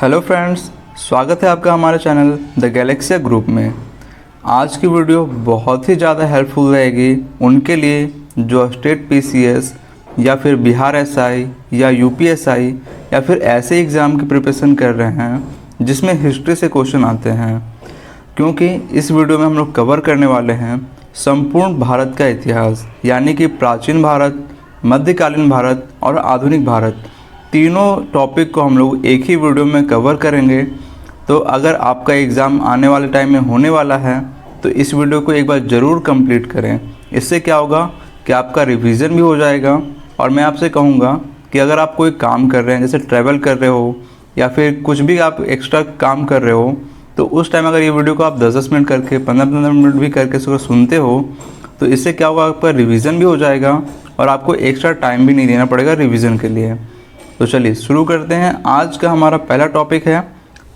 Hello friends, स्वागत है आपका हमारे चैनल द गैलेक्सिया ग्रुप में। आज की वीडियो बहुत ही ज़्यादा हेल्पफुल रहेगी उनके लिए जो स्टेट पीसीएस या फिर बिहार एसआई या यूपीएसआई या फिर ऐसे एग्ज़ाम की प्रिपरेशन कर रहे हैं जिसमें हिस्ट्री से क्वेश्चन आते हैं। क्योंकि इस वीडियो में हम लोग कवर करने वाले हैं संपूर्ण भारत का इतिहास, यानी कि प्राचीन भारत, मध्यकालीन भारत और आधुनिक भारत, तीनों टॉपिक को हम लोग एक ही वीडियो में कवर करेंगे। तो अगर आपका एग्ज़ाम आने वाले टाइम में होने वाला है तो इस वीडियो को एक बार ज़रूर कंप्लीट करें। इससे क्या होगा कि आपका रिवीजन भी हो जाएगा। और मैं आपसे कहूँगा कि अगर आप कोई काम कर रहे हैं, जैसे ट्रैवल कर रहे हो या फिर कुछ भी आप एक्स्ट्रा काम कर रहे हो, तो उस टाइम अगर ये वीडियो को आप 10-10 मिनट करके 15-15 मिनट भी करके इसको सुनते हो तो इससे क्या होगा, आपका रिवीजन भी हो जाएगा और आपको एक्स्ट्रा टाइम भी नहीं देना पड़ेगा रिवीजन के लिए। तो चलिए शुरू करते हैं। आज का हमारा पहला टॉपिक है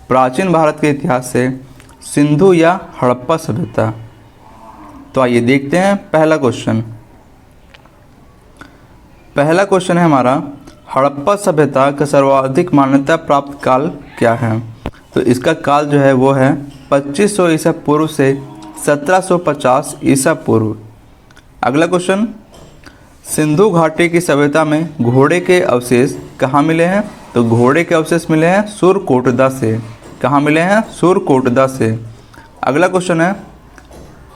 प्राचीन भारत के इतिहास से सिंधु या हड़प्पा सभ्यता। तो आइए देखते हैं पहला क्वेश्चन। पहला क्वेश्चन है हमारा, हड़प्पा सभ्यता का सर्वाधिक मान्यता प्राप्त काल क्या है? तो इसका काल जो है वो है 2500 ईसा पूर्व से 1750 ईसा पूर्व। अगला क्वेश्चन, सिंधु घाटी की सभ्यता में घोड़े के अवशेष कहाँ मिले हैं? तो घोड़े के अवशेष मिले हैं सुरकोटदा से। कहाँ मिले हैं? सुरकोटदा से। अगला क्वेश्चन है,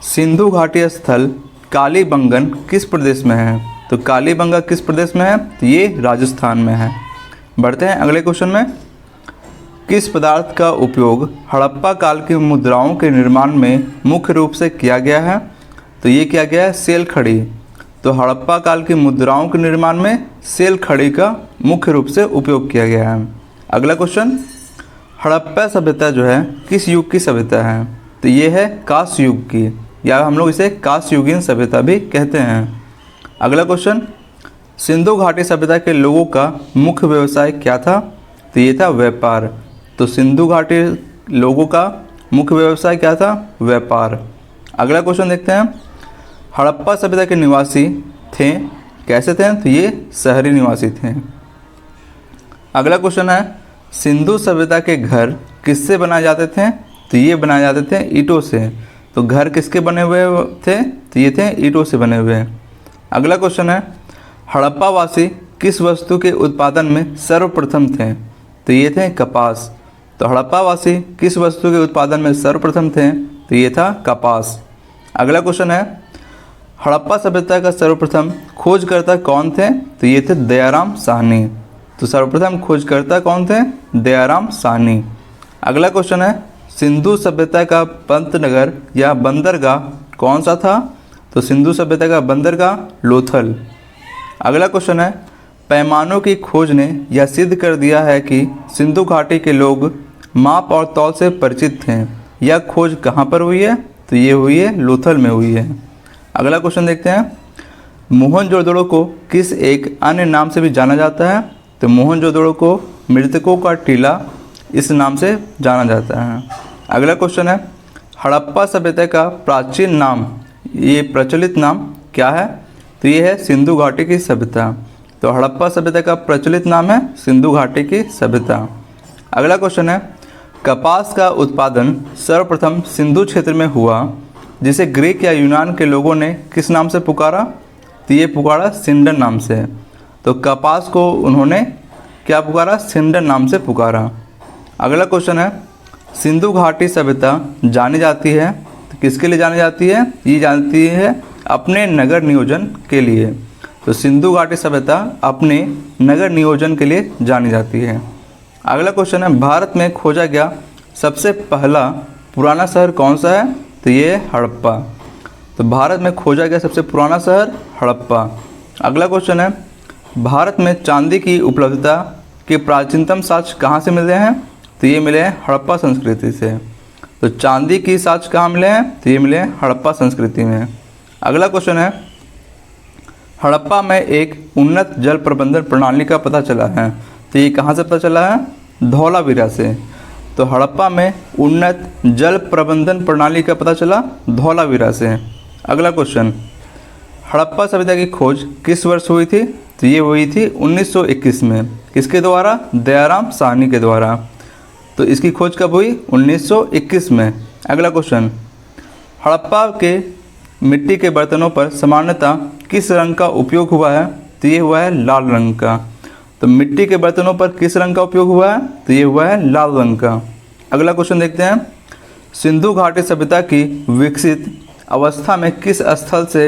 सिंधु घाटी स्थल कालीबंगन किस प्रदेश में है? तो कालीबंगा किस प्रदेश में है? तो ये राजस्थान में है। बढ़ते हैं अगले क्वेश्चन में, किस पदार्थ का उपयोग हड़प्पा काल की मुद्राओं के निर्माण में मुख्य रूप से किया गया है? तो ये किया गया है सेल खड़ी। तो हड़प्पा काल की मुद्राओं के निर्माण में सेल खड़ी का मुख्य रूप से उपयोग किया गया है। अगला क्वेश्चन, हड़प्पा सभ्यता जो है किस युग की सभ्यता है? तो ये है कांस्य युग की, या हम लोग इसे कांस्य युगीन सभ्यता भी कहते हैं। अगला क्वेश्चन, सिंधु घाटी सभ्यता के लोगों का मुख्य व्यवसाय क्या था? तो ये था व्यापार। तो सिंधु घाटी लोगों का मुख्य व्यवसाय क्या था? व्यापार। अगला क्वेश्चन देखते हैं, हड़प्पा सभ्यता के निवासी थे कैसे थे? तो ये शहरी निवासी थे। अगला क्वेश्चन है, सिंधु सभ्यता के घर किससे बनाए जाते थे? तो ये बनाए जाते थे ईंटों से। तो घर किसके बने हुए थे? तो ये थे ईंटों से बने हुए। अगला क्वेश्चन है, हड़प्पा वासी किस वस्तु के उत्पादन में सर्वप्रथम थे? तो ये थे कपास। तो हड़प्पा वासी किस वस्तु के उत्पादन में सर्वप्रथम थे? तो ये था कपास। अगला क्वेश्चन है, हड़प्पा सभ्यता का सर्वप्रथम खोजकर्ता कौन थे? तो ये थे दयाराम साहनी। तो सर्वप्रथम खोजकर्ता कौन थे? दयाराम साहनी। अगला क्वेश्चन है, सिंधु सभ्यता का पंतनगर या बंदरगाह कौन सा था? तो सिंधु सभ्यता का बंदरगाह लोथल। अगला क्वेश्चन है, पैमानों की खोज ने यह सिद्ध कर दिया है कि सिंधु घाटी के लोग माप और तौल से परिचित थे। यह खोज कहाँ पर हुई है? तो ये हुई है लोथल में हुई है। अगला क्वेश्चन देखते हैं, मोहनजोदड़ो को किस एक अन्य नाम से भी जाना जाता है? तो मोहनजोदड़ो को मृतकों का टीला इस नाम से जाना जाता है। अगला क्वेश्चन है, हड़प्पा सभ्यता का प्राचीन नाम, ये प्रचलित नाम क्या है? तो ये है सिंधु घाटी की सभ्यता। तो हड़प्पा सभ्यता का प्रचलित नाम है सिंधु घाटी की सभ्यता। अगला क्वेश्चन है, कपास का उत्पादन सर्वप्रथम सिंधु क्षेत्र में हुआ जिसे ग्रीक या यूनान के लोगों ने किस नाम से पुकारा? तो ये पुकारा सिंडन नाम से। तो कपास को उन्होंने क्या पुकारा? सिंडन नाम से पुकारा। अगला क्वेश्चन है, सिंधु घाटी सभ्यता जानी जाती है, तो किसके लिए जानी जाती है? ये जानती है अपने नगर नियोजन के लिए। तो सिंधु घाटी सभ्यता अपने नगर नियोजन के लिए जानी जाती है। अगला क्वेश्चन है, भारत में खोजा गया सबसे पहला पुराना शहर कौन सा है? तो ये है हड़प्पा। तो भारत में खोजा गया सबसे पुराना शहर हड़प्पा। अगला क्वेश्चन है, भारत में चांदी की उपलब्धता के प्राचीनतम साक्ष्य कहाँ से मिले हैं? तो ये मिले हैं हड़प्पा संस्कृति से। तो चांदी की साक्ष्य कहाँ मिले हैं? तो ये मिले हैं हड़प्पा संस्कृति में। अगला क्वेश्चन है, हड़प्पा में एक उन्नत जल प्रबंधन प्रणाली का पता चला है। तो ये कहाँ से पता चला है? धौलावीरा से। तो हड़प्पा में उन्नत जल प्रबंधन प्रणाली का पता चला धौलावीरा से। अगला क्वेश्चन, हड़प्पा सभ्यता की खोज किस वर्ष हुई थी? तो ये हुई थी 1921 में। किसके द्वारा? दयाराम साहनी के द्वारा। तो इसकी खोज कब हुई? 1921 में। अगला क्वेश्चन, हड़प्पा के मिट्टी के बर्तनों पर सामान्यतः किस रंग का उपयोग हुआ है? तो ये हुआ है लाल रंग का। तो मिट्टी के बर्तनों पर किस रंग का उपयोग हुआ है? तो ये हुआ है लाल रंग का। अगला क्वेश्चन देखते हैं, सिंधु घाटी सभ्यता की विकसित अवस्था में किस स्थल से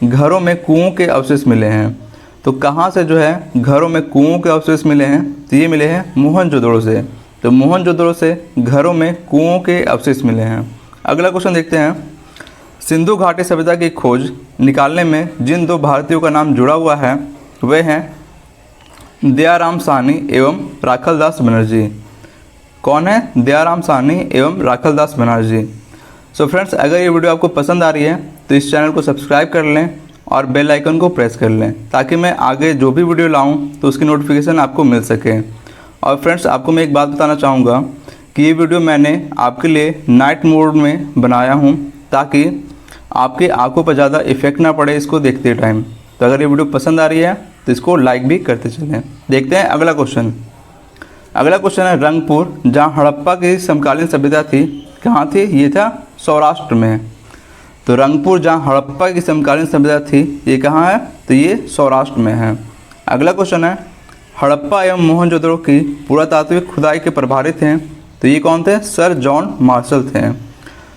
घरों में कुओं के अवशेष मिले हैं? तो कहाँ से जो है घरों में कुओं के अवशेष मिले हैं? तो ये मिले हैं मोहनजोदड़ो से। तो मोहनजोदड़ो से घरों में कुओं के अवशेष मिले हैं। अगला क्वेश्चन देखते हैं, सिंधु घाटी सभ्यता की खोज निकालने में जिन दो भारतीयों का नाम जुड़ा हुआ है वे हैं दयाराम साहनी एवं राखलदास बनर्जी। कौन है? दयाराम साहनी एवं राखलदास बनर्जी। सो फ्रेंड्स, अगर ये वीडियो आपको पसंद आ रही है तो इस चैनल को सब्सक्राइब कर लें और बेल आइकन को प्रेस कर लें ताकि मैं आगे जो भी वीडियो लाऊं तो उसकी नोटिफिकेशन आपको मिल सके। और फ्रेंड्स, आपको मैं एक बात बताना चाहूँगा कि ये वीडियो मैंने आपके लिए नाइट मोड में बनाया हूँ ताकि आपकी आंखों पर ज़्यादा इफेक्ट ना पड़े इसको देखते टाइम। तो अगर ये वीडियो पसंद आ रही है तो इसको लाइक भी करते चलें। देखते हैं अगला क्वेश्चन। अगला क्वेश्चन है, रंगपुर जहाँ हड़प्पा की समकालीन सभ्यता थी कहाँ थी? ये था सौराष्ट्र में। तो रंगपुर जहाँ हड़प्पा की समकालीन सभ्यता थी ये कहाँ है? तो ये सौराष्ट्र में है। अगला क्वेश्चन है, हड़प्पा एवं मोहनजोदड़ो की पुरातात्विक खुदाई के प्रभारी थे तो ये कौन थे? सर जॉन मार्शल थे।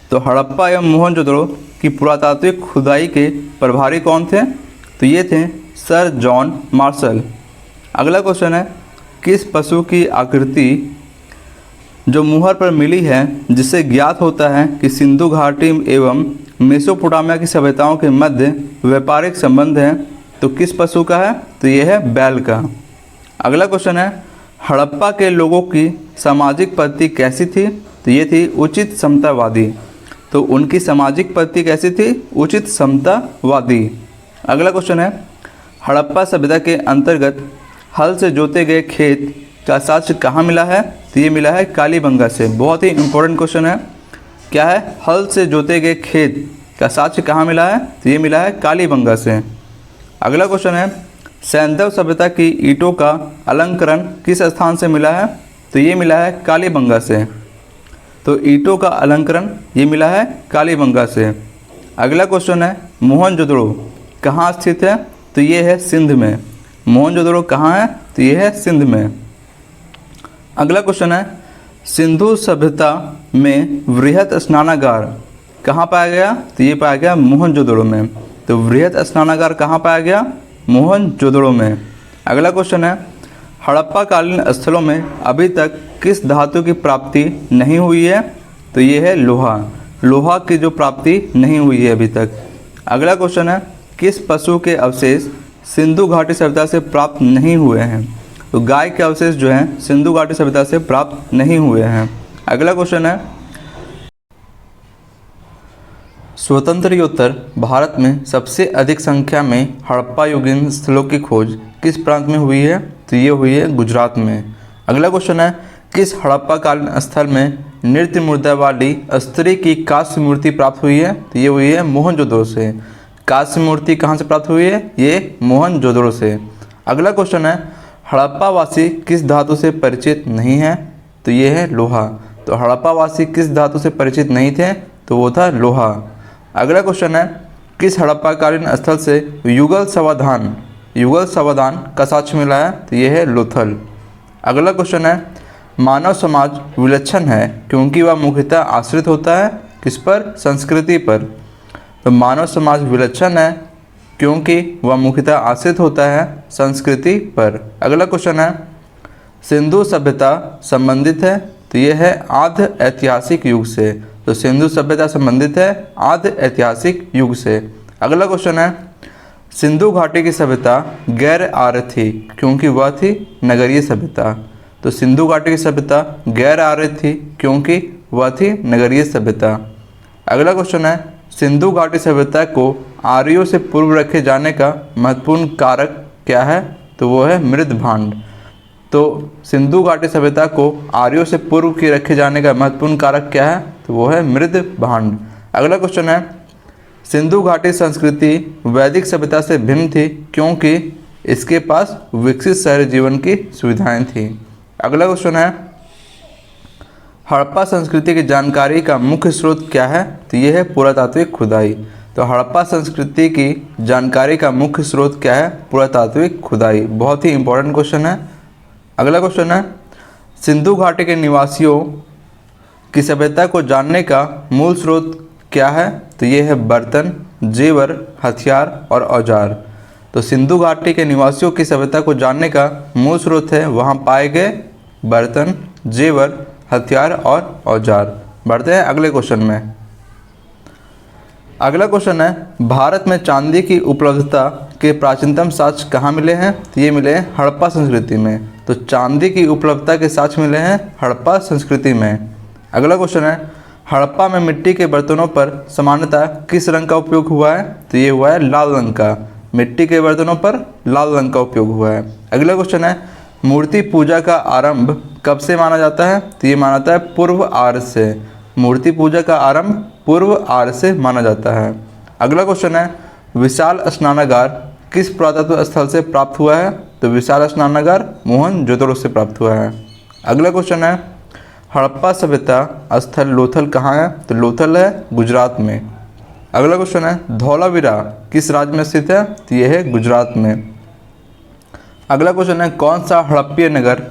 तो हड़प्पा एवं मोहनजोदड़ो की पुरातात्विक खुदाई के प्रभारी कौन थे? तो ये थे सर जॉन मार्शल। अगला क्वेश्चन है, किस पशु की आकृति जो मुहर पर मिली है जिससे ज्ञात होता है कि सिंधु घाटी एवं मेसोपोटामिया की सभ्यताओं के मध्य व्यापारिक संबंध है? तो किस पशु का है? तो ये है बैल का। अगला क्वेश्चन है, हड़प्पा के लोगों की सामाजिक पद्धति कैसी थी? तो ये थी उचित समतावादी। तो उनकी सामाजिक पद्धति कैसी थी? उचित समतावादी। अगला क्वेश्चन है, हड़प्पा सभ्यता के अंतर्गत हल से जोते गए खेत का साक्ष्य कहाँ मिला है? तो ये मिला है कालीबंगा से। बहुत ही इंपॉर्टेंट क्वेश्चन है। क्या है? हल से जोते गए खेत का साक्ष्य कहाँ मिला है? तो ये मिला है कालीबंगा से। अगला क्वेश्चन है, सैंधव सभ्यता की ईंटों का अलंकरण किस स्थान से मिला है? तो ये मिला है कालीबंगा से। तो ईंटों का अलंकरण ये मिला है कालीबंगा से। अगला क्वेश्चन है, मोहनजोदड़ो कहाँ स्थित है? तो ये है सिंध में। मोहनजोदड़ो कहाँ है? तो ये है सिंध में। अगला क्वेश्चन है, सिंधु सभ्यता में वृहत स्नानागार कहाँ पाया गया? तो ये पाया गया मोहनजोदड़ो में। तो वृहत स्नानागार कहाँ पाया गया? मोहनजोदड़ो में। अगला क्वेश्चन है, हड़प्पा कालीन स्थलों में अभी तक किस धातु की प्राप्ति नहीं हुई है? तो ये है लोहा। लोहा की जो प्राप्ति नहीं हुई है अभी तक। अगला क्वेश्चन है, किस पशु के अवशेष सिंधु घाटी सभ्यता से प्राप्त नहीं हुए हैं? तो गाय के अवशेष जो हैं सिंधु घाटी सभ्यता से प्राप्त नहीं हुए हैं। अगला क्वेश्चन है, स्वतंत्रोत्तर भारत में सबसे अधिक संख्या में हड़प्पा युगीन स्थलों की खोज किस प्रांत में हुई है? तो ये हुई है गुजरात में। अगला क्वेश्चन है, किस हड़प्पा कालीन स्थल में नृत्य मुद्रा वाली स्त्री की कांस्य मूर्ति प्राप्त हुई है? तो ये हुई है मोहनजोदड़ो से। कांस्य मूर्ति कहाँ से प्राप्त हुई है? ये मोहनजोदड़ो से। अगला क्वेश्चन है, हड़प्पा वासी किस धातु से परिचित नहीं है? तो ये है लोहा। तो हड़प्पा वासी किस धातु से परिचित नहीं थे? तो वो था लोहा। अगला क्वेश्चन है, किस हड़प्पा कालीन स्थल से युगल समाधान का साक्ष्य मिला है? तो ये है लोथल। अगला क्वेश्चन है, मानव समाज विलक्षण है क्योंकि वह मुख्यतः आश्रित होता है किस पर? संस्कृति पर। तो मानव समाज विलक्षण है क्योंकि वह मुख्यतः आश्रित होता है संस्कृति पर। अगला क्वेश्चन है, सिंधु सभ्यता संबंधित है? तो ये है आद्य ऐतिहासिक युग से। तो सिंधु सभ्यता संबंधित है आद्य ऐतिहासिक युग से। अगला क्वेश्चन है, सिंधु घाटी की सभ्यता गैर आर्य थी क्योंकि वह थी नगरीय सभ्यता। तो सिंधु घाटी की सभ्यता गैर आर्य थी क्योंकि वह थी नगरीय सभ्यता। अगला क्वेश्चन है, सिंधु घाटी सभ्यता को आर्यों से पूर्व रखे जाने का महत्वपूर्ण कारक क्या है? तो वो है मृद भांड। तो सिंधु घाटी सभ्यता को आर्यों से पूर्व के रखे जाने का महत्वपूर्ण कारक क्या है? तो वो है मृद भांड। अगला क्वेश्चन है, सिंधु घाटी संस्कृति वैदिक सभ्यता से भिन्न थी क्योंकि इसके पास विकसित शहरी जीवन की सुविधाएं थी। अगला क्वेश्चन है, हड़प्पा संस्कृति की जानकारी का मुख्य स्रोत क्या है? तो ये है पुरातात्विक खुदाई। तो हड़प्पा संस्कृति की जानकारी का मुख्य स्रोत क्या है? पुरातात्विक खुदाई। बहुत ही इंपॉर्टेंट क्वेश्चन है। अगला क्वेश्चन है, सिंधु घाटी के निवासियों की सभ्यता को जानने का मूल स्रोत क्या है? तो ये है बर्तन, जेवर, हथियार और औजार। तो सिंधु घाटी के निवासियों की सभ्यता को जानने का मूल स्रोत है वहाँ पाए गए बर्तन, जेवर, हथियार और औजार। बढ़ते हैं अगले क्वेश्चन में। अगला क्वेश्चन है, भारत में चांदी की उपलब्धता के प्राचीनतम साक्ष्य कहाँ मिले हैं? तो ये मिले हैं हड़प्पा संस्कृति में। तो चांदी की उपलब्धता के साक्ष्य मिले हैं हड़प्पा संस्कृति में। अगला क्वेश्चन है, हड़प्पा में मिट्टी के बर्तनों पर सामान्यतः किस रंग का उपयोग हुआ है? तो ये हुआ है लाल रंग का। मिट्टी के बर्तनों पर लाल रंग का उपयोग हुआ है। अगला क्वेश्चन है, मूर्ति पूजा का आरंभ कब से माना जाता है? तो ये माना जाता है पूर्व आर्य से। मूर्ति पूजा का आरंभ पूर्व आर्य से माना जाता है। अगला क्वेश्चन है, विशाल स्नानागार किस पुरातत्व स्थल से प्राप्त हुआ है? तो विशाल स्नानागार मोहनजोदड़ो से प्राप्त हुआ है। अगला क्वेश्चन है, हड़प्पा सभ्यता स्थल लोथल कहाँ है? तो लोथल है गुजरात में। अगला क्वेश्चन है, धौलावीरा किस राज्य में स्थित है? तो यह है गुजरात में। अगला क्वेश्चन है, कौन सा हड़प्पीय नगर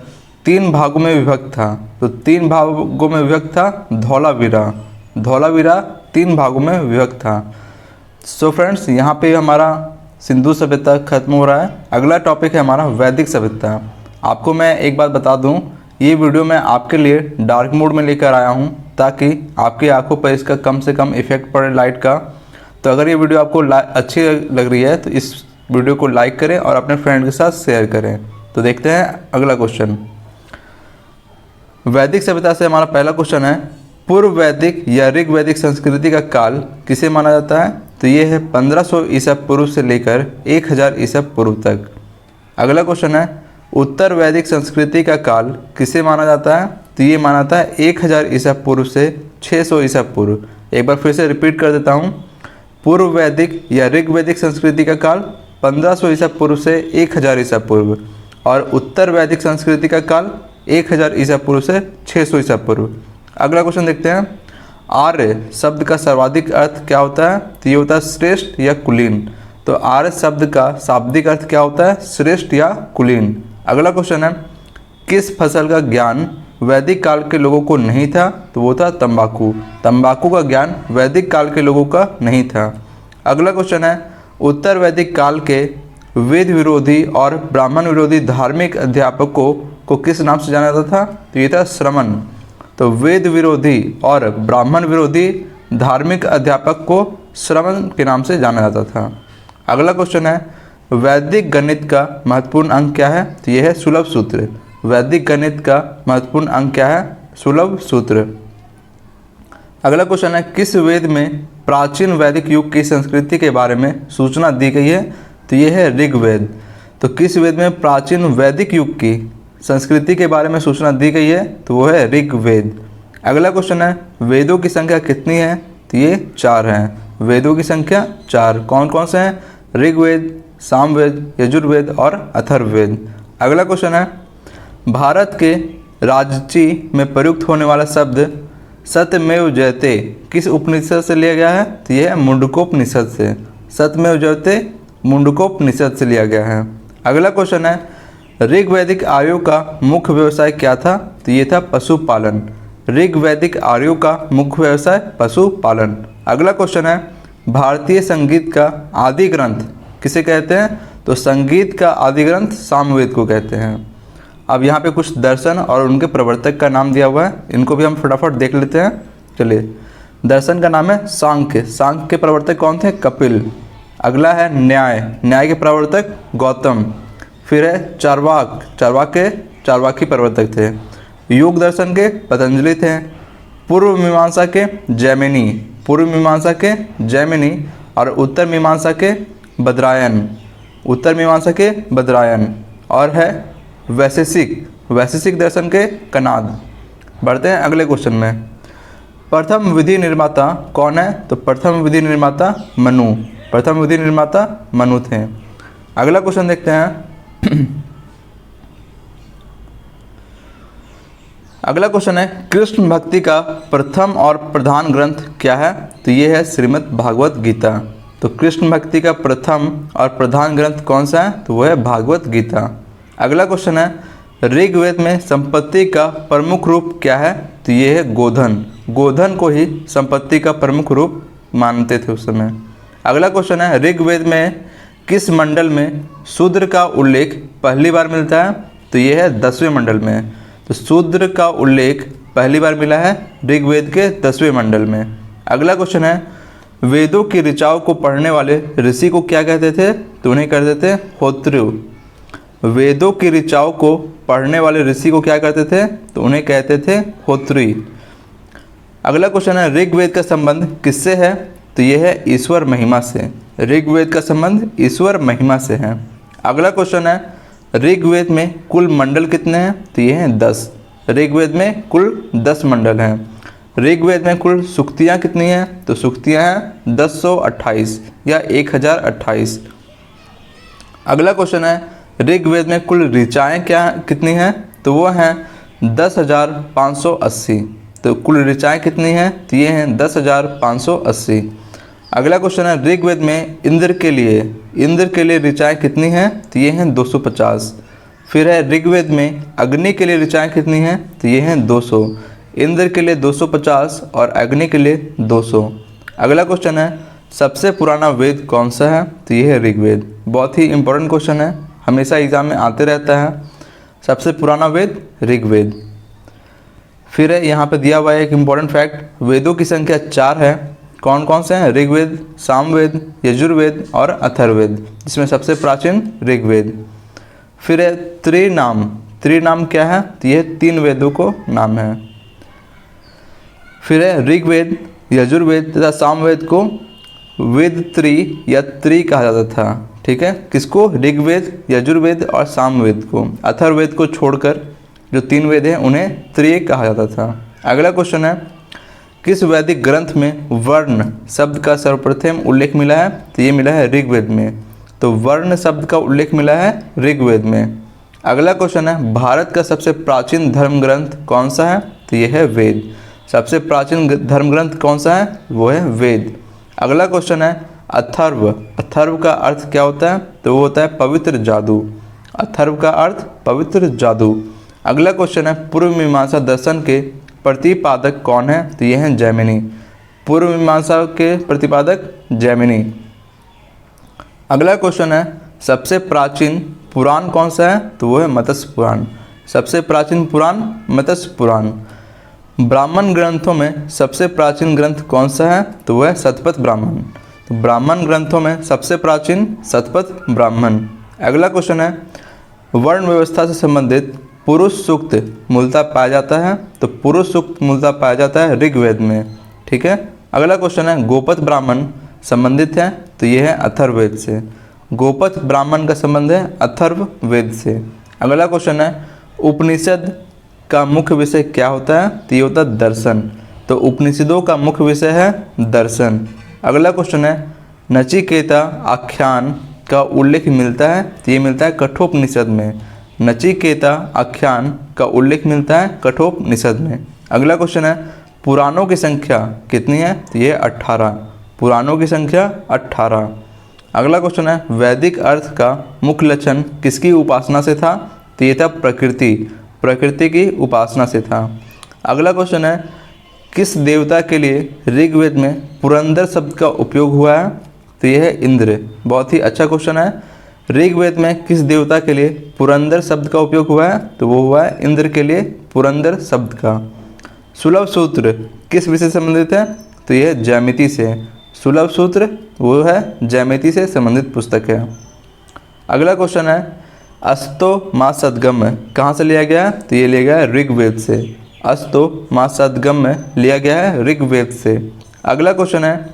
3 भागों में विभक्त था? तो 3 भागों में विभक्त था धौलावीरा। धौलावीरा 3 भागों में विभक्त था। सो फ्रेंड्स, यहाँ पे हमारा सिंधु सभ्यता खत्म हो रहा है। अगला टॉपिक है हमारा वैदिक सभ्यता। आपको मैं एक बात बता दूँ, ये वीडियो मैं आपके लिए डार्क मोड में लेकर आया हूँ ताकि आपकी आंखों पर इसका कम से कम इफेक्ट पड़े लाइट का। तो अगर ये वीडियो आपको अच्छी लग रही है तो इस वीडियो को लाइक करें और अपने फ्रेंड के साथ शेयर करें। तो देखते हैं अगला क्वेश्चन। वैदिक सभ्यता से हमारा पहला क्वेश्चन है, पूर्व वैदिक या ऋग वैदिक संस्कृति का काल किसे माना जाता है? तो ये है 1500 ईसा पूर्व से लेकर 1000 ईसा पूर्व तक। अगला क्वेश्चन है, उत्तर वैदिक संस्कृति का काल किसे माना जाता है? तो ये माना जाता है 1000 ईसा पूर्व से 600 ईसा पूर्व। एक बार फिर से रिपीट कर देता हूँ, पूर्व वैदिक या ऋग वैदिक संस्कृति का काल 1500 ईसा पूर्व से 1000 ईसा पूर्व, और उत्तर वैदिक संस्कृति का काल 1000 ईसा पूर्व से 600 ईसा पूर्व। अगला क्वेश्चन देखते हैं, आर्य शब्द का सर्वाधिक अर्थ क्या होता है? तो ये होता है श्रेष्ठ या कुलीन। तो आर्य शब्द का शाब्दिक अर्थ क्या होता है? श्रेष्ठ या कुलीन। अगला क्वेश्चन है, किस फसल का ज्ञान वैदिक काल के लोगों को नहीं था? तो वो था तंबाकू। तंबाकू का ज्ञान वैदिक काल के लोगों का नहीं था। अगला क्वेश्चन है, उत्तर वैदिक काल के वेद विरोधी और ब्राह्मण विरोधी धार्मिक अध्यापकों को किस नाम से जाना जाता था? तो ये था श्रमण। तो वेद विरोधी और ब्राह्मण विरोधी धार्मिक अध्यापक को श्रमण के नाम से जाना जाता था। अगला क्वेश्चन है, वैदिक गणित का महत्वपूर्ण अंक क्या है? तो यह है सुलभ सूत्र। वैदिक गणित का महत्वपूर्ण अंक क्या है? सुलभ सूत्र। अगला क्वेश्चन है, किस वेद में प्राचीन वैदिक युग की संस्कृति के बारे में सूचना दी गई है? तो यह है ऋग्वेद। तो किस वेद में प्राचीन वैदिक युग की संस्कृति के बारे में सूचना दी गई है? तो वो है ऋग्वेद। अगला क्वेश्चन है, वेदों की संख्या कितनी है? तो ये 4 हैं। वेदों की संख्या 4 कौन कौन से हैं? ऋग्वेद, सामवेद, यजुर्वेद और अथर्ववेद। अगला क्वेश्चन है, भारत के राजची में प्रयुक्त होने वाला शब्द सत्यमेव जयते किस उपनिषद से लिया गया है? तो यह है मुंडकोपनिषद से। सत्यमेव जयते मुंडकोपनिषद से लिया गया है। अगला क्वेश्चन है, ऋग्वैदिक आर्यों का मुख्य व्यवसाय क्या था? तो ये था पशुपालन। ऋग्वैदिक आर्यों का मुख्य व्यवसाय पशुपालन। अगला क्वेश्चन है, भारतीय संगीत का आदि ग्रंथ किसे कहते हैं? तो संगीत का आदि ग्रंथ सामवेद को कहते हैं। अब यहाँ पे कुछ दर्शन और उनके प्रवर्तक का नाम दिया हुआ है, इनको भी हम फटाफट देख लेते हैं। चलिए, दर्शन का नाम है सांख्य। सांख्य के प्रवर्तक कौन थे? कपिल। अगला है न्याय। न्याय के प्रवर्तक गौतम। फिर है चार्वाक। चार्वाकी प्रवर्तक थे। योग दर्शन के पतंजलि थे। पूर्व मीमांसा के जैमिनी। पूर्व मीमांसा के जैमिनी और उत्तर मीमांसा के बद्रायन। उत्तर मीमांसा के बद्रायन। और है वैशेषिक दर्शन के कनाद। बढ़ते हैं अगले क्वेश्चन में। प्रथम विधि निर्माता कौन है? तो प्रथम विधि निर्माता मनु। प्रथम विधि निर्माता मनु थे। अगला क्वेश्चन देखते हैं, अगला क्वेश्चन है कृष्ण भक्ति का प्रथम और प्रधान ग्रंथ क्या है? तो ये है श्रीमद् भागवत गीता। तो कृष्ण भक्ति का प्रथम और प्रधान ग्रंथ कौन सा है? तो वो है भागवत गीता। अगला क्वेश्चन है ऋग्वेद में संपत्ति का प्रमुख रूप क्या है? तो ये है गोधन। गोधन को ही संपत्ति का प्रमुख रूप मानते थे उस समय। अगला क्वेश्चन है ऋग्वेद में किस मंडल में शूद्र का उल्लेख पहली बार मिलता है? तो ये है 10वें मंडल में। तो शूद्र का उल्लेख पहली बार मिला है ऋग्वेद के 10वें मंडल में। अगला क्वेश्चन है वेदों की ऋचाओं को पढ़ने वाले ऋषि को क्या कहते थे? तो उन्हें कहते थे होत्रु। वेदों की ऋचाओं को पढ़ने वाले ऋषि को क्या कहते थे? तो उन्हें कहते थे होत्री। अगला क्वेश्चन है ऋग्वेद का संबंध किससे है? तो यह है ईश्वर महिमा से। ऋग्वेद का संबंध ईश्वर महिमा से है। अगला क्वेश्चन है ऋग्वेद में कुल मंडल कितने हैं? तो ये हैं 10। ऋग्वेद में कुल 10 मंडल हैं। ऋग्वेद में कुल सूक्तियाँ कितनी हैं? तो सूक्तियाँ हैं 1028 या 1028। अगला क्वेश्चन है ऋग्वेद में कुल ऋचाएँ कितनी हैं? तो वो हैं 10,580। तो कुल ऋचाएँ कितनी हैं? तो ये हैं 10,580। अगला क्वेश्चन है ऋग्वेद में इंद्र के लिए ऋचाएँ कितनी हैं? तो ये हैं 250। फिर है ऋग्वेद में अग्नि के लिए ऋचाएँ कितनी हैं? तो ये हैं 200। इंद्र के लिए 250 और अग्नि के लिए 200। अगला क्वेश्चन है सबसे पुराना वेद कौन सा है? तो ये है ऋग्वेद। बहुत ही इंपॉर्टेंट क्वेश्चन है, हमेशा एग्जाम में आते रहता है। सबसे पुराना वेद ऋग्वेद। फिर है यहाँ पे दिया हुआ है एक इम्पॉर्टेंट फैक्ट, वेदों की संख्या 4 है। कौन कौन से हैं? ऋग्वेद, सामवेद, यजुर्वेद और अथर्ववेद, जिसमें सबसे प्राचीन ऋग्वेद। फिर है त्रिनाम क्या है? तो ये 3 वेदों को नाम है। फिर है ऋग्वेद, यजुर्वेद तथा सामवेद को वेद त्री या त्रि कहा जाता था। ठीक है, किसको? ऋग्वेद, यजुर्वेद और सामवेद को। अथर्ववेद को छोड़कर जो 3 वेद हैं उन्हें त्रि कहा जाता था। अगला क्वेश्चन है किस वैदिक ग्रंथ में वर्ण शब्द का सर्वप्रथम उल्लेख मिला है? तो ये मिला है ऋग्वेद में। तो वर्ण शब्द का उल्लेख मिला है ऋग्वेद में। अगला क्वेश्चन है भारत का सबसे प्राचीन धर्म ग्रंथ कौन सा है? तो ये है वेद। सबसे प्राचीन धर्म ग्रंथ कौन सा है? वो है वेद। अगला क्वेश्चन है अथर्व का अर्थ क्या होता है? तो वो होता है पवित्र जादू। अथर्व का अर्थ पवित्र जादू। अगला क्वेश्चन है पूर्व मीमांसा दर्शन के प्रतिपादक कौन है? तो ये हैं जैमिनी। पूर्व मीमांसा के प्रतिपादक जैमिनी। अगला क्वेश्चन है सबसे प्राचीन पुराण कौन सा है? तो वो है मत्स्य पुराण। सबसे प्राचीन पुराण मत्स्य पुराण। ब्राह्मण ग्रंथों में सबसे प्राचीन ग्रंथ कौन सा है? तो वह है शतपथ ब्राह्मण। तो ब्राह्मण ग्रंथों में सबसे प्राचीन शतपथ ब्राह्मण। अगला क्वेश्चन है वर्ण व्यवस्था से संबंधित पुरुष सूक्त मूलतः पाया जाता है? तो पुरुष सूक्त मूलतः पाया जाता है ऋग्वेद में। ठीक है। अगला क्वेश्चन है गोपथ ब्राह्मण संबंधित है? तो ये है अथर्ववेद से। गोपथ ब्राह्मण का संबंध है अथर्ववेद से। अगला क्वेश्चन है उपनिषद का मुख्य विषय क्या होता है? तो ये होता है दर्शन। तो उपनिषदों का मुख्य विषय है दर्शन। अगला क्वेश्चन है नचिकेता आख्यान का उल्लेख मिलता है? तो ये मिलता है कठोपनिषद में। नचिकेता आख्यान का उल्लेख मिलता है कठोपनिषद में। अगला क्वेश्चन है पुराणों की संख्या कितनी है? तो ये 18। पुराणों की संख्या 18। अगला क्वेश्चन है वैदिक अर्थ का मुख्य लक्षण किसकी उपासना से था? तो ये था प्रकृति की उपासना से था। अगला क्वेश्चन है किस देवता के लिए ऋग्वेद में पुरंदर शब्द का उपयोग हुआ है? तो यह है इंद्र। बहुत ही अच्छा क्वेश्चन है। ऋग्वेद में किस देवता के लिए पुरंदर शब्द का उपयोग हुआ है? तो वो हुआ है इंद्र के लिए पुरंदर शब्द का। सुलभ सूत्र किस विषय से संबंधित है? तो यह है ज्यामिति से। सुलभ सूत्र वो है ज्यामिति से संबंधित पुस्तक है। अगला क्वेश्चन है अस्तो मा सदगम कहाँ से लिया गया है? तो ये लिया गया है ऋग्वेद से। अस्तो मा सदगम लिया गया है ऋग्वेद से। अगला क्वेश्चन है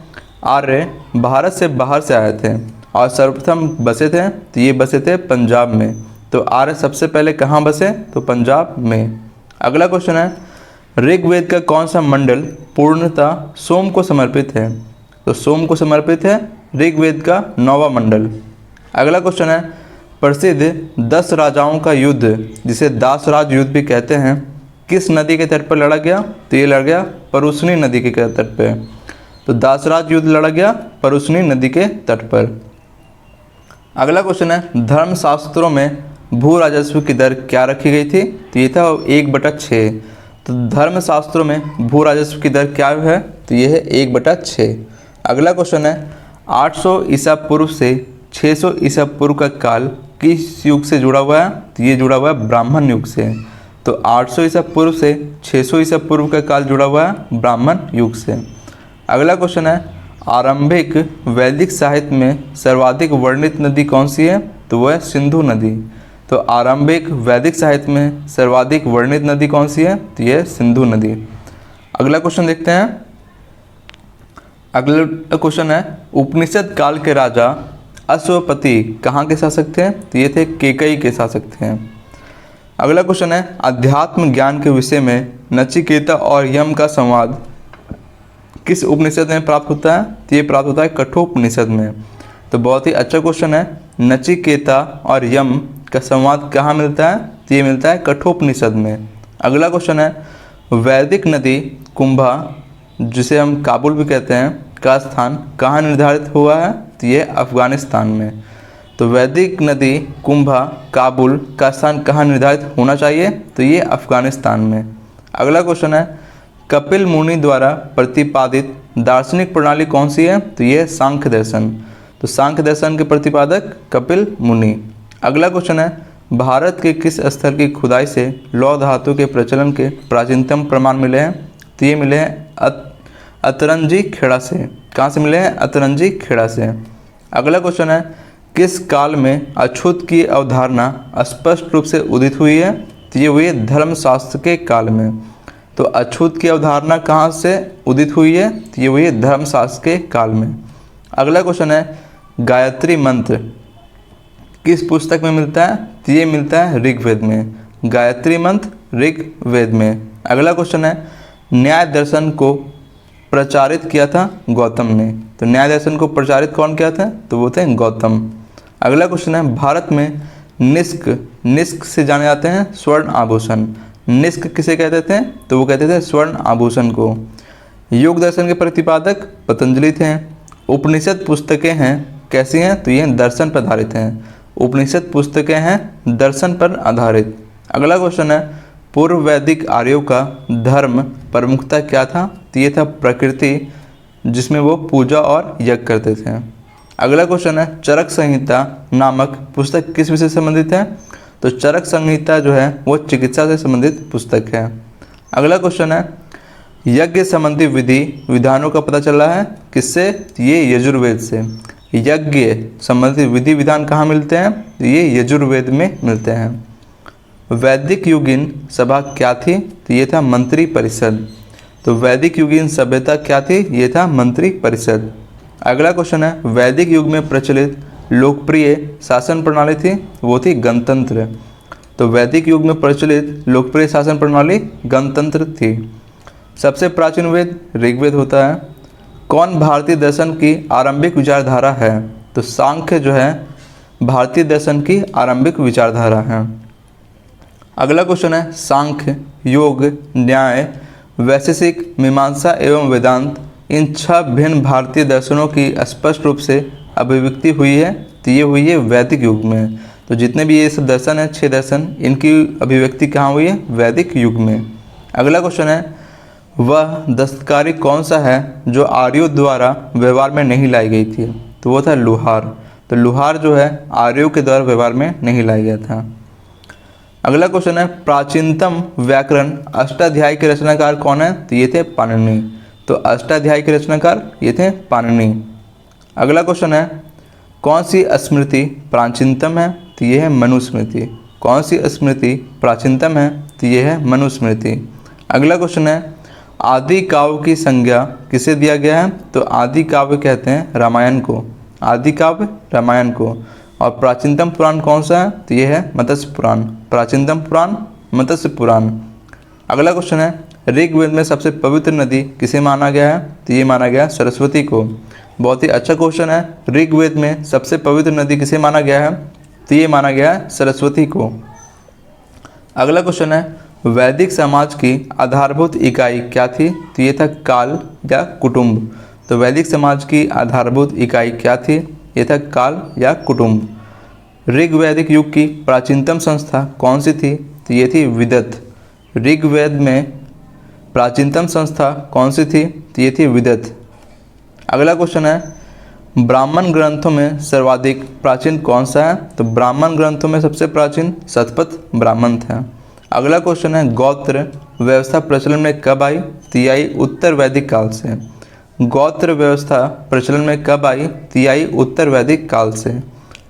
आर्य भारत से बाहर से आए थे और सर्वप्रथम बसे थे? तो ये बसे थे पंजाब में। तो आर्य सबसे पहले कहाँ बसे? तो पंजाब में। अगला क्वेश्चन है ऋग्वेद का कौन सा मंडल पूर्णतः सोम को समर्पित है? तो सोम को समर्पित है ऋग्वेद का 9वां मंडल। अगला क्वेश्चन है प्रसिद्ध 10 राजाओं का युद्ध जिसे दासराज युद्ध भी कहते हैं, किस नदी के तट पर लड़ा गया? तो ये लड़ा गया परुशनी नदी के तट पे। तो दासराज युद्ध लड़ा गया परुशनी नदी के तट पर। अगला क्वेश्चन है, धर्मशास्त्रों में भू राजस्व की दर क्या रखी गई थी? तो ये था 1/6। तो धर्मशास्त्रों में भू राजस्व की दर क्या है? तो ये है 1/6। अगला क्वेश्चन है, 800 ईसा पूर्व से 600 ईसा पूर्व का काल किस युग से जुड़ा हुआ है? तो ये जुड़ा हुआ है ब्राह्मण युग से। तो 800 ईसा पूर्व से 600 ईसा पूर्व का काल जुड़ा हुआ है ब्राह्मण युग से। अगला क्वेश्चन है, आरंभिक वैदिक साहित्य में सर्वाधिक वर्णित नदी कौन सी है? तो वह है सिंधु नदी। तो आरंभिक वैदिक साहित्य में सर्वाधिक वर्णित नदी कौन सी है? तो यह सिंधु नदी। अगला क्वेश्चन देखते हैं। अगला क्वेश्चन है, उपनिषद काल के राजा अश्वपति कहाँ के शासक थे? तो ये थे केकई के शासक थे। अगला क्वेश्चन है, अध्यात्म ज्ञान के विषय में नचिकेता और यम का संवाद किस उपनिषद में प्राप्त होता है? तो ये प्राप्त होता है कठोपनिषद में। तो बहुत ही अच्छा क्वेश्चन है, नचिकेता और यम का संवाद कहाँ मिलता है? तो ये मिलता है कठोपनिषद में। अगला क्वेश्चन है, वैदिक नदी कुंभा, जिसे हम काबुल भी कहते हैं, का स्थान कहाँ निर्धारित हुआ है? तो ये अफगानिस्तान में। तो वैदिक नदी कुंभा काबुल का स्थान कहाँ निर्धारित होना चाहिए? तो ये अफगानिस्तान में। अगला क्वेश्चन है, कपिल मुनि द्वारा प्रतिपादित दार्शनिक प्रणाली कौन सी है? तो ये सांख्य दर्शन। तो सांख्य दर्शन के प्रतिपादक कपिल मुनि। अगला क्वेश्चन है, भारत के किस स्थल की खुदाई से लौह धातु के प्रचलन के प्राचीनतम प्रमाण मिले हैं? तो ये मिले हैं अतरंजी खेड़ा से। कहाँ से मिले हैं? अतरंजी खेड़ा से। अगला क्वेश्चन है, किस काल में अछूत की अवधारणा स्पष्ट रूप से उदित हुई है? तो ये हुई है धर्मशास्त्र के काल में। तो अछूत की अवधारणा कहाँ से उदित हुई है? तो ये हुई है धर्मशास्त्र के काल में। अगला क्वेश्चन है, गायत्री मंत्र किस पुस्तक में मिलता है? तो ये मिलता है ऋग्वेद में। गायत्री मंत्र ऋग्वेद में। अगला क्वेश्चन है, न्याय दर्शन को प्रचारित किया था गौतम ने। तो न्याय दर्शन को प्रचारित कौन किया था? तो वो थे गौतम। अगला क्वेश्चन है, भारत में निष्क से जाने जाते हैं स्वर्ण आभूषण। निष्क किसे कहते थे? तो वो कहते थे स्वर्ण आभूषण को। योग दर्शन के प्रतिपादक पतंजलि थे। उपनिषद पुस्तकें हैं कैसी हैं? तो ये दर्शन पर आधारित हैं। उपनिषद पुस्तकें हैं दर्शन पर आधारित। अगला क्वेश्चन है, पूर्व वैदिक आर्यों का धर्म प्रमुखता क्या था? तो ये था प्रकृति, जिसमें वो पूजा और यज्ञ करते थे। अगला क्वेश्चन है, चरक संहिता नामक पुस्तक किस विषय से संबंधित है? तो चरक संहिता जो है वो चिकित्सा से संबंधित पुस्तक है। अगला क्वेश्चन है, यज्ञ संबंधी विधि विधानों का पता चला है किससे? ये यजुर्वेद से। यज्ञ संबंधी विधि विधान कहाँ मिलते हैं? तो ये यजुर्वेद में मिलते हैं। वैदिक युगीन सभा क्या थी? तो ये था मंत्री परिषद। तो वैदिक युगीन सभ्यता क्या थी? ये था मंत्री परिषद। अगला क्वेश्चन है, वैदिक युग में प्रचलित लोकप्रिय शासन प्रणाली थी? वो थी गणतंत्र। तो वैदिक युग में प्रचलित लोकप्रिय शासन प्रणाली गणतंत्र थी। सबसे प्राचीन वेद ऋग्वेद होता है। कौन भारतीय दर्शन की आरंभिक विचारधारा है? तो सांख्य जो है भारतीय दर्शन की आरंभिक विचारधारा है। अगला क्वेश्चन है, सांख्य, योग, न्याय, वैशेषिक, मीमांसा एवं वेदांत, इन 6 भिन्न भारतीय दर्शनों की स्पष्ट रूप से अभिव्यक्ति हुई है? तो ये हुई है वैदिक युग में। तो जितने भी ये सब दर्शन है, 6 दर्शन, इनकी अभिव्यक्ति कहाँ हुई है? वैदिक युग में। अगला क्वेश्चन है, वह दस्तकारी कौन सा है जो आर्यों द्वारा व्यवहार में नहीं लाई गई थी? तो वो था लुहार। तो लुहार जो है आर्यों के द्वारा व्यवहार में नहीं लाया गया था। अगला क्वेश्चन है, प्राचीनतम व्याकरण अष्टाध्यायी के रचनाकार कौन है? तो ये थे पाणिनि। तो अष्टाध्यायी के रचनाकार ये थे पाणिनि। अगला क्वेश्चन है, कौन सी स्मृति प्राचीनतम है? तो ये है मनुस्मृति। कौन सी स्मृति प्राचीनतम है? तो ये है मनुस्मृति। अगला क्वेश्चन है, आदि काव्य की संज्ञा किसे दिया गया है? तो आदि काव्य कहते हैं रामायण को। आदि काव्य रामायण को। और प्राचीनतम पुराण कौन सा है? तो ये है मत्स्य पुराण। प्राचीनतम पुराण मत्स्य पुराण। अगला क्वेश्चन है, ऋग्वेद में सबसे पवित्र नदी किसे माना गया है? तो ये माना गया सरस्वती को। बहुत ही अच्छा क्वेश्चन है, ऋग्वेद में सबसे पवित्र नदी किसे माना गया है? तो ये माना गया है सरस्वती को। अगला क्वेश्चन है, वैदिक समाज की आधारभूत इकाई क्या थी? तो ये था काल या कुटुंब। तो वैदिक समाज की आधारभूत इकाई क्या थी? ये था काल या कुटुंब। ऋग्वैदिक युग की प्राचीनतम संस्था कौन सी थी? तो ये थी विदत। ऋग्वेद में प्राचीनतम संस्था कौन सी थी? तो ये थी विदत। अगला क्वेश्चन है, ब्राह्मण ग्रंथों में सर्वाधिक प्राचीन कौन सा है? तो ब्राह्मण ग्रंथों में सबसे प्राचीन शतपथ ब्राह्मण था। अगला क्वेश्चन है, गोत्र व्यवस्था प्रचलन में कब आई? तो ये आई उत्तर वैदिक काल से। गोत्र व्यवस्था प्रचलन में कब आई? तो ये आई उत्तर वैदिक काल से।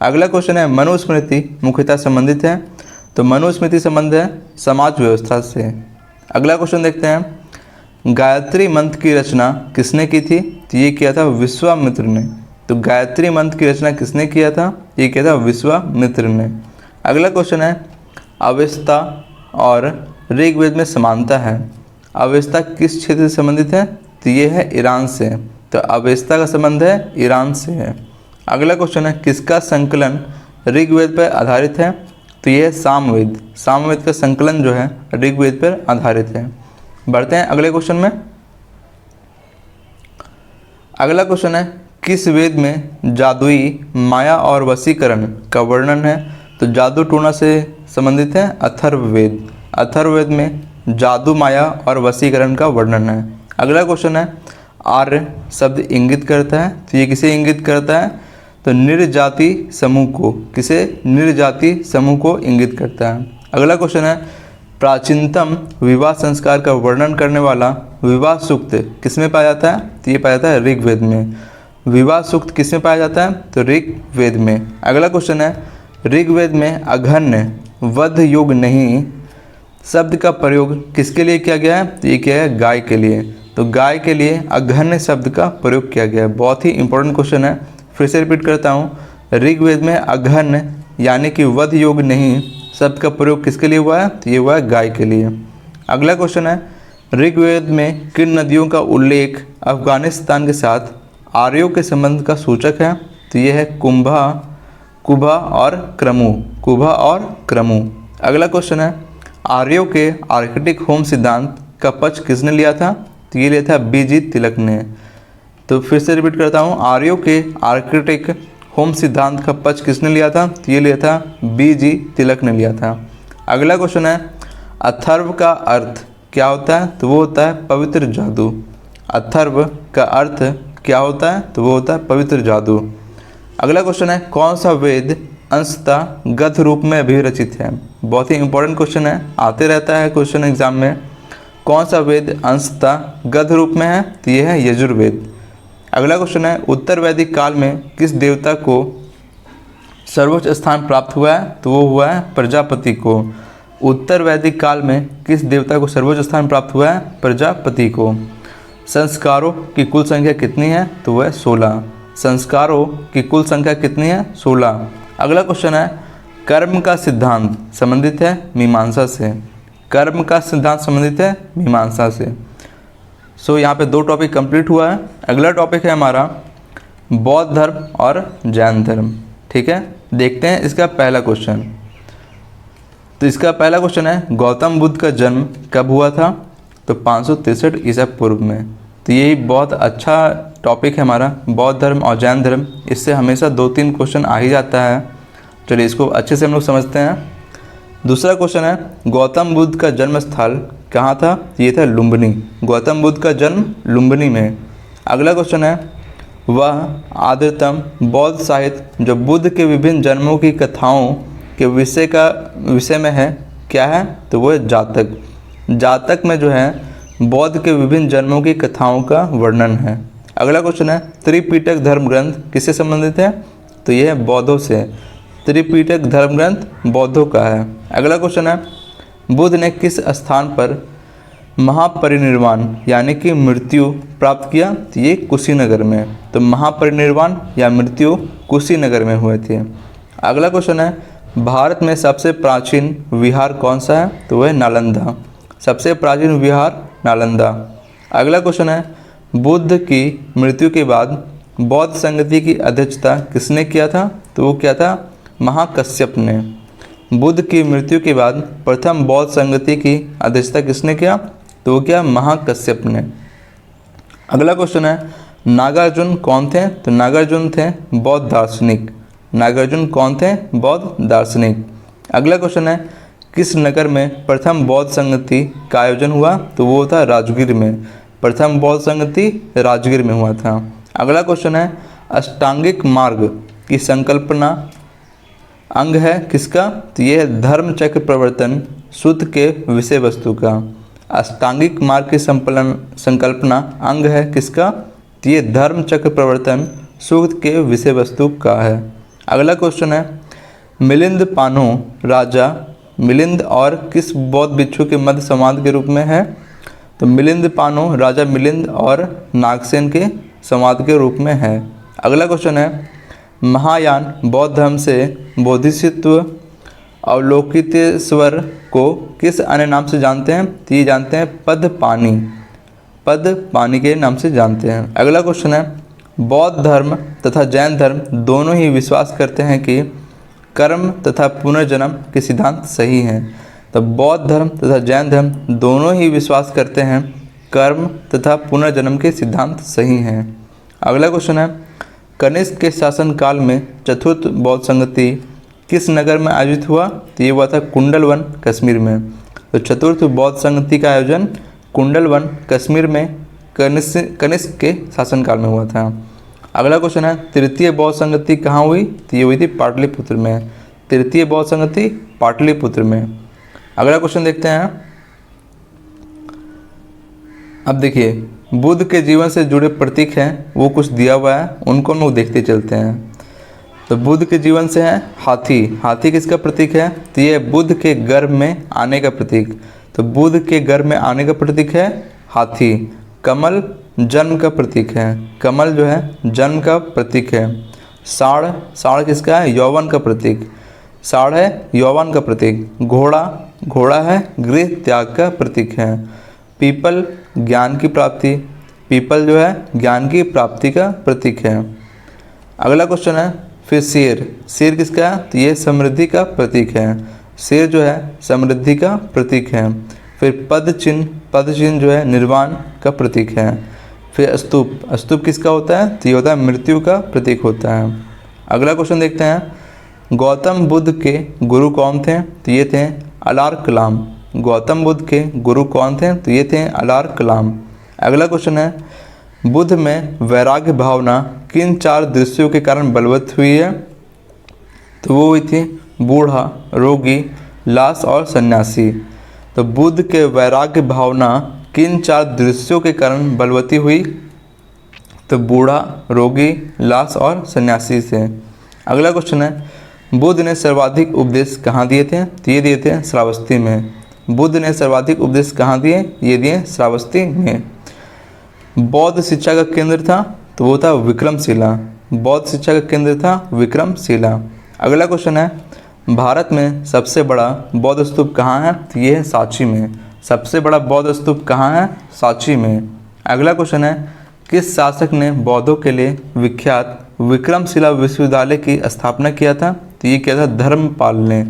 अगला क्वेश्चन है, मनुस्मृति मुख्यतः संबंधित है? तो मनुस्मृति संबंध है समाज व्यवस्था से। अगला क्वेश्चन देखते हैं, गायत्री मंत्र की रचना किसने की थी? तो ये किया था विश्वामित्र ने। तो गायत्री मंत्र की रचना किसने किया था? ये किया था विश्वामित्र ने। अगला क्वेश्चन है, अवेस्ता और ऋग्वेद में समानता है। अवेस्ता किस क्षेत्र से संबंधित है? तो ये है ईरान से। तो अवेस्ता का संबंध है ईरान से है। अगला क्वेश्चन है, किसका संकलन ऋग्वेद पर आधारित है? तो ये है सामवेद। सामवेद का संकलन जो है ऋग्वेद पर आधारित है। बढ़ते हैं अगले क्वेश्चन में। अगला क्वेश्चन है, किस वेद में जादुई माया और वशीकरण का वर्णन है? तो जादू टोना से संबंधित है अथर्ववेद। अथर्ववेद में जादू माया और वशीकरण का वर्णन है। अगला क्वेश्चन है, आर्य शब्द इंगित करता है? तो ये किसे इंगित करता है? तो निर्जाति समूह को। किसे? निर्जाति समूह को इंगित करता है। अगला क्वेश्चन है, प्राचीनतम विवाह संस्कार का वर्णन करने वाला विवाह सूक्त किसमें पाया जाता है? तो ये पाया जाता है ऋग्वेद में। विवाह सूक्त किसमें पाया जाता है? तो ऋग्वेद में। अगला क्वेश्चन है, ऋग्वेद में अघन्य वध योग नहीं शब्द का प्रयोग किसके लिए किया गया है? तो ये किया है गाय के लिए। तो गाय के लिए अघन्य शब्द का प्रयोग किया गया है। बहुत ही इंपॉर्टेंट क्वेश्चन है, फिर से रिपीट करता हूँ। ऋग्वेद में अघन्य यानी कि वध योग नहीं शब्द का प्रयोग किसके लिए हुआ है? तो ये हुआ है गाय के लिए। अगला क्वेश्चन है, ऋग्वेद में किन नदियों का उल्लेख अफगानिस्तान के साथ आर्यों के संबंध का सूचक है? तो ये है कुभा और क्रमु। कुभा और क्रमु। अगला क्वेश्चन है, आर्यों के आर्कटिक होम सिद्धांत का पक्ष किसने लिया था? तो ये लिया था बीजी तिलक ने। तो फिर से रिपीट करता हूँ, आर्यों के आर्कटिक होम सिद्धांत का पक्ष किसने लिया था? तो ये लिया था बीजी तिलक ने लिया था। अगला क्वेश्चन है, अथर्व का अर्थ क्या होता है? तो वो होता है पवित्र जादू। अथर्व का अर्थ क्या होता है? तो वो होता है पवित्र जादू। अगला क्वेश्चन है, कौन सा वेद अंशतः गद्य रूप में अभिरचित है? बहुत ही इंपॉर्टेंट क्वेश्चन है, आते रहता है क्वेश्चन एग्जाम में। कौन सा वेद अंशतः गद्य रूप में है? तो ये है यजुर्वेद। अगला क्वेश्चन है, उत्तर वैदिक काल में किस देवता को सर्वोच्च स्थान प्राप्त हुआ है? तो वो हुआ है प्रजापति को। उत्तर वैदिक काल में किस देवता को सर्वोच्च स्थान प्राप्त हुआ है? प्रजापति को। संस्कारों की कुल संख्या कितनी है? तो वह 16। संस्कारों की कुल संख्या कितनी है? 16। अगला क्वेश्चन है, कर्म का सिद्धांत संबंधित है मीमांसा से। कर्म का सिद्धांत संबंधित है मीमांसा से। यहाँ पे 2 टॉपिक कंप्लीट हुआ है। अगला टॉपिक है हमारा बौद्ध धर्म और जैन धर्म। ठीक है, देखते हैं इसका पहला क्वेश्चन। तो इसका पहला क्वेश्चन है, गौतम बुद्ध का जन्म कब हुआ था? तो 563 ईसा पूर्व में। तो यही बहुत अच्छा टॉपिक है हमारा, बौद्ध धर्म और जैन धर्म। इससे हमेशा 2-3 क्वेश्चन आ ही जाता है। चलिए इसको अच्छे से हम लोग समझते हैं। दूसरा क्वेश्चन है, गौतम बुद्ध का जन्म स्थल कहाँ था? ये था लुम्बिनी। गौतम बुद्ध का जन्म लुम्बिनी में। अगला क्वेश्चन है, वह आद्यतम बौद्ध साहित्य जो बुद्ध के विभिन्न जन्मों की कथाओं के विषय में है क्या है? तो वो है जातक। जातक में जो है बौद्ध के विभिन्न जन्मों की कथाओं का वर्णन है। अगला क्वेश्चन है, त्रिपिटक धर्म ग्रंथ किससे संबंधित है? तो यह है बौद्धों से। त्रिपिटक धर्म ग्रंथ बौद्धों का है। अगला क्वेश्चन है, बुद्ध ने किस स्थान पर महापरिनिर्वाण यानी कि मृत्यु प्राप्त किया? तो ये कुशीनगर में। तो महापरिनिर्वाण या मृत्यु कुशीनगर में हुए थे। अगला क्वेश्चन है, भारत में सबसे प्राचीन विहार कौन सा है? तो वह नालंदा। सबसे प्राचीन विहार नालंदा। अगला क्वेश्चन है, बुद्ध की मृत्यु के बाद बौद्ध संगति की अध्यक्षता किसने किया था? तो वो क्या था? महाकश्यप ने। बुद्ध की मृत्यु के बाद प्रथम बौद्ध संगति की अध्यक्षता किसने किया? तो वो क्या? महाकश्यप ने। अगला क्वेश्चन है, नागार्जुन कौन थे? तो नागार्जुन थे बौद्ध दार्शनिक। नागार्जुन कौन थे? बौद्ध दार्शनिक। अगला क्वेश्चन है, किस नगर में प्रथम बौद्ध संगति का आयोजन हुआ? तो वो था राजगीर में। प्रथम बौद्ध संगति राजगीर में हुआ था। अगला क्वेश्चन है, अष्टांगिक मार्ग की संकल्पना अंग है किसका? तो ये है धर्म चक्र प्रवर्तन सूत्र के विषय वस्तु का। अष्टांगिक मार्ग की संकल्पना अंग है किसका? तो ये धर्म चक्र प्रवर्तन सूत्र के विषय वस्तु का है। अगला क्वेश्चन है, मिलिंद पानो राजा मिलिंद और किस बौद्ध भिक्षु के मध्य संवाद के रूप में है? तो मिलिंद पानो राजा मिलिंद और नागसेन के संवाद के रूप में है। अगला क्वेश्चन है, महायान बौद्ध धर्म से बोधिसत्व अवलोकितेश्वर को किस अन्य नाम से जानते हैं? तो ये जानते हैं पद पानी के नाम से जानते हैं। अगला क्वेश्चन है, बौद्ध धर्म तथा जैन धर्म दोनों ही विश्वास करते हैं कि कर्म तथा पुनर्जन्म के सिद्धांत सही हैं। तो बौद्ध धर्म तथा जैन धर्म दोनों ही विश्वास करते हैं कर्म तथा पुनर्जन्म के सिद्धांत सही हैं। अगला क्वेश्चन है, कनिष्क के शासनकाल में चतुर्थ बौद्ध संगति किस नगर में आयोजित हुआ? तो ये हुआ था कुंडलवन कश्मीर में। तो चतुर्थ बौद्ध संगति का आयोजन कुंडलवन कश्मीर में कनिष्क के शासनकाल में हुआ था। अगला क्वेश्चन है, तृतीय बौद्ध संगति कहाँ हुई? तो ये हुई थी पाटलिपुत्र में। तृतीय बौद्ध संगति पाटलिपुत्र में। अगला क्वेश्चन देखते हैं। अब देखिए, बुद्ध के जीवन से जुड़े प्रतीक हैं, वो कुछ दिया हुआ है, उनको हम लोग देखते चलते हैं। तो बुद्ध के जीवन से है हाथी। हाथी किसका प्रतीक है? तो ये बुद्ध के गर्भ में आने का प्रतीक। तो बुद्ध के गर्भ में आने का प्रतीक है हाथी। कमल जन्म का प्रतीक है। कमल जो है जन्म का प्रतीक है। साढ़ किसका है? यौवन का प्रतीक। साढ़ है यौवन का प्रतीक। घोड़ा है गृह त्याग का प्रतीक है। पीपल ज्ञान की प्राप्ति। पीपल जो है ज्ञान की प्राप्ति का प्रतीक है। अगला क्वेश्चन है, फिर शेर किसका है? तो ये समृद्धि का प्रतीक है। शेर जो है समृद्धि का प्रतीक है। फिर पद चिन्ह जो है निर्वाण का प्रतीक है। फिर स्तूप किसका होता है? तो ये होता है मृत्यु का प्रतीक होता है। अगला क्वेश्चन देखते हैं, गौतम बुद्ध के गुरु कौन थे? तो ये थे अलार कलाम। गौतम बुद्ध के गुरु कौन थे? तो ये थे अलार कलाम। अगला क्वेश्चन है, बुद्ध में वैराग्य भावना किन 4 दृश्यों के कारण बलवत हुई है? तो वो हुई थी बूढ़ा, रोगी, लाश और सन्यासी। तो बुद्ध के वैराग्य भावना किन 4 दृश्यों के कारण बलवती हुई? तो बूढ़ा, रोगी, लाश और सन्यासी से। अगला क्वेश्चन है, बुद्ध ने सर्वाधिक उपदेश कहाँ दिए थे? तो ये दिए थे श्रावस्ती में। बुद्ध ने सर्वाधिक उपदेश कहाँ दिए? ये दिए श्रावस्ती में। बौद्ध शिक्षा का केंद्र था? तो वो था विक्रमशिला। बौद्ध शिक्षा का केंद्र था विक्रमशिला। अगला क्वेश्चन है, भारत में सबसे बड़ा बौद्ध स्तूप कहाँ है? तो ये है सांची में। सबसे बड़ा बौद्ध स्तूप कहाँ है? सांची में। अगला क्वेश्चन है, किस शासक ने बौद्धों के लिए विख्यात विक्रमशिला विश्वविद्यालय की स्थापना किया था? तो ये किया था धर्मपाल ने।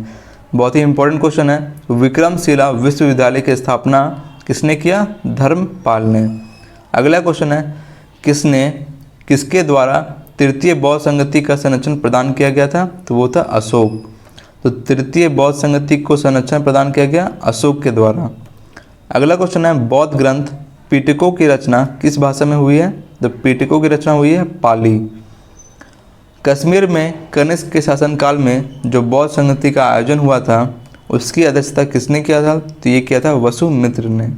बहुत ही इंपॉर्टेंट क्वेश्चन है, विक्रमशिला विश्वविद्यालय की स्थापना किसने किया? धर्मपाल ने। अगला क्वेश्चन है, किसके द्वारा तृतीय बौद्ध संगति का संरक्षण प्रदान किया गया था? तो वो था अशोक। तो तृतीय बौद्ध संगति को संरक्षण प्रदान किया गया अशोक के द्वारा। अगला क्वेश्चन है, बौद्ध ग्रंथ पिटकों की रचना किस भाषा में हुई है? तो पिटकों की रचना हुई है पाली। कश्मीर में कनिष्क के शासनकाल में जो बौद्ध संगति का आयोजन हुआ था उसकी अध्यक्षता किसने किया था? तो ये किया था वसुमित्र ने।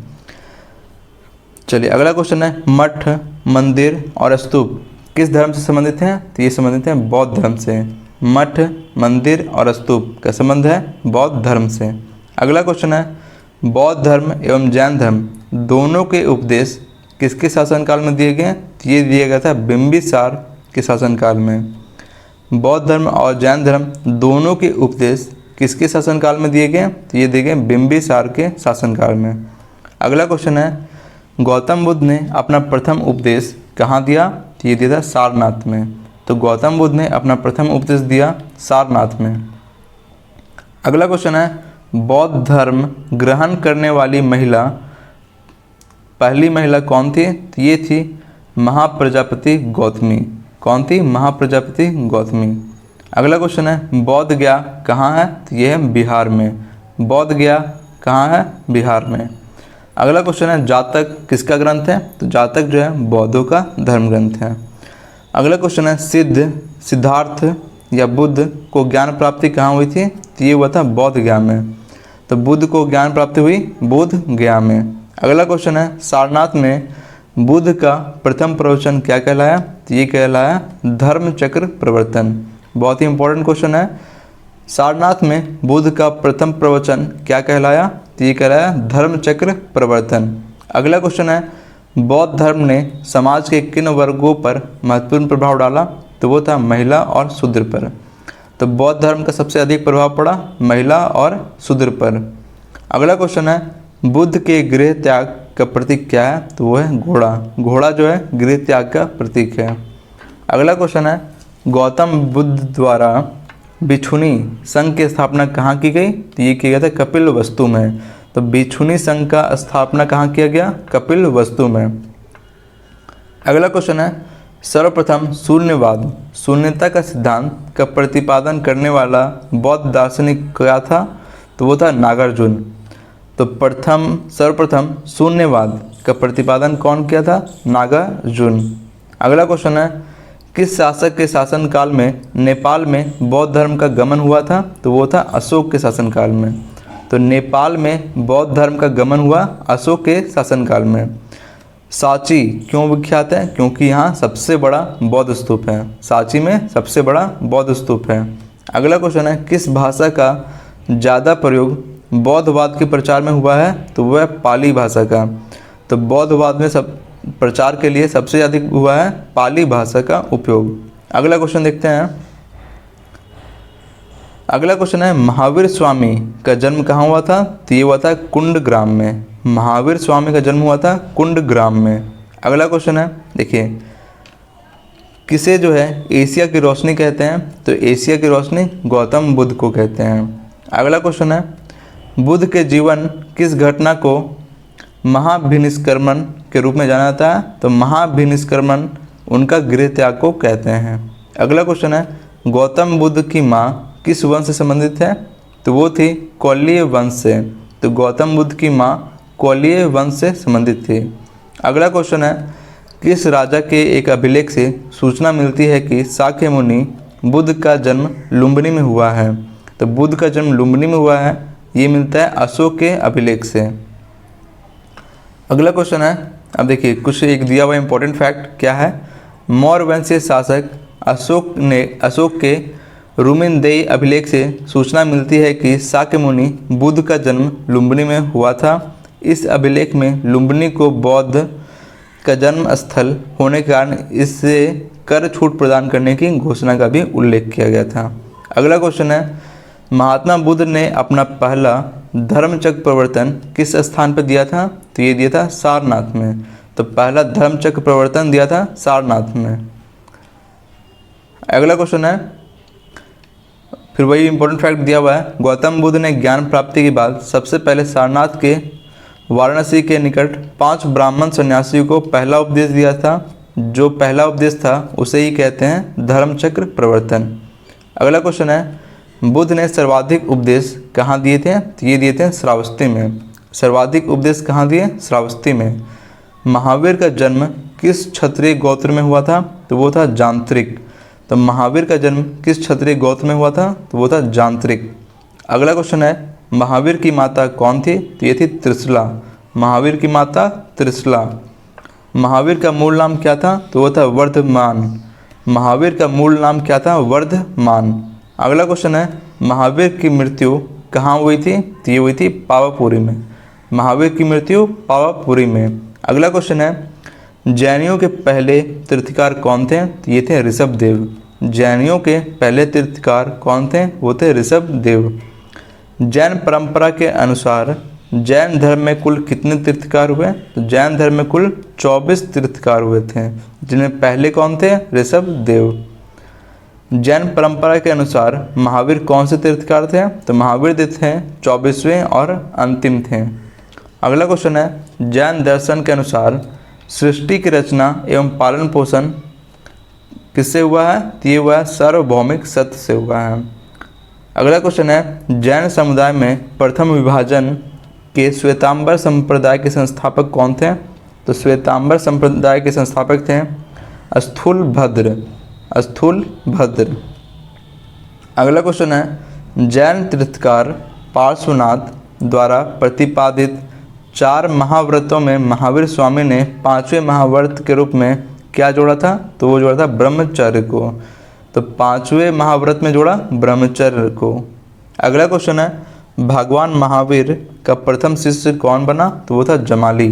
चलिए अगला क्वेश्चन है, मठ, मंदिर और स्तूप किस धर्म से संबंधित हैं? तो ये संबंधित हैं बौद्ध धर्म से। मठ, मंदिर और स्तूप का संबंध है बौद्ध धर्म से। अगला क्वेश्चन है, बौद्ध धर्म एवं जैन धर्म दोनों के उपदेश किसके शासनकाल में दिए गए? तो ये दिया गया था बिंबिसार के शासनकाल में। बौद्ध धर्म और जैन धर्म दोनों के उपदेश किसके शासनकाल में दिए गए? तो ये दिए गए बिंबिसार के शासनकाल में। अगला क्वेश्चन है, गौतम बुद्ध ने अपना प्रथम उपदेश कहाँ दिया? तो ये दिया था सारनाथ में। तो गौतम बुद्ध ने अपना प्रथम उपदेश दिया सारनाथ में। अगला क्वेश्चन है, बौद्ध धर्म ग्रहण करने वाली महिला, पहली महिला कौन थी? तो ये थी महाप्रजापति गौतमी। कौन थी? महाप्रजापति गौतमी। अगला क्वेश्चन है, बोध गया कहाँ है? तो ये है बिहार में। बोध गया कहाँ है? बिहार में। अगला क्वेश्चन है, जातक किसका ग्रंथ है? तो जातक जो है बौद्धों का धर्म ग्रंथ है। अगला क्वेश्चन है, सिद्धार्थ या बुद्ध को ज्ञान प्राप्ति कहाँ हुई थी? तो ये हुआ था बोध गया में। तो बुद्ध को ज्ञान प्राप्ति हुई बोध गया में। अगला क्वेश्चन है, सारनाथ में बुद्ध का प्रथम प्रवचन क्या कहलाया? तो ये कहलाया धर्म चक्र प्रवर्तन। बहुत ही इंपॉर्टेंट क्वेश्चन है। सारनाथ में बुद्ध का प्रथम प्रवचन क्या कहलाया? तो ये कहलाया धर्म चक्र प्रवर्तन। अगला क्वेश्चन है, बौद्ध धर्म ने समाज के किन वर्गों पर महत्वपूर्ण प्रभाव डाला? तो वो था महिला और शूद्र पर। तो बौद्ध धर्म का सबसे अधिक प्रभाव पड़ा महिला और शूद्र पर। अगला क्वेश्चन है, बुद्ध के गृह त्याग का प्रतीक क्या है? तो वो है घोड़ा। घोड़ा जो है गृह त्याग का प्रतीक है। अगला क्वेश्चन है, गौतम बुद्ध द्वारा भिक्षुणी संघ की स्थापना कहाँ की गई? तो ये किया गया था कपिल वस्तु में। तो भिक्षुणी संघ का स्थापना कहाँ किया गया? कपिल वस्तु में। अगला क्वेश्चन है, सर्वप्रथम शून्यवाद, शून्यता का सिद्धांत का प्रतिपादन करने वाला बौद्ध दार्शनिक क्या था? तो वो था नागार्जुन। तो सर्वप्रथम शून्यवाद का प्रतिपादन कौन किया था? नागार्जुन। अगला क्वेश्चन है, किस शासक के शासनकाल में नेपाल में बौद्ध धर्म का गमन हुआ था? तो वो था अशोक के शासनकाल में। तो नेपाल में बौद्ध धर्म का गमन हुआ अशोक के शासनकाल में। सांची क्यों विख्यात है? क्योंकि यहाँ सबसे बड़ा बौद्ध स्तूप है। सांची में सबसे बड़ा बौद्ध स्तूप है। अगला क्वेश्चन है, किस भाषा का ज़्यादा प्रयोग बौद्धवाद के प्रचार में हुआ है? तो वह पाली भाषा का। तो बौद्धवाद में प्रचार के लिए सबसे अधिक हुआ है पाली भाषा का उपयोग। अगला क्वेश्चन देखते हैं। अगला क्वेश्चन है, महावीर स्वामी का जन्म कहाँ हुआ था? तो ये हुआ था कुंड ग्राम में। महावीर स्वामी का जन्म हुआ था कुंड ग्राम में। अगला क्वेश्चन है, देखिए, किसे जो है एशिया की रोशनी कहते हैं? तो एशिया की रोशनी गौतम बुद्ध को कहते हैं। अगला क्वेश्चन है, बुद्ध के जीवन किस घटना को महाभिनिष्क्रमण के रूप में जाना जाता है? तो महाभिनिष्क्रमण उनका गृह त्याग को कहते हैं। अगला क्वेश्चन है, गौतम बुद्ध की माँ किस वंश से संबंधित है? तो वो थी कौलीय वंश से। तो गौतम बुद्ध की माँ कौलीय वंश से संबंधित थी। अगला क्वेश्चन है, किस राजा के एक अभिलेख से सूचना मिलती है कि शाक्य मुनि बुद्ध का जन्म लुम्बिनी में हुआ है? तो बुद्ध का जन्म लुम्बिनी में हुआ है, ये मिलता है अशोक के अभिलेख से। अगला क्वेश्चन है, अब देखिए कुछ एक दिया हुआ इंपॉर्टेंट फैक्ट क्या है। मौर्य वंशीय शासक अशोक के रुमिनदेई अभिलेख से सूचना मिलती है कि शाक्य मुनि बुद्ध का जन्म लुम्बिनी में हुआ था। इस अभिलेख में लुम्बिनी को बौद्ध का जन्म स्थल होने के कारण इससे कर छूट प्रदान करने की घोषणा का भी उल्लेख किया गया था। अगला क्वेश्चन है, महात्मा बुद्ध ने अपना पहला धर्मचक्र प्रवर्तन किस स्थान पर दिया था? तो ये दिया था सारनाथ में। तो पहला धर्मचक्र प्रवर्तन दिया था सारनाथ में। अगला क्वेश्चन है, फिर वही इंपॉर्टेंट फैक्ट दिया हुआ है, गौतम बुद्ध ने ज्ञान प्राप्ति के बाद सबसे पहले सारनाथ के वाराणसी के निकट 5 ब्राह्मण सन्यासियों को पहला उपदेश दिया था। जो पहला उपदेश था उसे ही कहते हैं धर्मचक्र प्रवर्तन। अगला क्वेश्चन है, बुद्ध ने सर्वाधिक उपदेश कहाँ दिए थे? तो ये दिए थे श्रावस्ती में। सर्वाधिक उपदेश कहाँ दिए? श्रावस्ती में। महावीर का जन्म किस क्षत्रिय गोत्र में हुआ था? तो वो था जांत्रिक। तो महावीर का जन्म किस क्षत्रिय गोत्र में हुआ था? तो वो था जांत्रिक। अगला क्वेश्चन है, महावीर की माता कौन थी? तो ये थी त्रिशला। महावीर की माता त्रिशला। महावीर का मूल नाम क्या था? तो वो था वर्धमान। महावीर का मूल नाम क्या था? वर्धमान। अगला क्वेश्चन है, महावीर की मृत्यु कहाँ हुई थी? तो ये हुई थी पावापुरी में। महावीर की मृत्यु पावापुरी में। अगला क्वेश्चन है, जैनियों के पहले तीर्थकार कौन थे? तो ये थे ऋषभदेव। जैनियों के पहले तीर्थकार कौन थे? वो थे ऋषभदेव। जैन परंपरा के अनुसार जैन धर्म में कुल कितने तीर्थकार हुए? तो जैन धर्म में कुल 24 तीर्थकार हुए थे, जिनमें पहले कौन थे? ऋषभदेव। जैन परंपरा के अनुसार महावीर कौन से तीर्थकार थे? तो महावीर तीर्थ थे 24वें और अंतिम थे। अगला क्वेश्चन है, जैन दर्शन के अनुसार सृष्टि की रचना एवं पालन पोषण किससे हुआ है? तो ये हुआ है सार्वभौमिक सत्य से हुआ है। अगला क्वेश्चन है, जैन समुदाय में प्रथम विभाजन के श्वेतांबर संप्रदाय के संस्थापक कौन थे? तो श्वेतांबर संप्रदाय के संस्थापक थे स्थूलभद्र। अगला क्वेश्चन है, जैन तीर्थकार पार्श्वनाथ द्वारा प्रतिपादित 4 महाव्रतों में महावीर स्वामी ने 5वें महाव्रत के रूप में क्या जोड़ा था? तो वो जोड़ा था ब्रह्मचर्य को। तो 5वें महाव्रत में जोड़ा ब्रह्मचर्य को। अगला क्वेश्चन है, भगवान महावीर का प्रथम शिष्य कौन बना? तो वो था जमाली।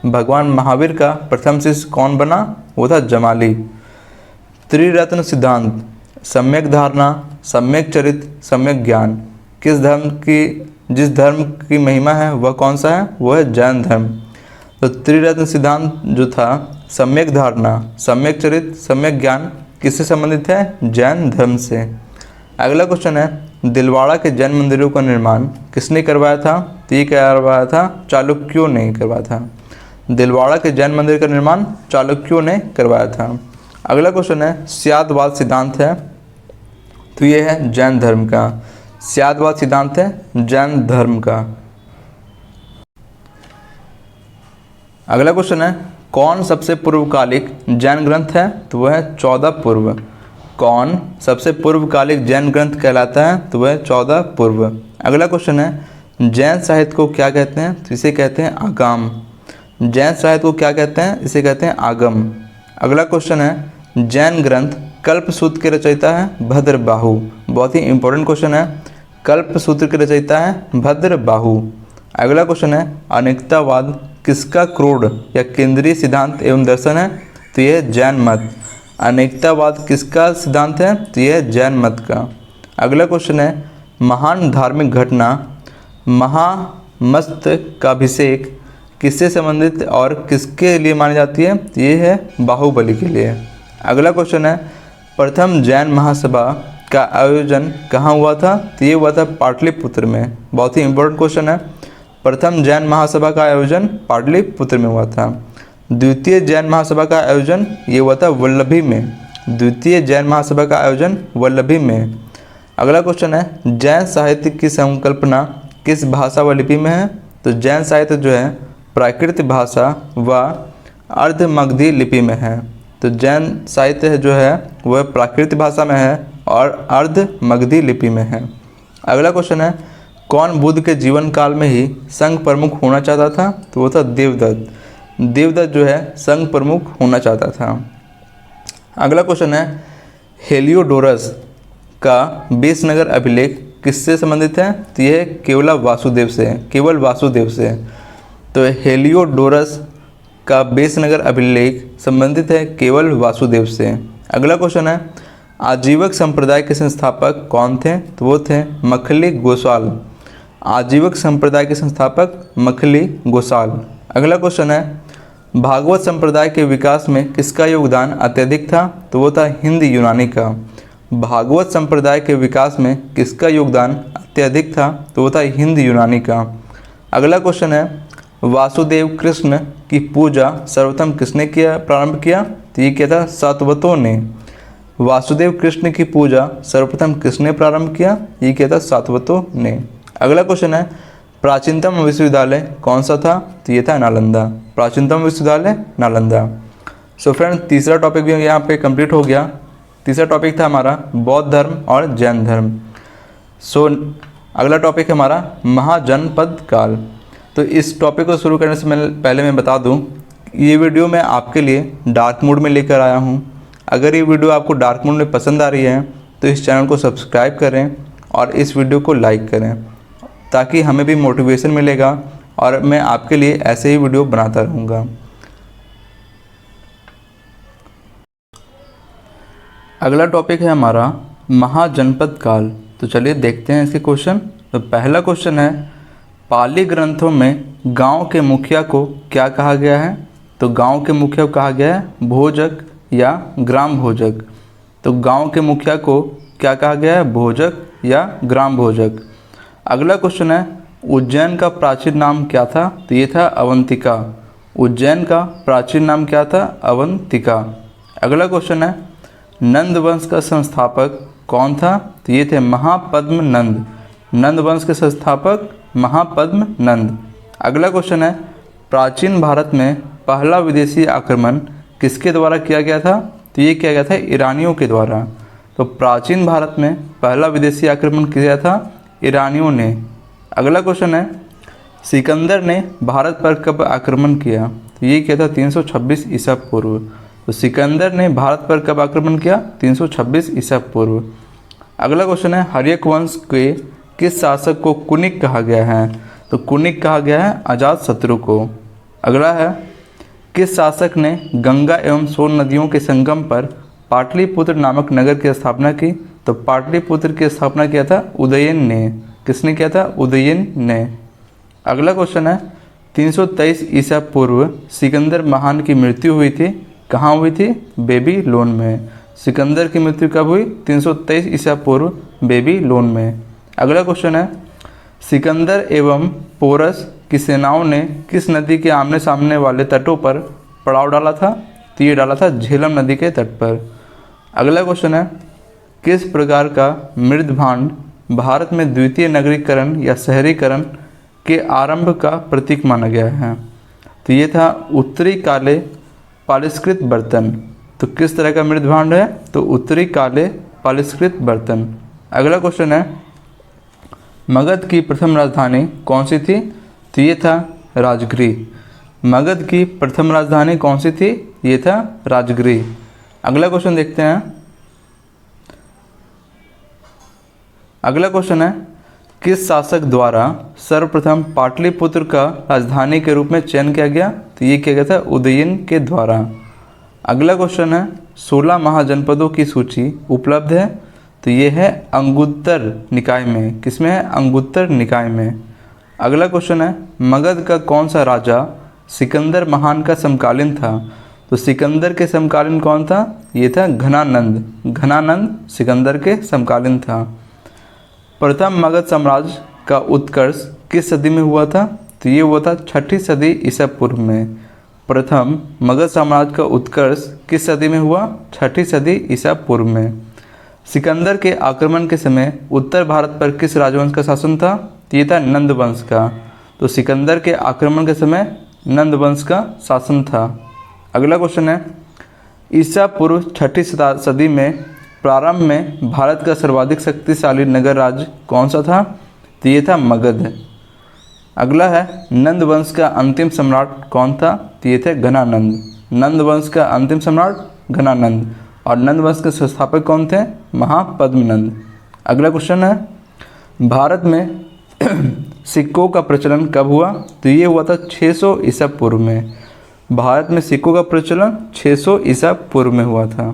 भगवान महावीर का प्रथम शिष्य कौन बना? वो था जमाली। त्रिरत्न सिद्धांत, सम्यक धारणा, सम्यक चरित्र, सम्यक ज्ञान जिस धर्म की महिमा है वह कौन सा है? वो है जैन धर्म। तो त्रिरत्न सिद्धांत जो था, सम्यक धारणा, सम्यक चरित्र, सम्यक ज्ञान किससे संबंधित है? जैन धर्म से। अगला क्वेश्चन है, दिलवाड़ा के जैन मंदिरों का निर्माण किसने करवाया था? तो ये करवाया था चालुक्यों ने करवाया था। दिलवाड़ा के जैन मंदिर का निर्माण चालुक्यों ने करवाया था। अगला क्वेश्चन है, स्यादवाद सिद्धांत है, तो ये है जैन धर्म का। स्यादवाद सिद्धांत है जैन धर्म का। अगला क्वेश्चन है, कौन सबसे पूर्वकालिक जैन ग्रंथ है? तो वह है 14 पूर्व। कौन सबसे पूर्वकालिक जैन ग्रंथ कहलाता है? तो वह 14 पूर्व। अगला क्वेश्चन है, जैन साहित्य को क्या कहते हैं? तो इसे कहते हैं आगम। जैन साहित्य को क्या कहते हैं? इसे कहते हैं आगम। अगला क्वेश्चन है, जैन ग्रंथ कल्पसूत्र के रचयिता है भद्रबाहु। बहुत ही इंपॉर्टेंट क्वेश्चन है। कल्पसूत्र के रचयिता है भद्रबाहु। अगला क्वेश्चन है, अनेकतावाद किसका क्रोड या केंद्रीय सिद्धांत एवं दर्शन है? तो यह है जैन मत। अनेकतावाद किसका सिद्धांत है? तो यह है जैन मत का। अगला क्वेश्चन है, महान धार्मिक घटना महामस्तकाभिषेक किससे संबंधित और किसके लिए मानी जाती है? तो ये है बाहुबली के लिए। अगला क्वेश्चन है, प्रथम जैन महासभा का आयोजन कहाँ हुआ था? तो ये हुआ था पाटलिपुत्र में। बहुत ही इंपॉर्टेंट क्वेश्चन है। प्रथम जैन महासभा का आयोजन पाटलिपुत्र में हुआ था। द्वितीय जैन महासभा का आयोजन ये हुआ था वल्लभी में। द्वितीय जैन महासभा का आयोजन वल्लभी में। अगला क्वेश्चन है, जैन साहित्य की संकल्पना किस भाषा व लिपि में है? तो जैन साहित्य जो है प्राकृत भाषा व अर्धमगधी लिपि में है। तो जैन साहित्य जो है वह प्राकृत भाषा में है और अर्धमगधी लिपि में है। अगला क्वेश्चन है, कौन बुद्ध के जीवन काल में ही संघ प्रमुख होना चाहता था? तो वो था देवदत्त। देवदत्त जो है संघ प्रमुख होना चाहता था। अगला क्वेश्चन है, हेलियोडोरस का 20 नगर अभिलेख किससे संबंधित है? तो यह केवल वासुदेव से। तो हेलियोडोरस का 20 नगर अभिलेख संबंधित है केवल वासुदेव से। अगला क्वेश्चन है, आजीवक संप्रदाय के संस्थापक कौन थे? तो वो थे मखली गोसाल। आजीवक संप्रदाय के संस्थापक मखली गोसाल। अगला क्वेश्चन है, भागवत संप्रदाय के विकास में किसका योगदान अत्यधिक था? तो वो था हिंद यूनानी का। भागवत संप्रदाय के विकास में किसका योगदान अत्यधिक था? तो वो था हिंद यूनानी का। अगला क्वेश्चन है, वासुदेव कृष्ण की पूजा सर्वप्रथम किसने प्रारंभ किया? तो ये क्या था? सातवतों ने। वासुदेव कृष्ण की पूजा सर्वप्रथम किसने प्रारंभ किया? ये क्या था? सातवतों ने। अगला क्वेश्चन है, प्राचीनतम विश्वविद्यालय कौन सा था? तो ये था नालंदा। प्राचीनतम विश्वविद्यालय नालंदा। सो फ्रेंड, तीसरा टॉपिक भी यहाँ पे कंप्लीट हो गया। तीसरा टॉपिक था हमारा बौद्ध धर्म और जैन धर्म। सो अगला टॉपिक है हमारा महाजनपद काल। तो इस टॉपिक को शुरू करने से पहले मैं बता दूं, ये वीडियो मैं आपके लिए डार्क मोड में लेकर आया हूं। अगर ये वीडियो आपको डार्क मोड में पसंद आ रही है तो इस चैनल को सब्सक्राइब करें और इस वीडियो को लाइक करें, ताकि हमें भी मोटिवेशन मिलेगा और मैं आपके लिए ऐसे ही वीडियो बनाता रहूँगा। अगला टॉपिक है हमारा महाजनपद काल। तो चलिए देखते हैं इसके क्वेश्चन। तो पहला क्वेश्चन है, पाली ग्रंथों में गांव के मुखिया को क्या कहा गया है? तो गांव के मुखिया को कहा गया है भोजक या ग्राम भोजक। तो गांव के मुखिया को क्या कहा गया है? भोजक या ग्राम भोजक। अगला क्वेश्चन है उज्जैन का प्राचीन नाम क्या था? तो ये था अवंतिका। उज्जैन का प्राचीन नाम क्या था? अवंतिका। अगला क्वेश्चन है नंद वंश का संस्थापक कौन था? तो ये थे महापद्म नंद। नंद वंश के संस्थापक महापद्म नंद। अगला क्वेश्चन है प्राचीन भारत में पहला विदेशी आक्रमण किसके द्वारा किया गया था? तो ये किया गया था ईरानियों के द्वारा। तो प्राचीन भारत में पहला विदेशी आक्रमण किया था ईरानियों ने। अगला क्वेश्चन है सिकंदर ने भारत पर कब आक्रमण किया? तो ये किया था 326 ईसा पूर्व। तो सिकंदर ने भारत पर कब आक्रमण किया? 326 ईसा पूर्व। अगला क्वेश्चन है हर्यक वंश के किस शासक को कुनिक कहा गया है? तो कुनिक कहा गया है अजातशत्रु को। अगला है किस शासक ने गंगा एवं सोन नदियों के संगम पर पाटलिपुत्र नामक नगर की स्थापना की? तो पाटलिपुत्र की स्थापना किया था उदयन ने। किसने किया था? उदयन ने। अगला क्वेश्चन है 323 ईसा पूर्व सिकंदर महान की मृत्यु हुई थी, कहाँ हुई थी? बेबीलोन में। सिकंदर की मृत्यु कब हुई? 323 ईसा पूर्व बेबीलोन में। अगला क्वेश्चन है सिकंदर एवं पोरस की सेनाओं ने किस नदी के आमने सामने वाले तटों पर पड़ाव डाला था? तो ये डाला था झेलम नदी के तट पर। अगला क्वेश्चन है किस प्रकार का मृदभांड भारत में द्वितीय नगरीकरण या शहरीकरण के आरंभ का प्रतीक माना गया है? तो ये था उत्तरी काले पालिष्कृत बर्तन। तो किस तरह का मृदभांड है? तो उत्तरी काले पालिष्कृत बर्तन। अगला क्वेश्चन है मगध की प्रथम राजधानी कौन सी थी? तो ये था राजगृह। मगध की प्रथम राजधानी कौन सी थी? ये था राजगृह। अगला क्वेश्चन देखते हैं। अगला क्वेश्चन है किस शासक द्वारा सर्वप्रथम पाटलिपुत्र का राजधानी के रूप में चयन किया गया? तो ये किया गया था उदयन के द्वारा। अगला क्वेश्चन है 16 महाजनपदों की सूची उपलब्ध है। तो ये है अंगुत्तर निकाय में। किसमें है? अंगुत्तर निकाय में। अगला क्वेश्चन है मगध का कौन सा राजा सिकंदर महान का समकालीन था? तो सिकंदर के समकालीन कौन था? ये था घनानंद। घनानंद सिकंदर के समकालीन था। प्रथम मगध साम्राज्य का उत्कर्ष किस सदी में हुआ था? तो ये हुआ था 6ठी सदी ईसा पूर्व में। प्रथम मगध साम्राज्य का उत्कर्ष किस सदी में हुआ? 6ठी सदी ईसा पूर्व में। सिकंदर के आक्रमण के समय उत्तर भारत पर किस राजवंश का शासन था? तो ये था नंद वंश का। तो सिकंदर के आक्रमण के समय नंद वंश का शासन था। अगला क्वेश्चन है ईसा पूर्व 6ठी सदी में प्रारंभ में भारत का सर्वाधिक शक्तिशाली नगर राज्य कौन सा था? तो ये था मगध। अगला है नंद वंश का अंतिम सम्राट कौन था? तो ये थे घनानंद। नंद वंश का अंतिम सम्राट घनानंद। और नंद वंश के संस्थापक कौन थे? महापद्म नंद। अगला क्वेश्चन है भारत में सिक्कों का प्रचलन कब हुआ? तो ये हुआ था 600 ईसा पूर्व में। भारत में सिक्कों का प्रचलन 600 ईसा पूर्व में हुआ था।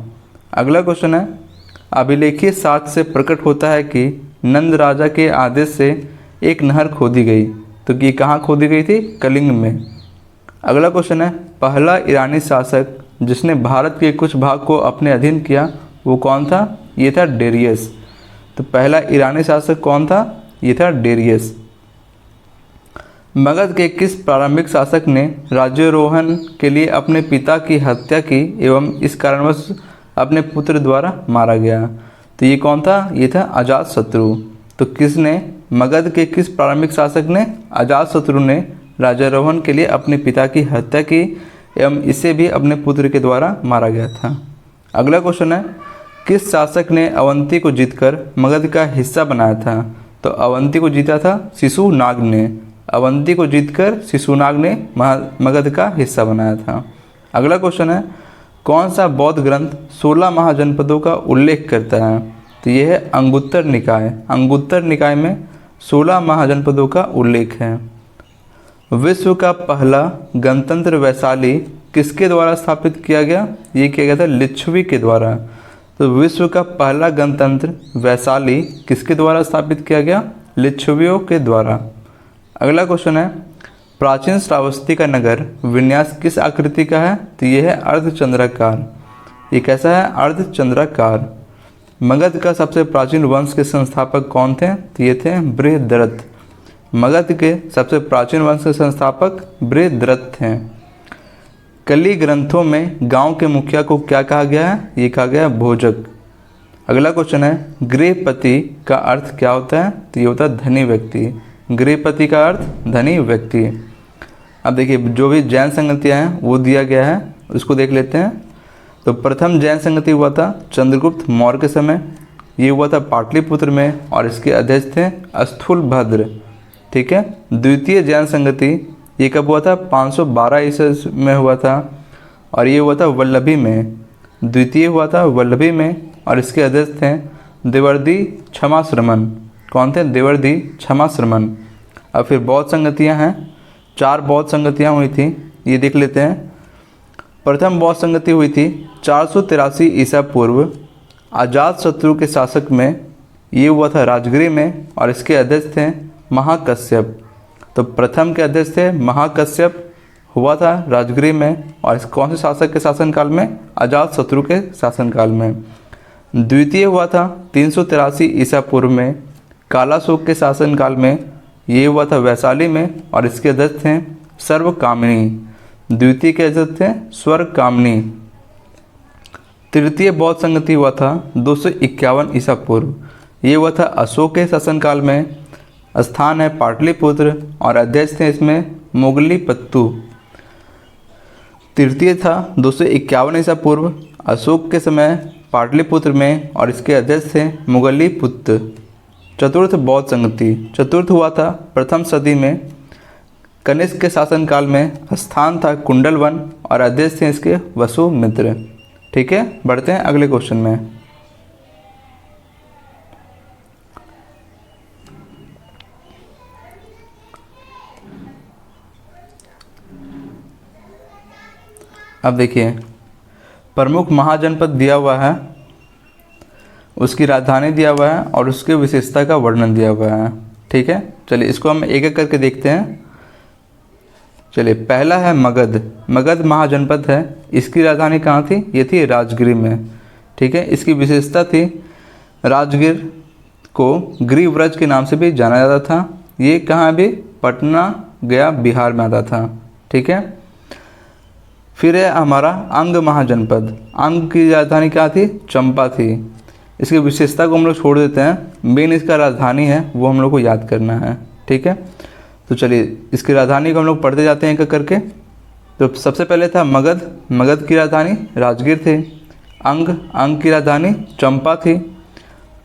अगला क्वेश्चन है अभिलेखीय साक्ष्य से प्रकट होता है कि नंद राजा के आदेश से एक नहर खोदी गई। तो ये कहाँ खोदी गई थी? कलिंग में। अगला क्वेश्चन है पहला ईरानी शासक जिसने भारत के कुछ भाग को अपने अधीन किया वो कौन था? ये था डेरियस। तो पहला ईरानी शासक कौन था? ये था डेरियस। मगध के किस प्रारंभिक शासक ने राज्यारोहण के लिए अपने पिता की हत्या की एवं इस कारणवश अपने पुत्र द्वारा मारा गया? तो ये कौन था? ये था अजातशत्रु। तो किसने? मगध के किस प्रारंभिक शासक ने? अजातशत्रु ने राज्यारोहण के लिए अपने पिता की हत्या की एवं इसे भी अपने पुत्र के द्वारा मारा गया था। अगला क्वेश्चन है किस शासक ने अवंती को जीतकर मगध का हिस्सा बनाया था? तो अवंती को जीता था शिशुनाग ने। अवंती को जीतकर शिशुनाग ने मगध का हिस्सा बनाया था। अगला क्वेश्चन है कौन सा बौद्ध ग्रंथ 16 महाजनपदों का उल्लेख करता है? तो यह है अंगुत्तर निकाय। अंगुत्तर निकाय में 16 महाजनपदों का उल्लेख है। विश्व का पहला गणतंत्र वैशाली किसके द्वारा स्थापित किया गया? ये किया गया था लिच्छवी के द्वारा। तो विश्व का पहला गणतंत्र वैशाली किसके द्वारा स्थापित किया गया? लिच्छवियों के द्वारा। अगला क्वेश्चन है प्राचीन श्रावस्ती का नगर विन्यास किस आकृति का है? तो यह है अर्धचंद्राकार। ये कैसा है? अर्धचंद्राकार। मगध का सबसे प्राचीन वंश के संस्थापक कौन थे? तो ये थे बृहद्रथ। मगध के सबसे प्राचीन वंश के संस्थापक बृहद्रथ थे। कली ग्रंथों में गांव के मुखिया को क्या कहा गया है? ये कहा गया है भोजक। अगला क्वेश्चन है, गृहपति का अर्थ क्या होता है? तो ये होता है धनी व्यक्ति। गृहपति का अर्थ धनी व्यक्ति। अब देखिए जो भी जैन संगतियाँ हैं वो दिया गया है, उसको देख लेते हैं। तो प्रथम जैन संगति हुआ था चंद्रगुप्त मौर्य के समय। ये हुआ था पाटलिपुत्र में और इसके अध्यक्ष थे स्थूलभद्र। ठीक है। द्वितीय जैन संगति ये कब हुआ था? 512 ईस्वी में हुआ था और ये हुआ था वल्लभी में। द्वितीय हुआ था वल्लभी में और इसके अध्यक्ष थे देवर्षि क्षमाश्रमण। कौन थे? देवर्षि क्षमाश्रमण। अब फिर बौद्ध संगतियाँ हैं, 4 बौद्ध संगतियाँ हुई थी, ये देख लेते हैं। प्रथम बौद्ध संगति हुई थी 483 ईसा पूर्व अजातशत्रु के शासक में। ये हुआ था राजगृह में और इसके अध्यक्ष थे महाकश्यप। तो प्रथम के अध्यक्ष थे महाकश्यप, हुआ था राजगृह में और इस कौन से शासक के शासनकाल में? अजातशत्रु के शासनकाल में। द्वितीय हुआ था 383 ईसा पूर्व में कालाशोक के शासनकाल में। ये हुआ था वैशाली में और इसके अध्यक्ष थे सर्वकामिनी। द्वितीय के अध्यक्ष थे स्वर्गकामिनी। तृतीय बौद्ध संगति हुआ था 251 ईसा पूर्व। ये हुआ था अशोक के शासनकाल में। स्थान है पाटलिपुत्र और अध्यक्ष थे इसमें मोगलीपत्तु। तृतीय था 251 ईसा पूर्व अशोक के समय पाटलिपुत्र में और इसके अध्यक्ष थे मोगलीपुत्र। चतुर्थ बौद्ध संगति चतुर्थ हुआ था प्रथम सदी में कनिष्क के शासनकाल में। स्थान था कुंडलवन और अध्यक्ष थे इसके वसुमित्र। ठीक है, बढ़ते हैं अगले क्वेश्चन में। अब देखिए प्रमुख महाजनपद दिया हुआ है, उसकी राजधानी दिया हुआ है और उसके विशेषता का वर्णन दिया हुआ है। ठीक है, चलिए इसको हम एक एक करके देखते हैं। चलिए पहला है मगध। मगध महाजनपद है, इसकी राजधानी कहाँ थी? ये थी राजगीर में। ठीक है, इसकी विशेषता थी राजगीर को गिरिव्रज के नाम से भी जाना जाता था। ये कहाँ भी? पटना गया बिहार में आता था। ठीक है, फिर है हमारा अंग महाजनपद। अंग की राजधानी क्या थी? चंपा थी। इसकी विशेषता को हम लोग छोड़ देते हैं, मेन इसका राजधानी है वो हम लोग को याद करना है। ठीक है, तो चलिए इसकी राजधानी को हम लोग पढ़ते जाते हैं एक एक करके। तो सबसे पहले था मगध। मगध की राजधानी राजगीर थी। अंग की राजधानी चंपा थी।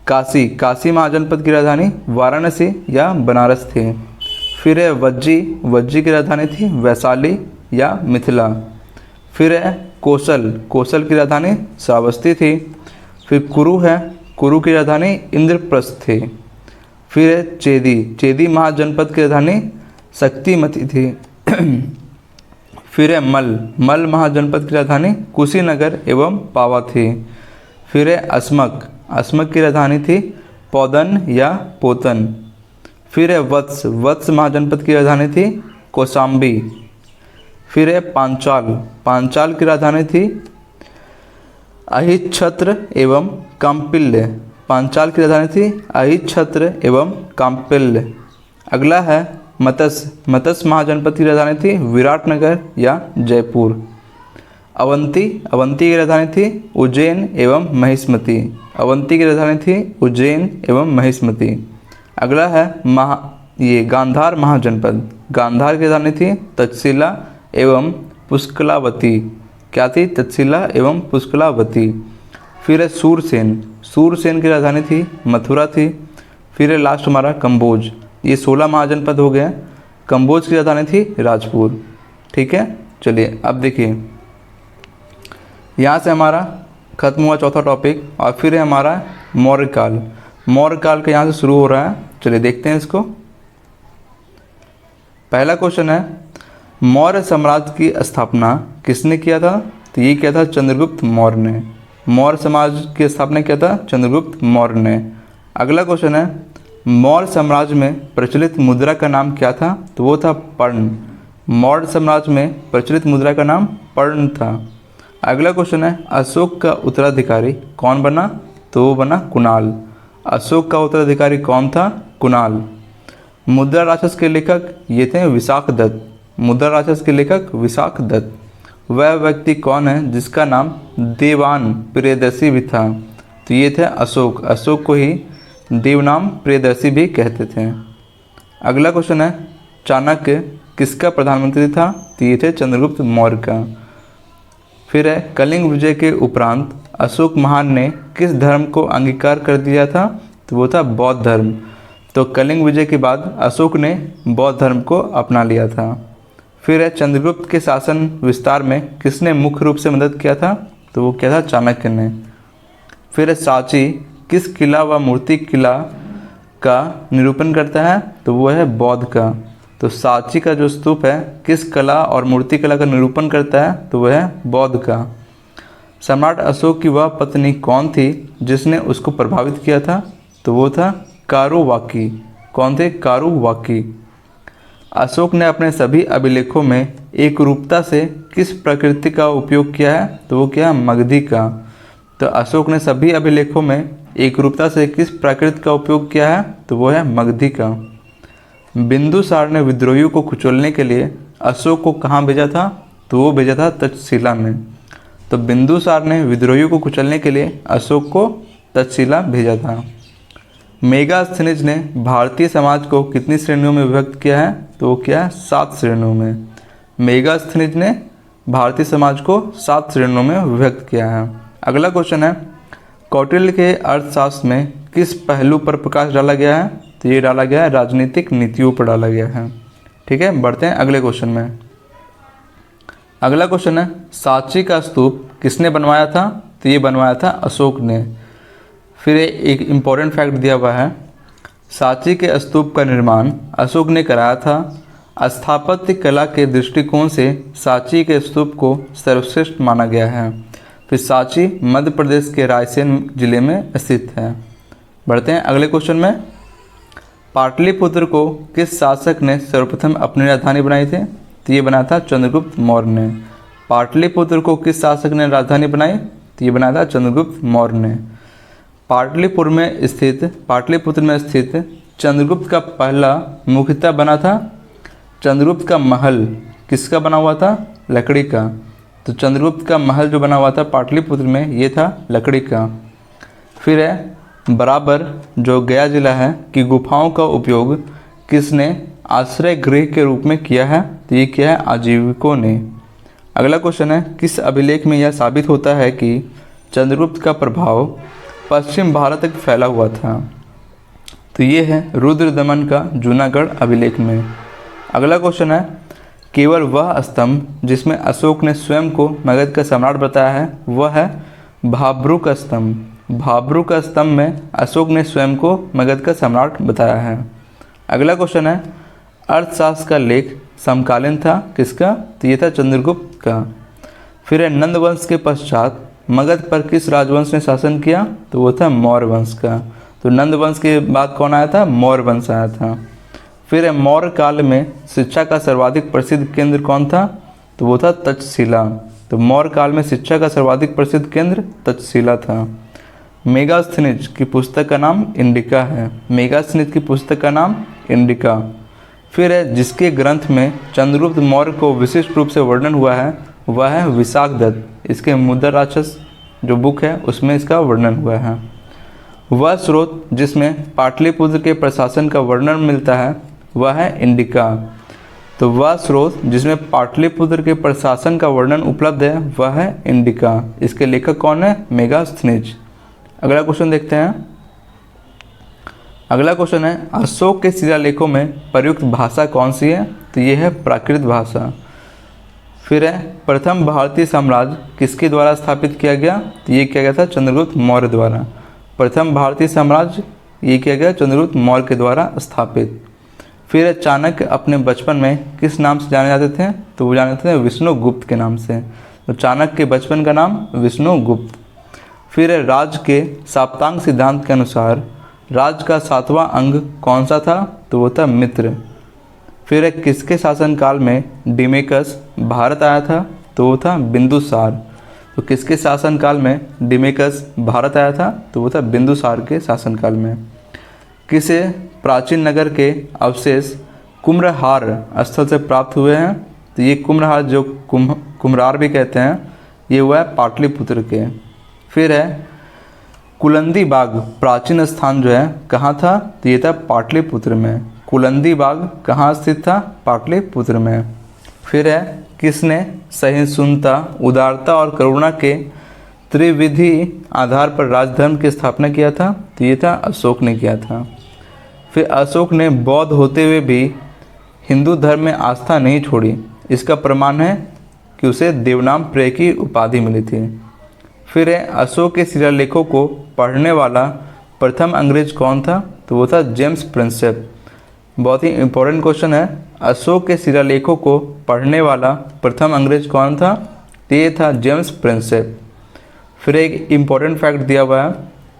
काशी महाजनपद की राजधानी वाराणसी या बनारस थी। फिर है वज्जी की राजधानी थी वैशाली या मिथिला। फिर है कौशल की राजधानी श्रावस्ती थी। फिर कुरु की राजधानी इंद्रप्रस्थ थी। फिर है चेदी महाजनपद की राजधानी शक्तिमती थी। फिर है मल महाजनपद की राजधानी कुशीनगर एवं पावा थी। फिर है अस्मक की राजधानी थी पौदन या पोतन। फिर है वत्स महाजनपद की राजधानी थी कौशाम्बी। फिर है पांचाल की राजधानी थी अहिच्छत्र एवं काम्पिल्य। पांचाल की राजधानी थी अहिच्छत्र एवं काम्पिल्य। अगला है मत्स्य महाजनपद की राजधानी थी विराटनगर या जयपुर। अवंती की राजधानी थी उज्जैन एवं महिष्मती। अवंती की राजधानी थी उज्जैन एवं महिष्मती। अगला है ये गांधार महाजनपद। गांधार की राजधानी थी तक्षशिला एवं पुष्कलावती। क्या थी? तक्षशिला एवं पुष्कलावती। फिर है सूरसेन की राजधानी थी मथुरा थी। फिर है लास्ट हमारा कंबोज। ये 16 महाजनपद हो गए। कंबोज की राजधानी थी राजपुर। ठीक है, चलिए अब देखिए यहाँ से हमारा खत्म हुआ चौथा टॉपिक और फिर है हमारा मौर्यकाल। मौर्यकाल का यहाँ से शुरू हो रहा है। चलिए देखते हैं इसको। पहला क्वेश्चन है मौर्य साम्राज्य की स्थापना किसने किया था? तो ये किया था चंद्रगुप्त मौर्य ने। मौर्य समाज की स्थापना किया था चंद्रगुप्त मौर्य ने। अगला क्वेश्चन है मौर्य साम्राज्य में प्रचलित मुद्रा का नाम क्या था? तो वो था पर्ण। मौर्य साम्राज्य में प्रचलित मुद्रा का नाम पर्ण था। अगला क्वेश्चन है अशोक का उत्तराधिकारी कौन बना? तो वो बना कुणाल। अशोक का उत्तराधिकारी कौन था? कुणाल। मुद्रा राक्षस के लेखक ये थे विशाख दत्त। मुद्रा राक्षस के लेखक विशाख दत्त। वह व्यक्ति कौन है जिसका नाम देवान प्रियदर्शी भी था? तो ये थे अशोक। अशोक को ही देवनाम प्रियदर्शी भी कहते थे। अगला क्वेश्चन है चाणक्य किसका प्रधानमंत्री था? तो ये थे चंद्रगुप्त मौर्य का। फिर है कलिंग विजय के उपरांत अशोक महान ने किस धर्म को अंगीकार कर दिया था? तो वो था बौद्ध धर्म। तो कलिंग विजय के बाद अशोक ने बौद्ध धर्म को अपना लिया था। फिर है चंद्रगुप्त के शासन विस्तार में किसने मुख्य रूप से मदद किया था? तो वो क्या था? चाणक्य ने। फिर है सांची किस किला व मूर्ति किला का निरूपण करता है? तो वो है बौद्ध का। तो सांची का जो स्तूप है किस कला और मूर्ति कला का निरूपण करता है? तो वह है बौद्ध का। सम्राट अशोक की वह पत्नी कौन थी जिसने उसको प्रभावित किया था? तो वो था कारुवाकी। कौन थे? कारुवाकी। अशोक ने अपने सभी अभिलेखों में एक रूपता से किस प्रकृति का उपयोग किया है? तो वो क्या है? मगधी का। तो अशोक ने सभी अभिलेखों में एक रूपता से किस प्रकृति का उपयोग किया है? तो वो है मगधी का। बिंदुसार ने विद्रोहियों को कुचलने के लिए अशोक को कहाँ भेजा था? तो वो भेजा था तक्षशिला में। तो बिंदुसार ने विद्रोहियों को कुचलने के लिए अशोक को तक्षशिला भेजा था। मेगास्थनीज ने भारतीय समाज को कितनी श्रेणियों में विभक्त किया है? तो वो क्या है? 7 श्रेणियों में। मेगास्थनीज ने भारतीय समाज को 7 श्रेणियों में विभक्त किया है। अगला क्वेश्चन है कौटिल्य के अर्थशास्त्र में किस पहलू पर प्रकाश डाला गया है? तो ये डाला गया है राजनीतिक नीतियों पर डाला गया है। ठीक है, बढ़ते हैं अगले क्वेश्चन में। अगला क्वेश्चन है सांची का स्तूप किसने बनवाया था? तो ये बनवाया था अशोक ने। फिर एक इम्पॉर्टेंट फैक्ट दिया हुआ है सांची के स्तूप का निर्माण अशोक ने कराया था। स्थापत्य कला के दृष्टिकोण से सांची के स्तूप को सर्वश्रेष्ठ माना गया है। फिर सांची मध्य प्रदेश के रायसेन जिले में स्थित है। बढ़ते हैं अगले क्वेश्चन में। पाटलिपुत्र को किस शासक ने सर्वप्रथम अपनी राजधानी बनाई थी? तो ये बनाया था चंद्रगुप्त मौर्य ने। पाटलिपुत्र को किस शासक ने राजधानी बनाई? तो ये बनाया था चंद्रगुप्त मौर्य ने। पाटलिपुत्र में स्थित चंद्रगुप्त का पहला मुख्यतः बना था चंद्रगुप्त का महल किसका बना हुआ था? लकड़ी का। तो चंद्रगुप्त का महल जो बना हुआ था पाटलिपुत्र में ये था लकड़ी का। फिर है बराबर जो गया जिला है कि गुफाओं का उपयोग किसने आश्रय गृह के रूप में किया है? तो ये किया है आजीविकों ने। अगला क्वेश्चन है किस अभिलेख में यह साबित होता है कि चंद्रगुप्त का प्रभाव पश्चिम भारत तक फैला हुआ था? तो ये है रुद्रदमन का जूनागढ़ अभिलेख में। अगला क्वेश्चन है केवल वह स्तंभ जिसमें अशोक ने स्वयं को मगध का सम्राट बताया है वह है भाब्रू का स्तंभ। भाब्रू का स्तंभ में अशोक ने स्वयं को मगध का सम्राट बताया है। अगला क्वेश्चन है अर्थशास्त्र का लेख समकालीन था किसका? तो ये था चंद्रगुप्त का। फिर है नंद वंश के पश्चात मगध पर किस राजवंश ने शासन किया? तो वो था मौर्य वंश का। तो नंद वंश के बाद कौन आया था? मौर्य वंश आया था। फिर है मौर्य काल में शिक्षा का सर्वाधिक प्रसिद्ध केंद्र कौन था? तो वो था तक्षशिला। तो मौर्य काल में शिक्षा का सर्वाधिक प्रसिद्ध केंद्र तक्षशिला था। मेगास्थनीज की पुस्तक का नाम इंडिका है। मेगास्थनीज की पुस्तक का नाम इंडिका। फिर है जिसके ग्रंथ में चंद्रगुप्त मौर्य को विशिष्ट रूप से वर्णन हुआ है वह है विशाख दत्त। इसके मुद्रा राक्षस जो बुक है उसमें इसका वर्णन हुआ है। वह स्रोत जिसमें पाटलिपुत्र के प्रशासन का वर्णन मिलता है वह है इंडिका। तो वह स्रोत जिसमें पाटलिपुत्र के प्रशासन का वर्णन उपलब्ध है वह है इंडिका। इसके लेखक कौन है? मेगास्थनीज। अगला क्वेश्चन देखते हैं। अगला क्वेश्चन है अशोक के शिलालेखों में प्रयुक्त भाषा कौन सी है? तो ये है प्राकृत भाषा। फिर है प्रथम भारतीय साम्राज्य किसके द्वारा स्थापित किया गया? तो ये किया गया था चंद्रगुप्त मौर्य द्वारा। प्रथम भारतीय साम्राज्य ये किया गया चंद्रगुप्त मौर्य के द्वारा स्थापित। फिर चाणक्य अपने बचपन में किस नाम से जाने जाते थे? तो वो जाने जाते थे विष्णुगुप्त के नाम से। तो चाणक्य के बचपन का नाम विष्णुगुप्त। फिर राज के साप्तांग सिद्धांत के अनुसार राज का 7वां अंग कौन सा था? तो वो था मित्र। फिर किसके शासनकाल में डिमेकस भारत आया था? तो वो था बिंदुसार। तो किसके शासनकाल में डिमेकस भारत आया था? तो वो था बिंदुसार के शासनकाल में। किसे प्राचीन नगर के अवशेष कुम्हरार स्थल से प्राप्त हुए हैं? तो ये कुम्हरार जो कुम्हरार भी कहते हैं, ये हुआ है पाटलिपुत्र के। फिर है कुलंदी बाग प्राचीन स्थान जो है कहाँ था? तो ये था पाटलिपुत्र में। कुलंदी बाग कहाँ स्थित था? पाटलिपुत्र में। फिर है किसने सहिष्णुता, उदारता और करुणा के त्रिविधि आधार पर राजधर्म की स्थापना किया था? तो ये था अशोक ने किया था। फिर अशोक ने बौद्ध होते हुए भी हिंदू धर्म में आस्था नहीं छोड़ी। इसका प्रमाण है कि उसे देवनाम प्रेय की उपाधि मिली थी। फिर है अशोक के शिलालेखों को पढ़ने वाला प्रथम अंग्रेज कौन था? तो वो था जेम्स प्रिंसेप। बहुत ही इंपॉर्टेंट क्वेश्चन है, अशोक के शिलालेखों को पढ़ने वाला प्रथम अंग्रेज कौन था? तो ये था जेम्स प्रिंसेप। फिर एक इम्पॉर्टेंट फैक्ट दिया हुआ है,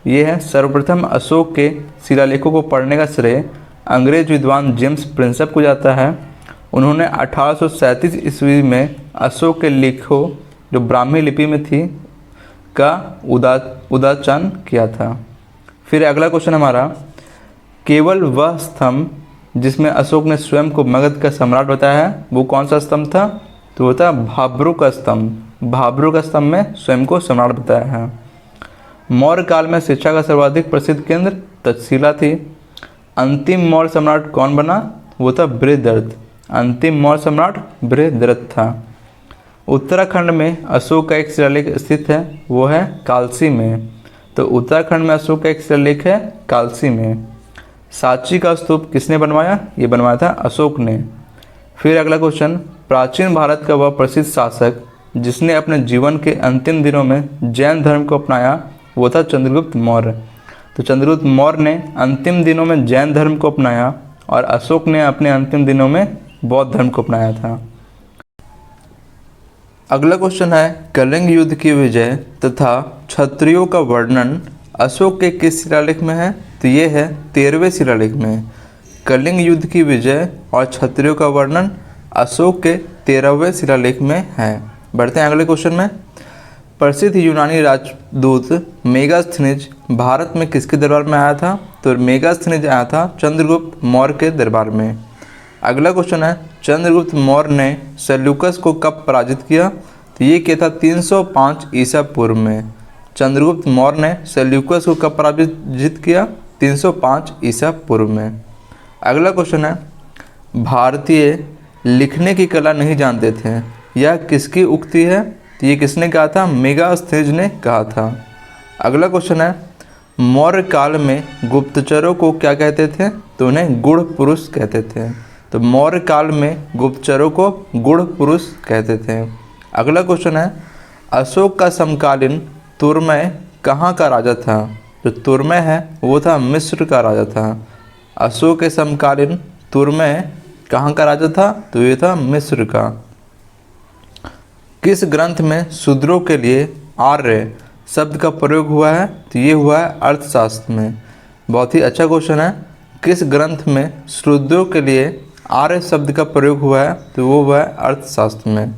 ये है सर्वप्रथम अशोक के शिलालेखों को पढ़ने का श्रेय अंग्रेज विद्वान जेम्स प्रिंसेप को जाता है। उन्होंने 1837 ईस्वी में अशोक के लेखों जो ब्राह्मी लिपि में थी का उदाचन किया था। फिर अगला क्वेश्चन हमारा, केवल वह स्तंभ जिसमें अशोक ने स्वयं को मगध का सम्राट बताया है वो कौन सा स्तंभ था? तो वो था भाब्रू का स्तंभ। भाब्रू का स्तंभ में स्वयं को सम्राट बताया है। मौर्य काल में शिक्षा का सर्वाधिक प्रसिद्ध केंद्र तक्षशिला थी। अंतिम मौर्य सम्राट कौन बना? वो था बृहद्रथ। अंतिम मौर्य सम्राट बृहद्रथ था। उत्तराखंड में अशोक का एक शिलालेख स्थित है, वो है कालसी में। तो उत्तराखंड में अशोक का एक शिलालेख है कालसी में। सांची का स्तूप किसने बनवाया? ये बनवाया था अशोक ने। फिर अगला क्वेश्चन, प्राचीन भारत का वह प्रसिद्ध शासक जिसने अपने जीवन के अंतिम दिनों में जैन धर्म को अपनाया वो था चंद्रगुप्त मौर्य। तो चंद्रगुप्त मौर्य ने अंतिम दिनों में जैन धर्म को अपनाया और अशोक ने अपने अंतिम दिनों में बौद्ध धर्म को अपनाया था। अगला क्वेश्चन है, कलिंग युद्ध की विजय तथा क्षत्रियों का वर्णन अशोक के किस शिलालेख में है? तो ये है 13वें शिलालेख में। कलिंग युद्ध की विजय और क्षत्रियों का वर्णन अशोक के 13वें शिलालेख में है। बढ़ते हैं अगले क्वेश्चन में। प्रसिद्ध यूनानी राजदूत मेगास्थनीज भारत में किसके दरबार में आया था? तो मेगास्थनीज आया था चंद्रगुप्त मौर्य के दरबार में। अगला क्वेश्चन है, चंद्रगुप्त मौर्य ने सेल्यूकस को कब पराजित किया? तो ये किया था 305 ईसा पूर्व में। चंद्रगुप्त मौर्य ने सेल्यूकस को कब पराजित किया? 305 ईसा पूर्व में। अगला क्वेश्चन है, भारतीय लिखने की कला नहीं जानते थे, यह किसकी उक्ति है? तो ये किसने कहा था? मेगास्थनीज ने कहा था। अगला क्वेश्चन है, मौर्य काल में गुप्तचरों को क्या कहते थे? तो उन्हें गुढ़ पुरुष कहते थे। तो मौर्य काल में गुप्तचरों को गुढ़ पुरुष कहते थे। अगला क्वेश्चन है, अशोक का समकालीन तुर्मय कहाँ का राजा था? जो तुर्मय है वो था मिस्र का राजा था। अशोक के समकालीन तुर्मय कहाँ का राजा था? तो ये था मिस्र का। किस ग्रंथ में शूद्रों के लिए आर्य शब्द का प्रयोग हुआ है? तो ये हुआ है अर्थशास्त्र में। बहुत ही अच्छा क्वेश्चन है, किस ग्रंथ में शूद्रों के लिए आर्य शब्द का प्रयोग हुआ है? तो वो हुआ है अर्थशास्त्र में।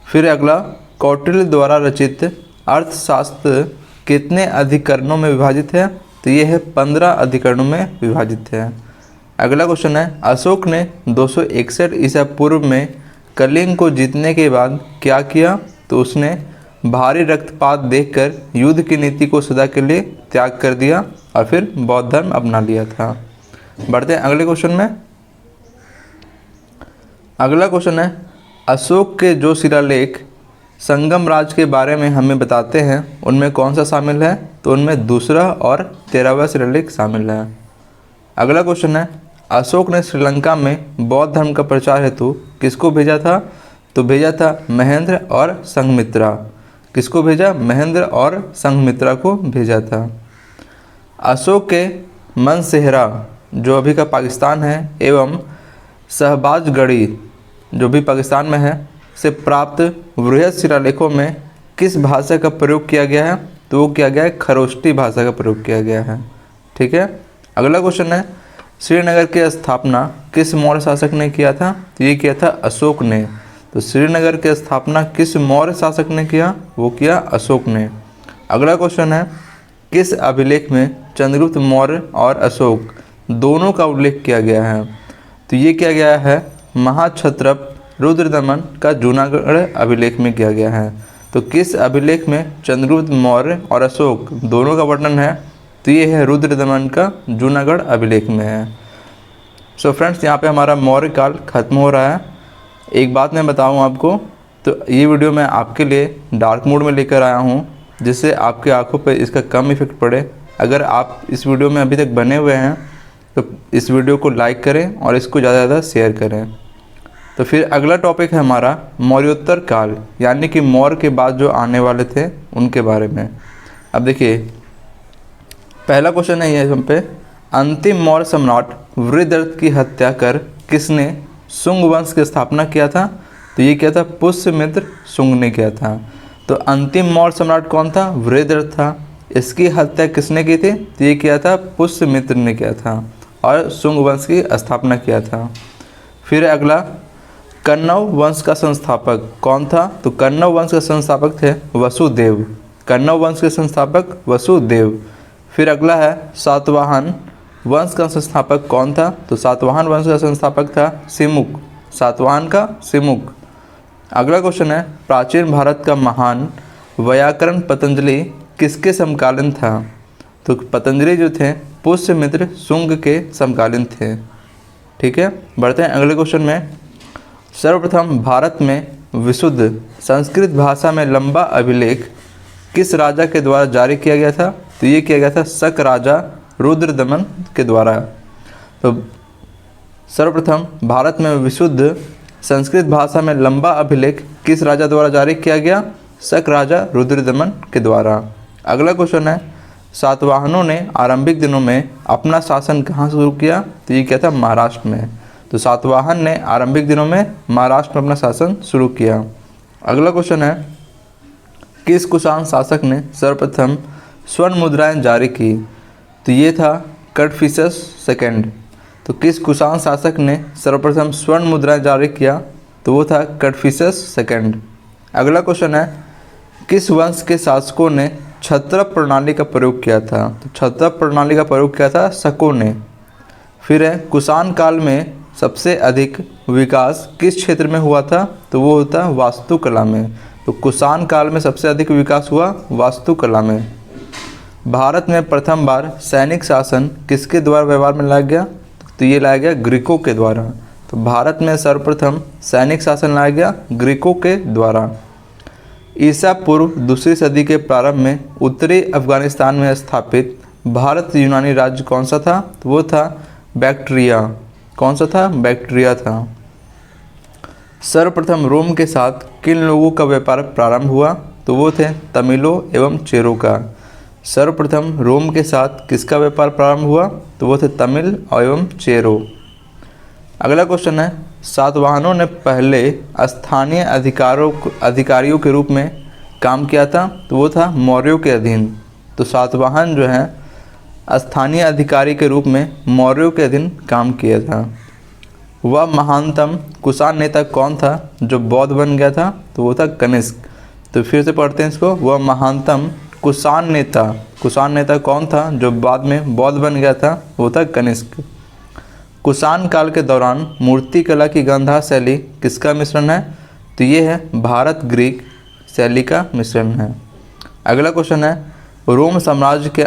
फिर अगला, कौटिल्य द्वारा रचित अर्थशास्त्र कितने अधिकरणों में विभाजित है? तो ये है 15 अधिकरणों में विभाजित है। अगला क्वेश्चन है, अशोक ने 261 ईसा पूर्व में कलिंग को जीतने के बाद क्या किया? तो उसने भारी रक्तपात देखकर युद्ध की नीति को सदा के लिए त्याग कर दिया और फिर बौद्ध धर्म अपना लिया था। बढ़ते हैं अगले क्वेश्चन में। अगला क्वेश्चन है, अशोक के जो शिलालेख संगम राज के बारे में हमें बताते हैं उनमें कौन सा शामिल है? तो उनमें दूसरा और 13वां शिलालेख शामिल है। अगला क्वेश्चन है, अशोक ने श्रीलंका में बौद्ध धर्म का प्रचार हेतु किसको भेजा था? तो भेजा था महेंद्र और संघमित्रा। किसको भेजा? महेंद्र और संघमित्रा को भेजा था। अशोक के मनसेहरा जो अभी का पाकिस्तान है एवं शहबाजगढ़ी जो भी पाकिस्तान में है से प्राप्त वृहद शिलालेखों में किस भाषा का प्रयोग किया गया है? तो वो किया गया है खरोष्टी भाषा का प्रयोग किया गया है। ठीक है। अगला क्वेश्चन है, श्रीनगर की स्थापना किस मौर्य शासक ने किया था? तो ये किया था अशोक ने। तो श्रीनगर की स्थापना किस मौर्य शासक ने किया? वो किया अशोक ने। अगला क्वेश्चन है, किस अभिलेख में चंद्रगुप्त मौर्य और अशोक दोनों का उल्लेख किया गया है? तो ये किया गया है महाक्षत्रप रुद्रदमन का जूनागढ़ अभिलेख में किया गया है। तो किस अभिलेख में चंद्रगुप्त मौर्य और अशोक दोनों का वर्णन है? तो ये है रुद्रदमन का जूनागढ़ अभिलेख में है। सो फ्रेंड्स, यहाँ पे हमारा मौर्य काल खत्म हो रहा है। एक बात मैं बताऊँ आपको, तो ये वीडियो मैं आपके लिए डार्क मोड में लेकर आया हूँ, जिससे आपकी आंखों पे इसका कम इफेक्ट पड़े। अगर आप इस वीडियो में अभी तक बने हुए हैं तो इस वीडियो को लाइक करें और इसको ज़्यादा से ज़्यादा शेयर करें। तो फिर अगला टॉपिक है हमारा मौर्योत्तर काल, यानी कि मौर्य के बाद जो आने वाले थे उनके बारे में। अब देखिए, पहला क्वेश्चन है ये हम पे, अंतिम मौर्य सम्राट वृद्धरथ की हत्या कर किसने शुंग वंश की स्थापना किया था? तो ये किया था पुष्यमित्र शुंग ने किया था। तो अंतिम मौर्य सम्राट कौन था? वृद्धरथ था। इसकी हत्या किसने की थी? तो ये किया था पुष्यमित्र ने किया था और शुंग वंश की स्थापना किया था। फिर अगला, कण्व वंश का संस्थापक कौन था? तो कण्व वंश के संस्थापक थे वसुदेव। कण्व वंश के संस्थापक वसुदेव। फिर अगला है, सातवाहन वंश का संस्थापक कौन था? तो सातवाहन वंश का संस्थापक था सिमुक। सातवाहन का सिमुक। अगला क्वेश्चन है, प्राचीन भारत का महान वैयाकरण पतंजलि किसके समकालीन था? तो पतंजलि जो थे पुष्यमित्र शुंग के समकालीन थे। ठीक है, बढ़ते हैं अगले क्वेश्चन में। सर्वप्रथम भारत में विशुद्ध संस्कृत भाषा में लंबा अभिलेख किस राजा के द्वारा जारी किया गया था? तो ये किया गया था शक राजा रुद्रदमन के द्वारा। तो सर्वप्रथम भारत में विशुद्ध संस्कृत भाषा में लंबा अभिलेख किस राजा द्वारा जारी किया गया? शक राजा रुद्रदमन के द्वारा। अगला क्वेश्चन है, सातवाहनों ने आरंभिक दिनों में अपना शासन कहाँ शुरू किया? तो ये किया था महाराष्ट्र में। तो सातवाहन ने आरंभिक दिनों में महाराष्ट्र में अपना शासन शुरू किया। अगला क्वेश्चन है, किस कुषाण शासक ने सर्वप्रथम स्वर्ण मुद्राएं जारी की? तो ये था कटफिसस सेकंड। तो किस कुषाण शासक ने सर्वप्रथम स्वर्ण मुद्राएं जारी किया? तो वो था कटफिसस सेकंड। अगला क्वेश्चन है, किस वंश के शासकों ने क्षत्रप प्रणाली का प्रयोग किया था? तो क्षत्रप प्रणाली का प्रयोग किया था शकों ने। फिर है, कुषाण काल में सबसे अधिक विकास किस क्षेत्र में हुआ था? तो वो होता वास्तुकला में। तो कुषाण काल में सबसे अधिक विकास हुआ वास्तुकला में। भारत में प्रथम बार सैनिक शासन किसके द्वारा व्यवहार में लाया गया? तो ये लाया गया ग्रीकों के द्वारा। तो भारत में सर्वप्रथम सैनिक शासन लाया गया ग्रीकों के द्वारा। ईसा पूर्व दूसरी सदी के प्रारंभ में उत्तरी अफगानिस्तान में स्थापित भारत यूनानी राज्य कौन सा था? तो वो था बैक्ट्रिया। कौन सा था? बैक्ट्रिया था। सर्वप्रथम रोम के साथ किन लोगों का व्यापार प्रारंभ हुआ? तो वो थे तमिलों एवं चेरों का। सर्वप्रथम रोम के साथ किसका व्यापार प्रारंभ हुआ? तो वो थे तमिल एवं चेरो। अगला क्वेश्चन है, सातवाहनों ने पहले स्थानीय अधिकारियों के रूप में काम किया था? तो वो था मौर्यों के अधीन। तो सातवाहन जो है स्थानीय अधिकारी के रूप में मौर्यों के अधीन काम किया था। वह महानतम कुषाण नेता कौन था जो बौद्ध बन गया था? तो वो था कनिष्क। तो फिर से पढ़ते हैं इसको, वह महानतम कुषाण नेता कौन था जो बाद में बौद्ध बन गया था? वो था कनिष्क। कुषाण काल के दौरान मूर्ति कला की गांधार शैली किसका मिश्रण है? तो ये है भारत ग्रीक शैली का मिश्रण है। अगला क्वेश्चन है, रोम साम्राज्य के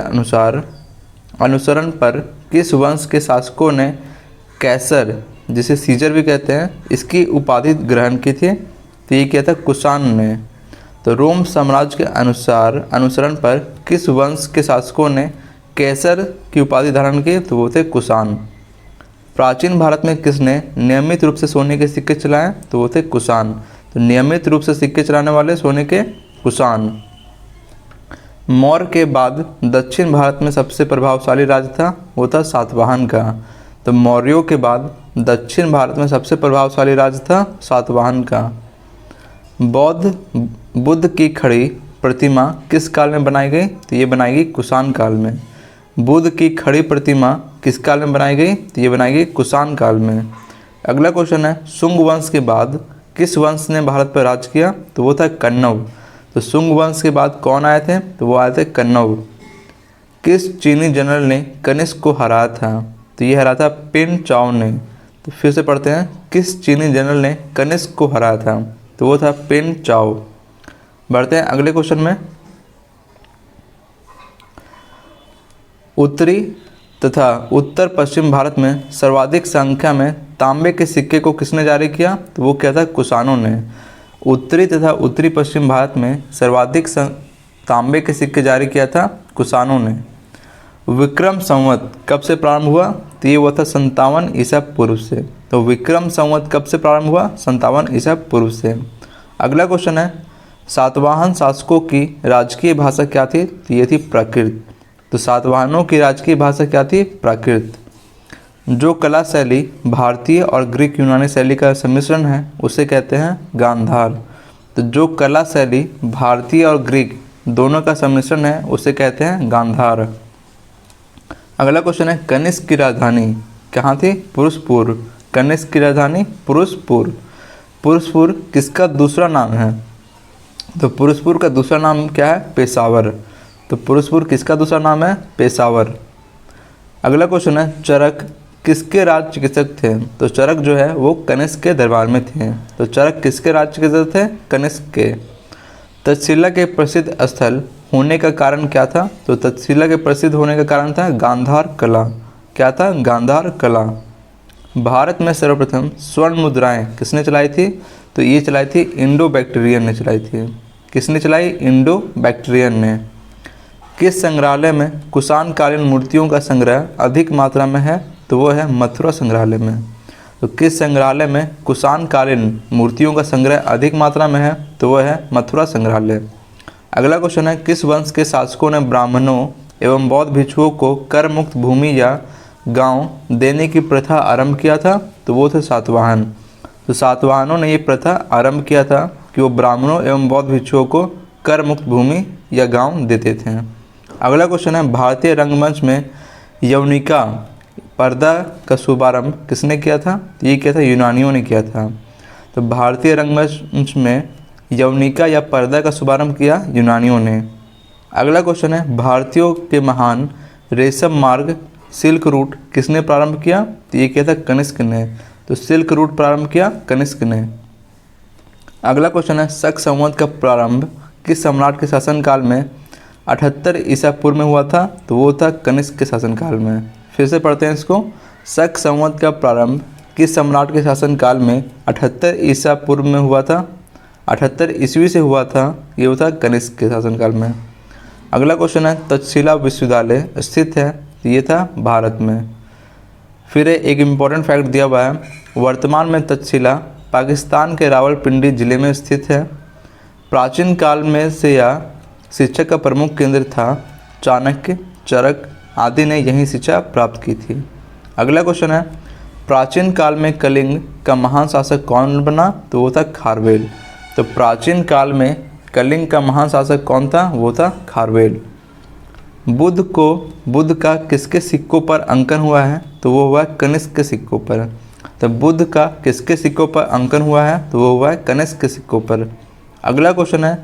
अनुसरण पर किस वंश के शासकों ने कैसर, जिसे सीजर भी कहते हैं, इसकी उपाधि ग्रहण की थी? तो ये किया था कुषाण ने। तो रोम साम्राज्य के अनुसरण पर किस वंश के शासकों ने कैसर की उपाधि धारण की? तो वो थे कुषाण। प्राचीन भारत में किसने नियमित रूप से सोने के सिक्के चलाए? तो वो थे कुषाण। तो नियमित रूप से सिक्के चलाने वाले सोने के कुषाण। मौर्य के बाद दक्षिण भारत में सबसे प्रभावशाली राज्य था? वो था सातवाहन का। तो मौर्यों के बाद दक्षिण भारत में सबसे प्रभावशाली राज्य था सातवाहन का। बुद्ध की खड़ी प्रतिमा किस काल में बनाई गई? तो ये बनाई गई कुषाण काल में। बुद्ध की खड़ी प्रतिमा किस काल में बनाई गई? तो ये बनाई गई कुषाण काल में। अगला क्वेश्चन है, शुंग वंश के बाद किस वंश ने भारत पर राज किया? तो वो था कन्नौज। तो शुंग वंश के बाद कौन आए थे? तो वो आए थे कन्नौज। किस चीनी जनरल ने कनिष्क को हराया था? तो ये हराया था पिन चाओ ने। तो फिर से पढ़ते हैं, किस चीनी जनरल ने कनिष्क को हराया था? तो वो था पिन चाओ। बढ़ते हैं अगले क्वेश्चन में। उत्तरी तथा उत्तर पश्चिम भारत में सर्वाधिक संख्या में तांबे के सिक्के को किसने जारी किया? तो वो क्या था? कुषाणों ने। उत्तरी तथा उत्तरी पश्चिम भारत में सर्वाधिक तांबे के सिक्के जारी किया था कुषाणों ने। विक्रम संवत कब से प्रारंभ हुआ? तो ये हुआ था 57 ईसा पूर्व से। तो विक्रम संवत कब से प्रारंभ हुआ? 57 ईसा पूर्व से। अगला क्वेश्चन है, सातवाहन शासकों की राजकीय भाषा क्या थी? तो ये थी प्राकृत। तो सातवाहनों की राजकीय भाषा क्या थी? प्राकृत। जो कला शैली भारतीय और ग्रीक यूनानी शैली का सम्मिश्रण है उसे कहते हैं गांधार। तो जो कला शैली भारतीय और ग्रीक दोनों का सम्मिश्रण है उसे कहते हैं गांधार। अगला क्वेश्चन है, कनिष्क की राजधानी कहाँ थी? पुरुषपुर। कनिष्क की राजधानी पुरुषपुर। पुरुषपुर किसका दूसरा नाम है? तो पुरुषपुर का दूसरा नाम क्या है? पेशावर। तो पुरुषपुर किसका दूसरा नाम है? पेशावर। अगला क्वेश्चन है, चरक किसके राज चिकित्सक थे? तो चरक जो है वो कनिष्क के दरबार में थे। तो चरक किसके राज चिकित्सक थे? कनिष्क के। तक्षशिला के प्रसिद्ध स्थल होने का कारण क्या था? तो तक्षशिला के प्रसिद्ध होने का कारण था गांधार कला। क्या था? गांधार कला। भारत में सर्वप्रथम स्वर्ण मुद्राएं किसने चलाई थी? तो ये चलाई थी इंडो बैक्टीरियन ने चलाई थी। किसने चलाई? इंडो बैक्टीरियन ने। किस संग्रहालय में कुषाणकालीन मूर्तियों का संग्रह अधिक मात्रा में है? तो वो है मथुरा संग्रहालय में। तो किस संग्रहालय में कुषाणकालीन मूर्तियों का संग्रह अधिक मात्रा में है? तो वो है मथुरा संग्रहालय। अगला क्वेश्चन है, किस वंश के शासकों ने ब्राह्मणों एवं बौद्ध भिक्षुओं को कर मुक्त भूमि या गांव देने की प्रथा आरंभ किया था? तो वो थे सातवाहन। तो सातवाहनों ने ये प्रथा आरंभ किया था कि वो ब्राह्मणों एवं बौद्ध भिक्षुओं को कर मुक्त भूमि या गांव देते थे। अगला क्वेश्चन है, भारतीय रंगमंच में यवनिका पर्दा का शुभारंभ किसने किया था? ये किया था यूनानियों ने किया था। तो भारतीय रंगमंच में यवनिका या पर्दा का शुभारंभ किया यूनानियों ने। अगला क्वेश्चन है, भारतीयों के महान रेशम मार्ग सिल्क रूट किसने प्रारंभ किया? तो ये किया था कनिष्क ने। तो सिल्क रूट प्रारंभ किया कनिष्क ने। अगला क्वेश्चन है, शक संवत का प्रारंभ किस सम्राट के शासनकाल में 78 ईसा पूर्व में हुआ था? तो वो था कनिष्क के शासनकाल में। फिर से पढ़ते हैं इसको, शक संवत का प्रारंभ किस सम्राट के शासनकाल में 78 ईसा पूर्व में हुआ था? 78 ईस्वी से हुआ था। ये हुआ था कनिष्क के शासनकाल में। अगला क्वेश्चन है, तक्षशिला विश्वविद्यालय स्थित है? ये था भारत में। फिर एक इम्पॉर्टेंट फैक्ट दिया हुआ है, वर्तमान में तक्षशिला पाकिस्तान के रावलपिंडी जिले में स्थित है। प्राचीन काल में से यह शिक्षा का प्रमुख केंद्र था। चाणक्य, चरक आदि ने यहीं शिक्षा प्राप्त की थी। अगला क्वेश्चन है, प्राचीन काल में कलिंग का महान शासक कौन बना? तो वो था खारवेल। तो प्राचीन काल में कलिंग का महान शासक कौन था? वो था खारवेल। बुद्ध का किसके सिक्कों पर अंकन हुआ है? तो वो हुआ है कनिष्क के सिक्कों पर। तो बुद्ध का किसके सिक्कों पर अंकन हुआ है? तो वो हुआ है कनिष्क के सिक्कों पर। अगला क्वेश्चन है,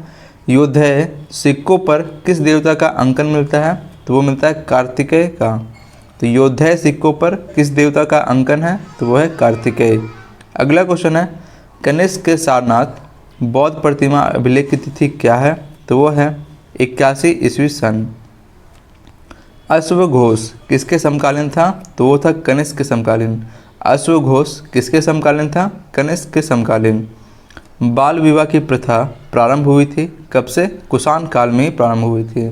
योद्धेय सिक्कों पर किस देवता का अंकन मिलता है? तो वो मिलता है कार्तिकेय का। तो योद्धेय सिक्कों पर किस देवता का अंकन है? तो वो है कार्तिकेय। अगला क्वेश्चन है, कनिष्क के सारनाथ बौद्ध प्रतिमा अभिलेख की तिथि क्या है? तो वो है 81 ईस्वी सन। अश्वघोष किसके समकालीन था? तो वो था कनिष्क के समकालीन। अश्वघोष किसके समकालीन था? कनिष्क के समकालीन। बाल विवाह की प्रथा प्रारंभ हुई थी कब से? कुषाण काल में ही प्रारंभ हुई थी।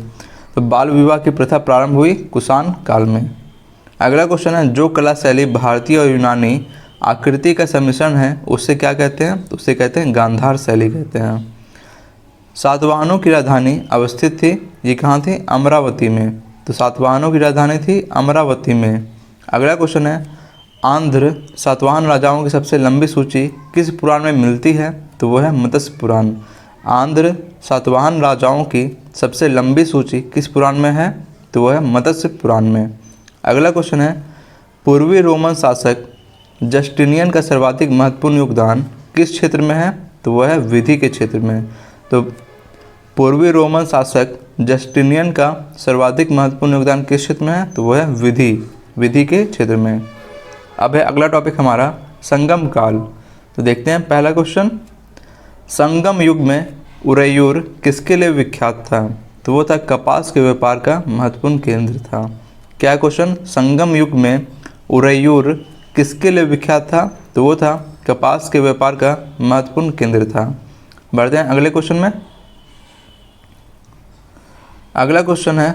तो बाल विवाह की प्रथा प्रारंभ हुई कुषाण काल में। अगला क्वेश्चन है, जो कला शैली भारतीय और यूनानी आकृति का सम्मिश्रण है उससे क्या कहते हैं? तो उससे कहते हैं गांधार शैली कहते हैं। सातवाहनों की राजधानी अवस्थित थी, ये कहाँ थी? अमरावती में। तो सातवाहनों की राजधानी थी अमरावती में। अगला क्वेश्चन है, आंध्र सातवाहन राजाओं की सबसे लंबी सूची किस पुराण में मिलती है? तो वो है मत्स्य पुराण। आंध्र सातवाहन राजाओं की सबसे लंबी सूची किस पुराण में है? तो वो है मत्स्य पुराण में। अगला क्वेश्चन है, पूर्वी रोमन शासक जस्टिनियन का सर्वाधिक महत्वपूर्ण योगदान किस क्षेत्र में है? तो वह है विधि के क्षेत्र में। तो पूर्वी रोमन शासक जस्टिनियन का सर्वाधिक महत्वपूर्ण योगदान किस क्षेत्र में है? तो वह है विधि के क्षेत्र में। अब है अगला टॉपिक हमारा संगम काल। तो देखते हैं पहला क्वेश्चन, संगम युग में उरैयूर किसके लिए विख्यात था? तो वो था कपास के व्यापार का महत्वपूर्ण केंद्र था। क्या क्वेश्चन, संगम युग में उरैयूर किसके लिए विख्यात था? तो वो था कपास के व्यापार का महत्वपूर्ण केंद्र था। बढ़ते हैं अगले क्वेश्चन में। अगला क्वेश्चन है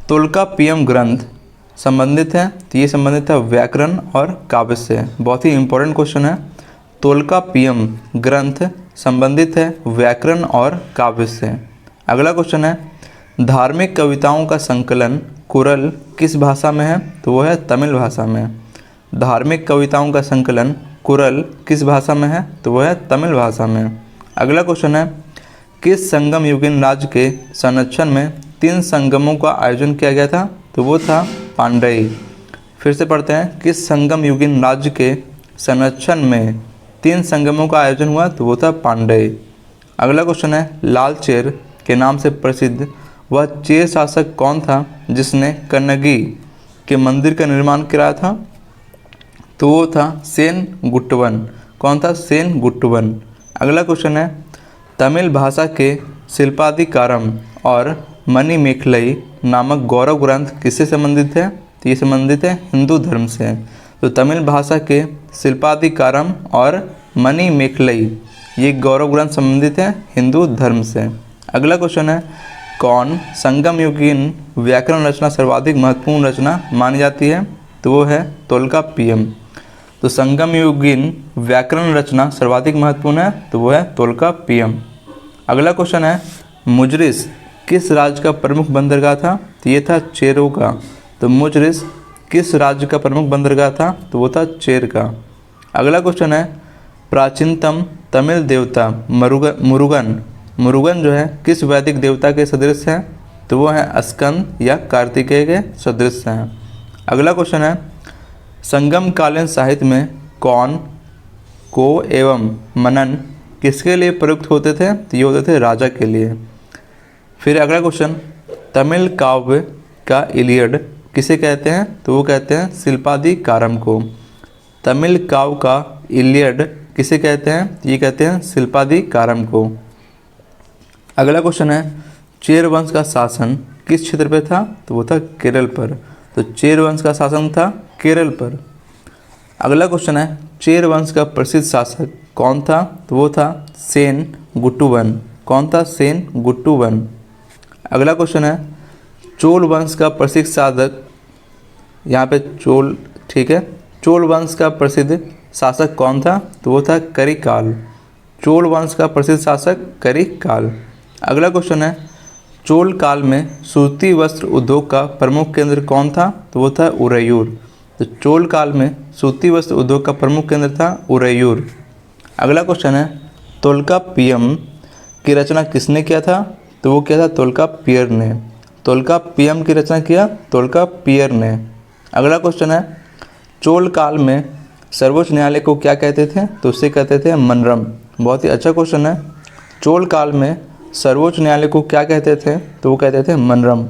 तोल्काप्पियम ग्रंथ संबंधित है, तो ये संबंधित है व्याकरण और काव्य से। बहुत ही इंपॉर्टेंट क्वेश्चन है। तोल्काप्पियम ग्रंथ संबंधित है व्याकरण और काव्य से। अगला क्वेश्चन है धार्मिक कविताओं का संकलन कुरल किस भाषा में है? तो वो है तमिल भाषा में। धार्मिक कविताओं का संकलन कुरल किस भाषा में है? तो वो है तमिल भाषा में। अगला क्वेश्चन है किस संगम युगीन राज्य के संरक्षण में 3 संगमों का आयोजन किया गया था? तो वो था पांड्यई। फिर से पढ़ते हैं, किस संगम युगीन राज्य के संरक्षण में 3 संगमों का आयोजन हुआ? तो वो था पांड्यई। अगला क्वेश्चन है लाल चेर के नाम से प्रसिद्ध वह चेर शासक कौन था जिसने कन्नगी के मंदिर का निर्माण कराया था? तो वो था सेन गुट्टवन। कौन था? सेन गुट्टवन। अगला क्वेश्चन है तमिल भाषा के शिल्पाधिकारम और मणिमेखलई नामक गौरव ग्रंथ किससे संबंधित है? तो ये संबंधित है हिंदू धर्म से। तो तमिल भाषा के शिल्पाधिकारम और मणिमेखलई ये गौरव ग्रंथ संबंधित है हिंदू धर्म से। अगला क्वेश्चन है कौन संगम युगीन व्याकरण रचना सर्वाधिक महत्वपूर्ण रचना मानी जाती है? तो वो है तोल्काप्पियम। तो संगम युगीन व्याकरण रचना सर्वाधिक महत्वपूर्ण है, तो वो है तोल्काप्पियम। अगला क्वेश्चन है मुजरिस किस राज्य का प्रमुख बंदरगाह था? तो ये था चेरों का। तो मुजरिस किस राज्य का प्रमुख बंदरगाह था? तो वो था चेर का। अगला क्वेश्चन है प्राचीनतम तमिल देवता मुरुगन जो है किस वैदिक देवता के सदृश हैं? तो वो है स्कंद या कार्तिकेय के सदृश हैं। अगला क्वेश्चन है संगम कालीन साहित्य में कौन, को एवं मनन किसके लिए प्रयुक्त होते थे? तो ये होते थे राजा के लिए। फिर अगला क्वेश्चन तमिल काव्य का इलियड किसे कहते हैं? तो वो कहते हैं शिल्पाधिकारम को। तमिल काव्य का इलियड किसे कहते हैं? ये कहते हैं शिल्पाधिकारम को। अगला क्वेश्चन है चेर वंश का शासन किस क्षेत्र पे था? तो वो था केरल पर। तो चेर वंश का शासन था केरल पर। अगला क्वेश्चन है चेर वंश का प्रसिद्ध शासक कौन था? तो वो था सेन गुट्टुवन। कौन था? सेन गुट्टुवन। अगला क्वेश्चन है चोल वंश का प्रसिद्ध शासक, यहाँ पे चोल, ठीक है, चोल वंश का प्रसिद्ध शासक कौन था? तो वो था करिकाल। चोल वंश का प्रसिद्ध शासक करिकाल। अगला क्वेश्चन है चोल काल में सूती वस्त्र उद्योग का प्रमुख केंद्र कौन था? तो वो था उरैयूर। तो चोल काल में सूती वस्त्र उद्योग का प्रमुख केंद्र था उरैयूर। अगला क्वेश्चन है तोल्काप्पियम की रचना किसने किया था? तो वो किया था तोल्काप्पियर ने। तोल्काप्पियम की रचना किया तोल्काप्पियर ने। अगला क्वेश्चन है चोल काल में सर्वोच्च न्यायालय को क्या कहते थे? तो उसे कहते थे मनरम। बहुत ही अच्छा क्वेश्चन है। चोल काल में सर्वोच्च न्यायालय को क्या कहते थे? तो वो कहते थे मनरम।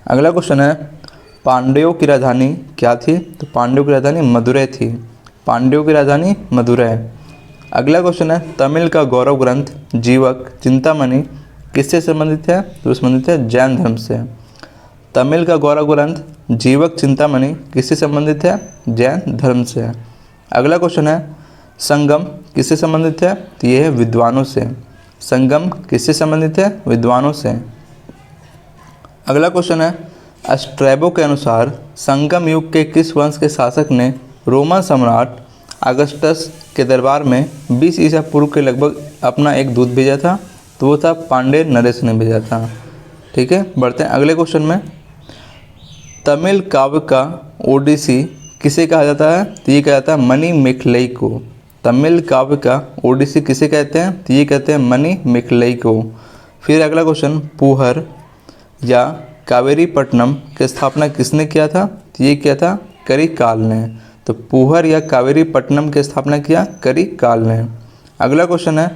अगला क्वेश्चन है पांड्यों की राजधानी क्या थी? तो पांड्यों की राजधानी मदुरै थी। पांड्यों की राजधानी मदुरै। अगला क्वेश्चन है तमिल का गौरव ग्रंथ जीवक चिंतामणि किससे संबंधित है? तो संबंधित है जैन धर्म से। तमिल का गौरव ग्रंथ जीवक चिंतामणि किससे संबंधित है? जैन धर्म से। अगला क्वेश्चन है संगम किससे संबंधित है? तो ये है विद्वानों से। संगम किससे संबंधित है? विद्वानों से। अगला क्वेश्चन है स्ट्रैबो के अनुसार संगम युग के किस वंश के शासक ने रोमन सम्राट अगस्टस के दरबार में 20 ईसा पूर्व के लगभग अपना एक दूत भेजा था? तो वो था पांड्य नरेश ने भेजा था। ठीक है, बढ़ते हैं अगले क्वेश्चन में। तमिल काव्य का ओडिसी किसे कहा जाता है? तो ये कहा जाता है मणिमेखलई को। तमिल काव्य का ओडिसी किसे कहते हैं? तो ये कहते हैं मणिमेखलई को। फिर अगला क्वेश्चन पुहर या कावेरीपट्टनम की स्थापना किसने किया था? तो ये किया था करिकाल ने। तो पुहर या कावेरीपट्टनम की स्थापना किया करिकाल ने। अगला क्वेश्चन है,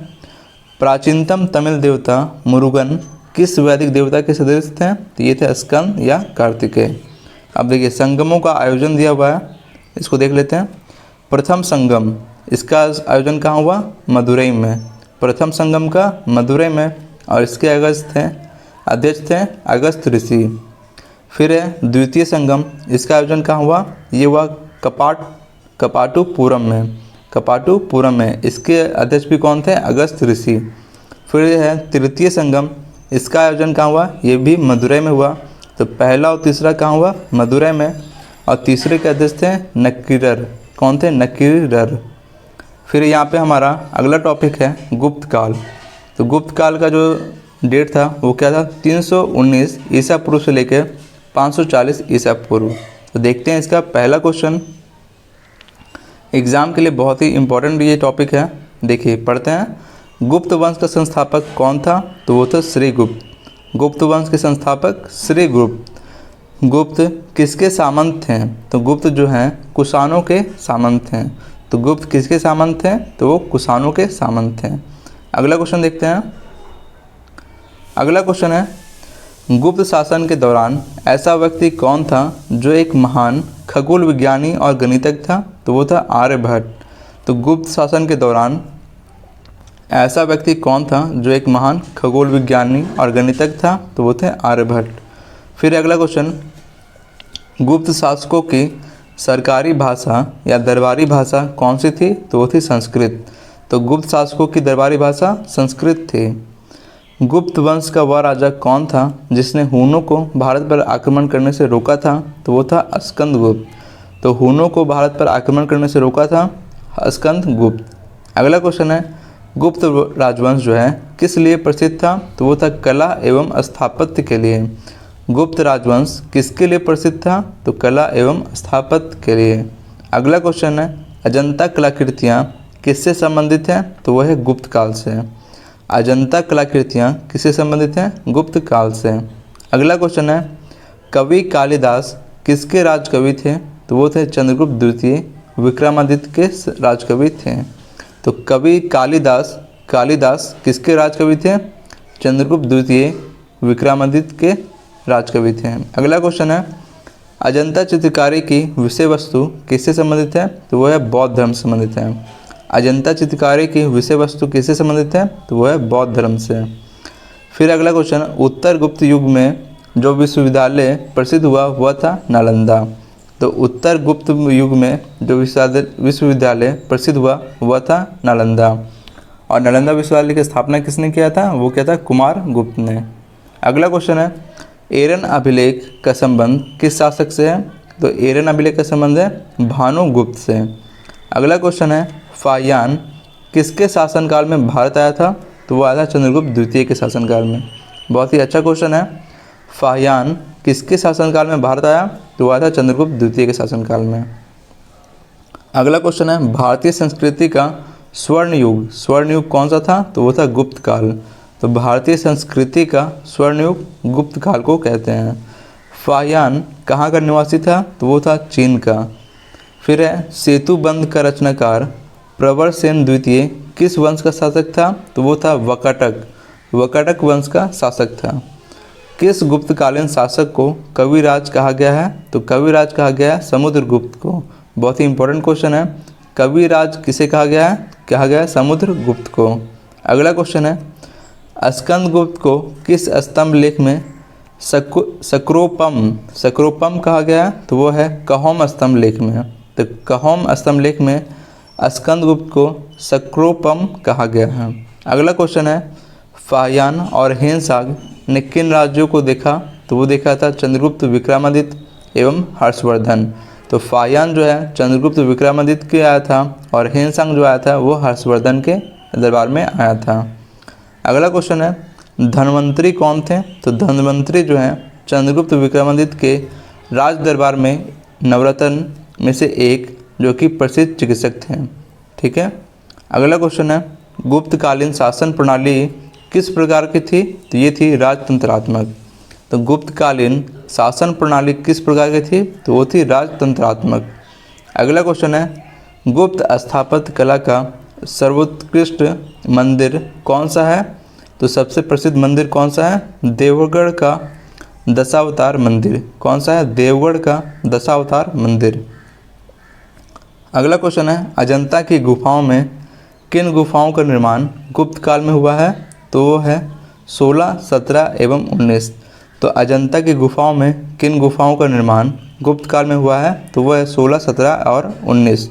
प्राचीनतम तमिल देवता मुरुगन किस वैदिक देवता के सदृश थे? तो ये थे स्कंद या कार्तिकेय। अब देखिए संगमों का आयोजन दिया हुआ है, इसको देख लेते हैं। प्रथम संगम, इसका आयोजन कहाँ हुआ? मदुरई में। प्रथम संगम का मदुरई में, और इसके अध्यक्ष थे अगस्त ऋषि। फिर है द्वितीय संगम, इसका आयोजन कहाँ हुआ? ये हुआ कपाटुपुरम में। कपाटुपुरम में, इसके अध्यक्ष भी कौन थे? अगस्त ऋषि। फिर है तृतीय संगम, इसका आयोजन कहाँ हुआ? ये भी मदुरई में हुआ। तो पहला और तीसरा कहाँ हुआ? मदुरई में। और तीसरे के अध्यक्ष थे नक्कीरर। कौन थे? नक्कीरर। फिर यहाँ पे हमारा अगला टॉपिक है गुप्त काल। तो गुप्त काल का जो डेट था वो क्या था? 319 ईसा पूर्व से लेकर 540 ईसा पूर्व। तो देखते हैं इसका पहला क्वेश्चन, एग्ज़ाम के लिए बहुत ही इम्पोर्टेंट ये टॉपिक है। देखिए पढ़ते हैं, गुप्त वंश का संस्थापक कौन था? तो वो था श्रीगुप्त। गुप्त वंश के संस्थापक श्रीगुप्त। गुप्त किसके सामंत थे? तो गुप्त जो हैं कुषाणों के सामंत हैं। तो गुप्त किसके सामंत थे? तो वो कुषाणों के सामंत थे। अगला क्वेश्चन देखते हैं। अगला क्वेश्चन है, गुप्त शासन के दौरान ऐसा व्यक्ति कौन था जो एक महान खगोल विज्ञानी और गणितज्ञ था? तो वो था आर्यभट्ट। तो गुप्त शासन के दौरान ऐसा व्यक्ति कौन था जो एक महान खगोल विज्ञानी और गणितज्ञ था? तो वो थे आर्यभट्ट। फिर अगला क्वेश्चन, गुप्त शासकों की सरकारी भाषा या दरबारी भाषा कौन सी थी? तो वो थी संस्कृत। तो गुप्त शासकों की दरबारी भाषा संस्कृत थी। गुप्त वंश का वह राजा कौन था जिसने हूनों को भारत पर आक्रमण करने से रोका था? तो वो था स्कंदगुप्त। तो हूनों को भारत पर आक्रमण करने से रोका था स्कंदगुप्त। अगला क्वेश्चन है, गुप्त राजवंश जो है किस लिए प्रसिद्ध था? तो वो था कला एवं स्थापत्य के लिए। गुप्त राजवंश किसके लिए प्रसिद्ध था? तो कला एवं स्थापत्य के लिए। अगला क्वेश्चन है, अजंता कलाकृतियाँ किससे संबंधित हैं? तो वह है गुप्त काल से। अजंता कलाकृतियाँ किससे संबंधित हैं? गुप्त काल से। अगला क्वेश्चन है, कवि कालिदास किसके राजकवि थे? तो वो थे चंद्रगुप्त द्वितीय विक्रमादित्य के राजकवि थे। तो कवि कालिदास किसके राजकवि थे? चंद्रगुप्त द्वितीय विक्रमादित्य के राजकवि थे। अगला क्वेश्चन है, अजंता चित्रकारी की विषय वस्तु किससे संबंधित है? तो वह है बौद्ध धर्म से संबंधित है। अजंता चित्रकारी की विषय वस्तु किससे संबंधित है? तो वह है बौद्ध धर्म से। फिर अगला क्वेश्चन, उत्तर गुप्त युग में जो विश्वविद्यालय प्रसिद्ध हुआ वह था नालंदा। तो उत्तर गुप्त युग में जो विश्वविद्यालय प्रसिद्ध हुआ वह था नालंदा। और नालंदा विश्वविद्यालय की स्थापना किसने किया था? वो किया था कुमार गुप्त ने। अगला क्वेश्चन है, एरन अभिलेख का संबंध किस शासक से है? तो एरन अभिलेख का संबंध है भानुगुप्त से। अगला क्वेश्चन है, फाहियान किसके शासनकाल में भारत आया था? तो वो आया था चंद्रगुप्त द्वितीय के शासनकाल में। बहुत ही अच्छा क्वेश्चन है, फाहियान किसके शासनकाल में भारत आया? तो वो आया था चंद्रगुप्त द्वितीय के शासनकाल में। अगला क्वेश्चन है, भारतीय संस्कृति का स्वर्ण युग कौन सा था? तो वो था गुप्त काल। तो भारतीय संस्कृति का स्वर्ण युग गुप्त काल को कहते हैं। फाहियान कहाँ का निवासी था? तो वो था चीन का। फिर है, सेतु बंध का रचनाकार प्रवरसेन द्वितीय किस वंश का शासक था? तो वो था वकाटक वंश का शासक था। किस गुप्तकालीन शासक को कविराज कहा गया है? तो कविराज कहा गया है समुद्रगुप्त को। बहुत ही इंपॉर्टेंट क्वेश्चन है, कविराज किसे कहा गया है? कहा गया है समुद्रगुप्त को। अगला क्वेश्चन है, स्कंदगुप्त को किस स्तंभ लेख में सक्रोपम कहा गया है? तो वो है कहोम स्तंभ लेख में। तो कहोम स्तंभ लेख में स्कंदगुप्त को सक्रोपम कहा गया है। अगला क्वेश्चन है, फाहियान और हेनसाग ने किन राज्यों को देखा? तो वो देखा था चंद्रगुप्त विक्रमादित्य एवं हर्षवर्धन। तो फाहियान जो है चंद्रगुप्त विक्रमादित्य के आया था और हेनसांग जो आया था वो हर्षवर्धन के दरबार में आया था। अगला क्वेश्चन है, धन्वंतरी कौन थे? तो धन्वंतरी जो है चंद्रगुप्त विक्रमादित्य के राज दरबार में नवरत्न में से एक जो कि प्रसिद्ध चिकित्सक थे। ठीक है। अगला क्वेश्चन है, गुप्तकालीन शासन प्रणाली किस प्रकार की थी? तो ये थी राजतंत्रात्मक। तो गुप्तकालीन शासन प्रणाली किस प्रकार की थी? तो वो थी राजतंत्रात्मक। अगला क्वेश्चन है, गुप्त स्थापत्य कला का सर्वोत्कृष्ट मंदिर कौन सा है? तो सबसे प्रसिद्ध मंदिर कौन सा है? देवगढ़ का दशावतार मंदिर। कौन सा है? देवगढ़ का दशावतार मंदिर। अगला क्वेश्चन है, अजंता की गुफाओं में किन गुफाओं का निर्माण गुप्त काल में हुआ है? तो वो है 16, 17 एवं 19। तो अजंता की गुफाओं में किन गुफाओं का निर्माण गुप्त काल में हुआ है? तो वह है 16, 17 और 19।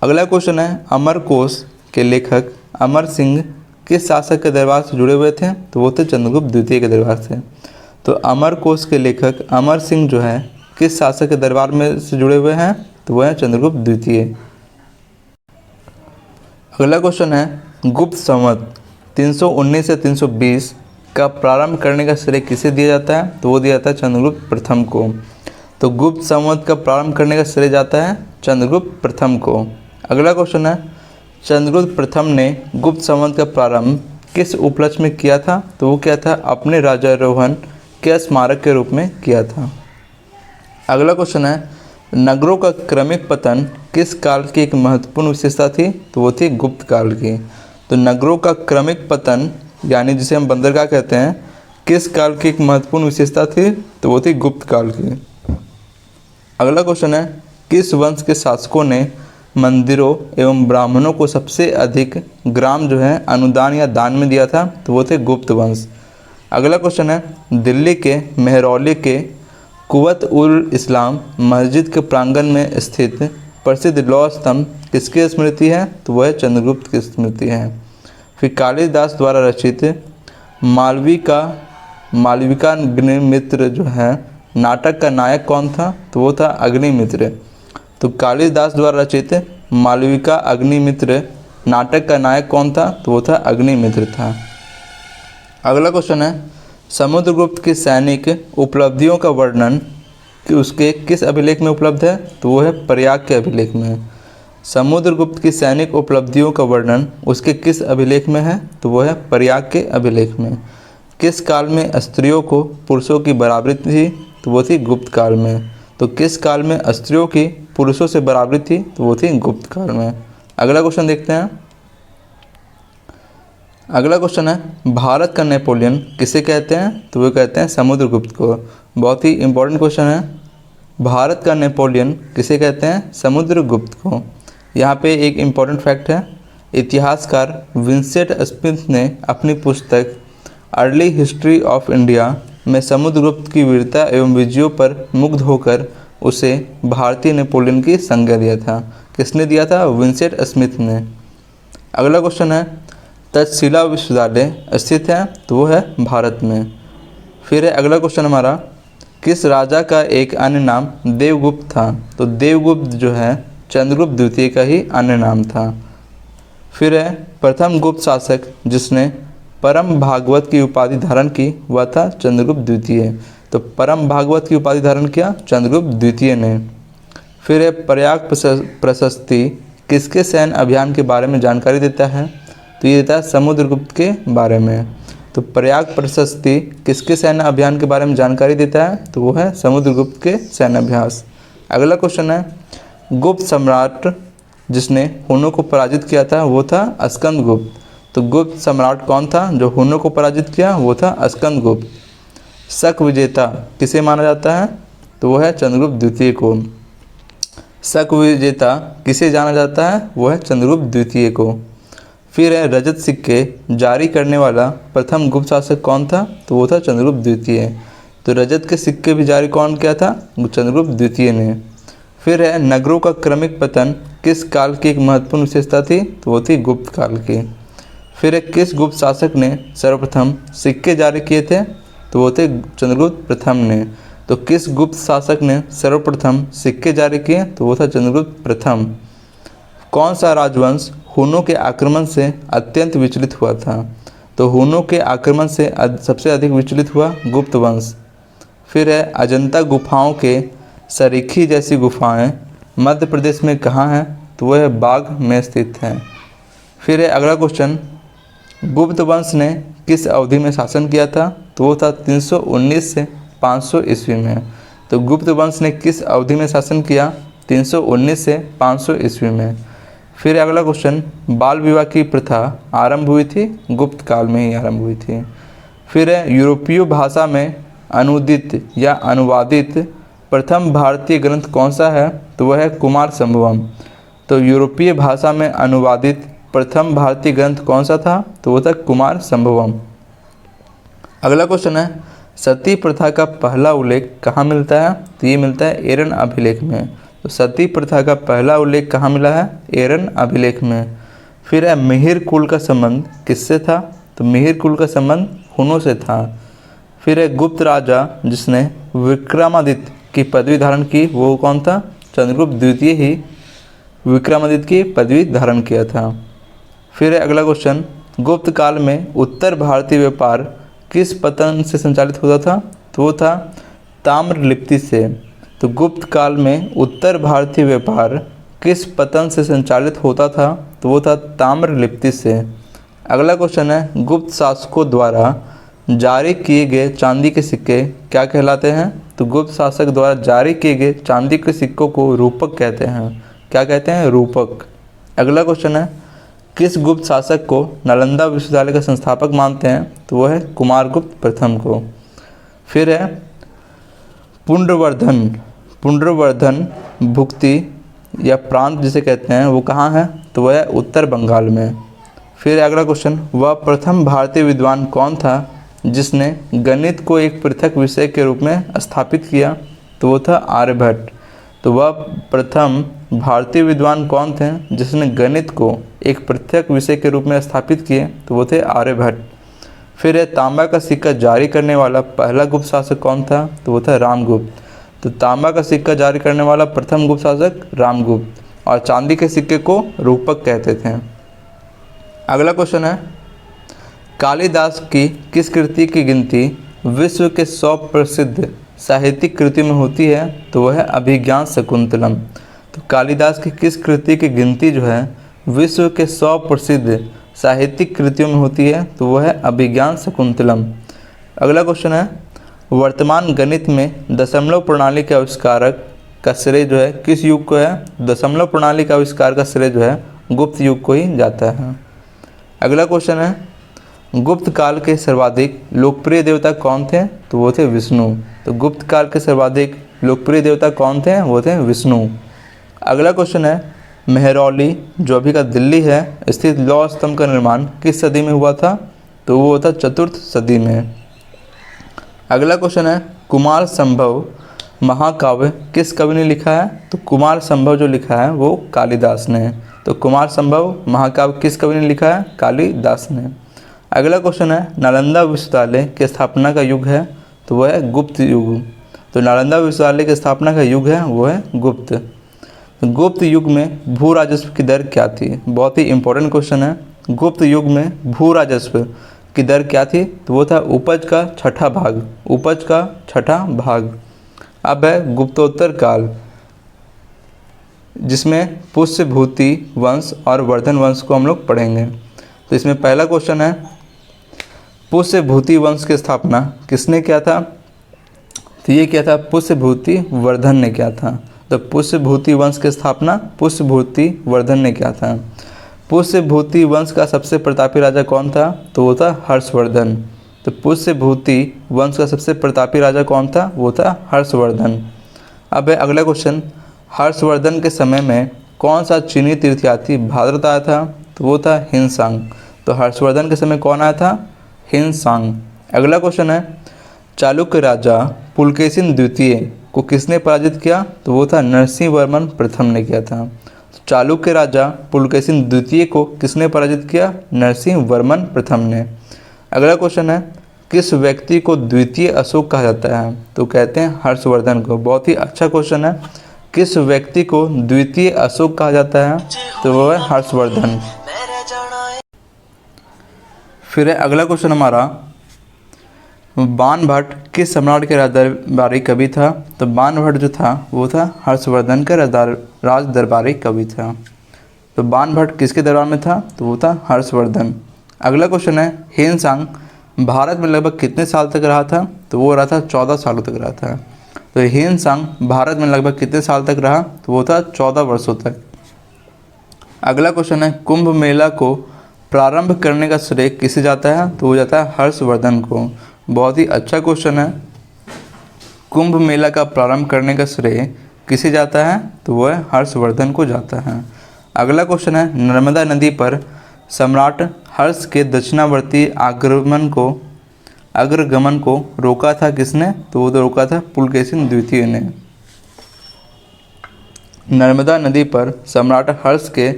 अगला क्वेश्चन है, अमरकोश के लेखक अमर सिंह किस शासक के दरबार से जुड़े हुए थे? तो वो थे चंद्रगुप्त द्वितीय के दरबार से। तो अमरकोश के लेखक अमर सिंह जो है किस शासक के दरबार में से जुड़े हुए हैं? तो वह है चंद्रगुप्त द्वितीय। अगला क्वेश्चन है, गुप्त संवत 319 से 320 का प्रारंभ करने का श्रेय किसे दिया जाता है? तो वो दिया जाता है चंद्रगुप्त प्रथम को। तो गुप्त संवत का प्रारंभ करने का श्रेय जाता है चंद्रगुप्त प्रथम को। अगला क्वेश्चन है, चंद्रगुप्त प्रथम ने गुप्त संवत का प्रारंभ किस उपलक्ष्य में किया था? तो वो क्या था? अपने राजारोहण के स्मारक के रूप में किया था। अगला क्वेश्चन है, नगरों का क्रमिक पतन किस काल की एक महत्वपूर्ण विशेषता थी? तो वो थी गुप्त काल की। तो नगरों का क्रमिक पतन यानी जिसे हम बंदरगाह कहते हैं, किस काल की एक महत्वपूर्ण विशेषता थी? तो वो थी गुप्त काल की। अगला क्वेश्चन है, किस वंश के शासकों ने मंदिरों एवं ब्राह्मणों को सबसे अधिक ग्राम जो है अनुदान या दान में दिया था? तो वो थे गुप्त वंश। अगला क्वेश्चन है, दिल्ली के मेहरौली के कुवत उल इस्लाम मस्जिद के प्रांगण में स्थित प्रसिद्ध लौह स्तंभ किसकी स्मृति है? तो वह चंद्रगुप्त की स्मृति है। फिर कालिदास द्वारा रचित मालविका अग्निमित्र जो है नाटक का नायक कौन था? तो वो था अग्निमित्र। तो कालिदास द्वारा रचित मालविका अग्निमित्र नाटक का नायक कौन था? तो वो था अग्निमित्र था। अगला क्वेश्चन है, समुद्रगुप्त की सैनिक उपलब्धियों का वर्णन कि उसके किस अभिलेख में उपलब्ध है? तो वो है प्रयाग के अभिलेख में। समुद्रगुप्त की सैनिक उपलब्धियों का वर्णन उसके किस अभिलेख में है? तो वो है प्रयाग के अभिलेख में। किस काल में स्त्रियों को पुरुषों की बराबरी थी? तो वो थी गुप्त काल में। तो किस काल में स्त्रियों की पुरुषों से बराबरी थी? तो वो थी गुप्त काल में। अगला क्वेश्चन देखते हैं। अगला क्वेश्चन है, भारत का नेपोलियन किसे कहते हैं? तो वो कहते हैं समुद्रगुप्त को। बहुत ही इंपॉर्टेंट क्वेश्चन है, भारत का नेपोलियन किसे कहते हैं? समुद्रगुप्त को। यहाँ पे एक इम्पॉर्टेंट फैक्ट है, इतिहासकार विंसेंट स्मिथ ने अपनी पुस्तक अर्ली हिस्ट्री ऑफ इंडिया में समुद्रगुप्त की वीरता एवं विजयों पर मुग्ध होकर उसे भारतीय नेपोलियन की संज्ञा दिया था। किसने दिया था? विंसेंट स्मिथ ने। अगला क्वेश्चन है, तक्षशिला विश्वविद्यालय स्थित है? तो वो है भारत में। फिर है अगला क्वेश्चन हमारा, किस राजा का एक अन्य नाम देवगुप्त था? तो देवगुप्त जो है चंद्रगुप्त द्वितीय का ही अन्य नाम था। फिर है प्रथम गुप्त शासक जिसने परम भागवत की उपाधि धारण की वह था चंद्रगुप्त द्वितीय। तो परम भागवत की उपाधि धारण किया चंद्रगुप्त द्वितीय ने। फिर है प्रयाग प्रशस्ति किसके सैन्य अभियान के बारे में जानकारी देता है? तो ये देता है समुद्रगुप्त के बारे में। तो प्रयाग प्रशस्ति किसके सैन्य अभियान के बारे में जानकारी देता है? तो वो है समुद्रगुप्त के सैन्य अभ्यास। अगला क्वेश्चन है, गुप्त सम्राट जिसने हुनों को पराजित किया था वो था स्कंदगुप्त। तो गुप्त सम्राट कौन था जो हुनों को पराजित किया? वो था स्कंदगुप्त। शक विजेता किसे माना जाता है? तो वो है चंद्रगुप्त द्वितीय को। शक विजेता किसे जाना जाता है? वो है चंद्रगुप्त द्वितीय को। फिर है रजत सिक्के जारी करने वाला प्रथम गुप्त शासक कौन था? तो वो था चंद्रगुप्त द्वितीय। तो रजत के सिक्के भी जारी कौन किया था? चंद्रगुप्त द्वितीय ने। फिर है नगरों का क्रमिक पतन किस काल की एक महत्वपूर्ण विशेषता थी? तो वो थी गुप्त काल की। फिर है किस गुप्त शासक ने सर्वप्रथम सिक्के जारी किए थे? तो वो थे चंद्रगुप्त प्रथम ने। तो किस गुप्त शासक ने सर्वप्रथम सिक्के जारी किए? तो वो था चंद्रगुप्त प्रथम। कौन सा राजवंश हुनों के आक्रमण से अत्यंत विचलित हुआ था? तो हुनों के आक्रमण से सबसे अधिक विचलित हुआ गुप्त वंश। फिर है अजंता गुफाओं के सरीखी जैसी गुफाएं मध्य प्रदेश में कहाँ हैं? तो वह बाघ में स्थित हैं। फिर है अगला क्वेश्चन, गुप्त वंश ने किस अवधि में शासन किया था? तो वो था 319 से 500 ईस्वी में। तो गुप्त वंश ने किस अवधि में शासन किया? 319 से 500 ईस्वी में। फिर अगला क्वेश्चन, बाल विवाह की प्रथा आरंभ हुई थी गुप्त काल में ही आरंभ हुई थी। फिर है, यूरोपीय भाषा में अनुदित या अनुवादित प्रथम भारतीय ग्रंथ कौन सा है? तो वह है कुमार संभवम। तो यूरोपीय भाषा में अनुवादित प्रथम भारतीय ग्रंथ कौन सा था? तो वो था कुमार संभवम। अगला क्वेश्चन है, सती प्रथा का पहला उल्लेख कहाँ मिलता है? तो ये मिलता है एरन अभिलेख में। तो सती प्रथा का पहला उल्लेख कहाँ मिला है? एरन अभिलेख में। फिर है, मिहिर कुल का संबंध किससे था? तो मिहिर कुल का संबंध हुनों से था। फिर है, गुप्त राजा जिसने विक्रमादित्य की पदवी धारण की वो कौन था? चंद्रगुप्त द्वितीय ही विक्रमादित्य की पदवी धारण किया था। फिर है अगला क्वेश्चन, गुप्त काल में उत्तर भारतीय व्यापार किस पतन से संचालित होता था? तो वो था ताम्रलिप्ति से। तो गुप्त काल में उत्तर भारतीय व्यापार किस पतन से संचालित होता था? तो वो था ताम्रलिप्ति से। अगला क्वेश्चन है, गुप्त शासकों द्वारा जारी किए गए चांदी के सिक्के क्या कहलाते हैं? तो गुप्त शासक द्वारा जारी किए गए चांदी के सिक्कों को रूपक कहते हैं। क्या कहते हैं? रूपक। अगला क्वेश्चन है, किस गुप्त शासक को नालंदा विश्वविद्यालय का संस्थापक मानते हैं? तो वह है कुमारगुप्त प्रथम को। फिर है, पुंड्रवर्धन भुक्ति या प्रांत जिसे कहते हैं वो कहाँ है? तो वह है उत्तर बंगाल में। फिर अगला क्वेश्चन, वह प्रथम भारतीय विद्वान कौन था जिसने गणित को एक पृथक विषय के रूप में स्थापित किया? तो वो था आर्यभट्ट। तो वह प्रथम भारतीय विद्वान कौन थे जिसने गणित को एक पृथक विषय के रूप में स्थापित किए? तो वो थे आर्यभट्ट। फिर है, तांबा का सिक्का जारी करने वाला पहला गुप्त शासक कौन था? तो वो था रामगुप्त। तो तांबा का सिक्का जारी करने वाला प्रथम गुप्त शासक रामगुप्त, और चांदी के सिक्के को रूपक कहते थे। अगला क्वेश्चन है, कालिदास की किस कृति की गिनती विश्व के 100 प्रसिद्ध साहित्यिक कृतियों में होती है? तो वह है अभिज्ञान शकुंतलम। तो कालिदास की किस कृति की गिनती जो है विश्व के 100 प्रसिद्ध साहित्यिक कृतियों में होती है? तो वह है अभिज्ञान शकुंतलम। अगला क्वेश्चन है, वर्तमान गणित में दशमलव प्रणाली के आविष्कारक का श्रेय जो है किस युग को है? दशमलव प्रणाली का आविष्कार का श्रेय जो है गुप्त युग को ही जाता है। अगला क्वेश्चन है, गुप्त काल के सर्वाधिक लोकप्रिय देवता कौन थे? तो वो थे विष्णु। तो गुप्त काल के सर्वाधिक लोकप्रिय देवता कौन थे? वो थे विष्णु। अगला क्वेश्चन है, मेहरौली जो अभी का दिल्ली है स्थित लौह स्तंभ का निर्माण किस सदी में हुआ था? तो वो था चतुर्थ सदी में। अगला क्वेश्चन है, कुमार संभव महाकाव्य किस कवि ने लिखा है? तो कुमार संभव जो लिखा है वो कालिदास ने। तो कुमार संभव महाकाव्य किस कवि ने लिखा है? कालिदास ने। अगला क्वेश्चन है, नालंदा विश्वविद्यालय की स्थापना का युग है? तो वह है गुप्त युग। तो नालंदा विश्वविद्यालय की स्थापना का युग है वो है गुप्त। तो गुप्त युग में भू राजस्व की दर क्या थी? बहुत ही इंपॉर्टेंट क्वेश्चन है। गुप्त युग में भू राजस्व की दर क्या थी? तो वो था उपज का छठा भाग। उपज का छठा भाग। अब है गुप्तोत्तर काल जिसमें पुष्यभूति वंश और वर्धन वंश को हम लोग पढ़ेंगे। तो इसमें पहला क्वेश्चन है, पुष्यभूति वंश की स्थापना किसने किया था? तो ये क्या था? पुष्यभूति वर्धन ने किया था। तो पुष्यभूति वंश की स्थापना पुष्यभूति वर्धन ने किया था। पुष्यभूति वंश का सबसे प्रतापी राजा कौन था? तो वो था हर्षवर्धन। तो पुष्यभूति वंश का सबसे प्रतापी राजा कौन था? वो था हर्षवर्धन। अब है अगला क्वेश्चन, हर्षवर्धन के समय में कौन सा चीनी तीर्थयात्री भारत आया था? तो वो था हिनसांग। तो हर्षवर्धन के समय कौन आया था? हिनसांग। अगला क्वेश्चन है, चालुक्य राजा पुलकेशिन द्वितीय को किसने पराजित किया? तो वो था नरसिंह वर्मन प्रथम ने किया था। चालुक्य राजा पुलकेशिन द्वितीय को किसने पराजित किया? नरसिंह वर्मन प्रथम ने। अगला क्वेश्चन है, किस व्यक्ति को द्वितीय अशोक कहा जाता है? तो कहते हैं हर्षवर्धन को। बहुत ही अच्छा क्वेश्चन है। किस व्यक्ति को द्वितीय अशोक कहा जाता है? तो वह है हर्षवर्धन। फिर है अगला क्वेश्चन हमारा, बाणभट्ट किस सम्राट के राजदरबारी कवि था? तो बाणभट्ट जो था वो था हर्षवर्धन का राज दरबारी कवि था। तो बाणभट्ट किसके दरबार में था? तो वो था हर्षवर्धन। अगला क्वेश्चन है, हिनसांग भारत में लगभग कितने साल तक रहा था? तो वो रहा था 14 सालों तक रहा था। तो हिनसांग भारत में लगभग कितने साल तक रहा? तो वो था 14 वर्षों तक। अगला क्वेश्चन है कुंभ मेला को प्रारंभ करने का श्रेय किसे जाता है? तो वो जाता है हर्षवर्धन को। बहुत ही अच्छा क्वेश्चन है। कुंभ मेला का प्रारंभ करने का श्रेय किसे जाता है? तो वह हर्षवर्धन को जाता है। अगला क्वेश्चन है नर्मदा नदी पर सम्राट हर्ष के दक्षिणावर्ती अग्रगमन को रोका था किसने? तो वो तो रोका था पुलकेशिन द्वितीय ने। नर्मदा नदी पर सम्राट हर्ष के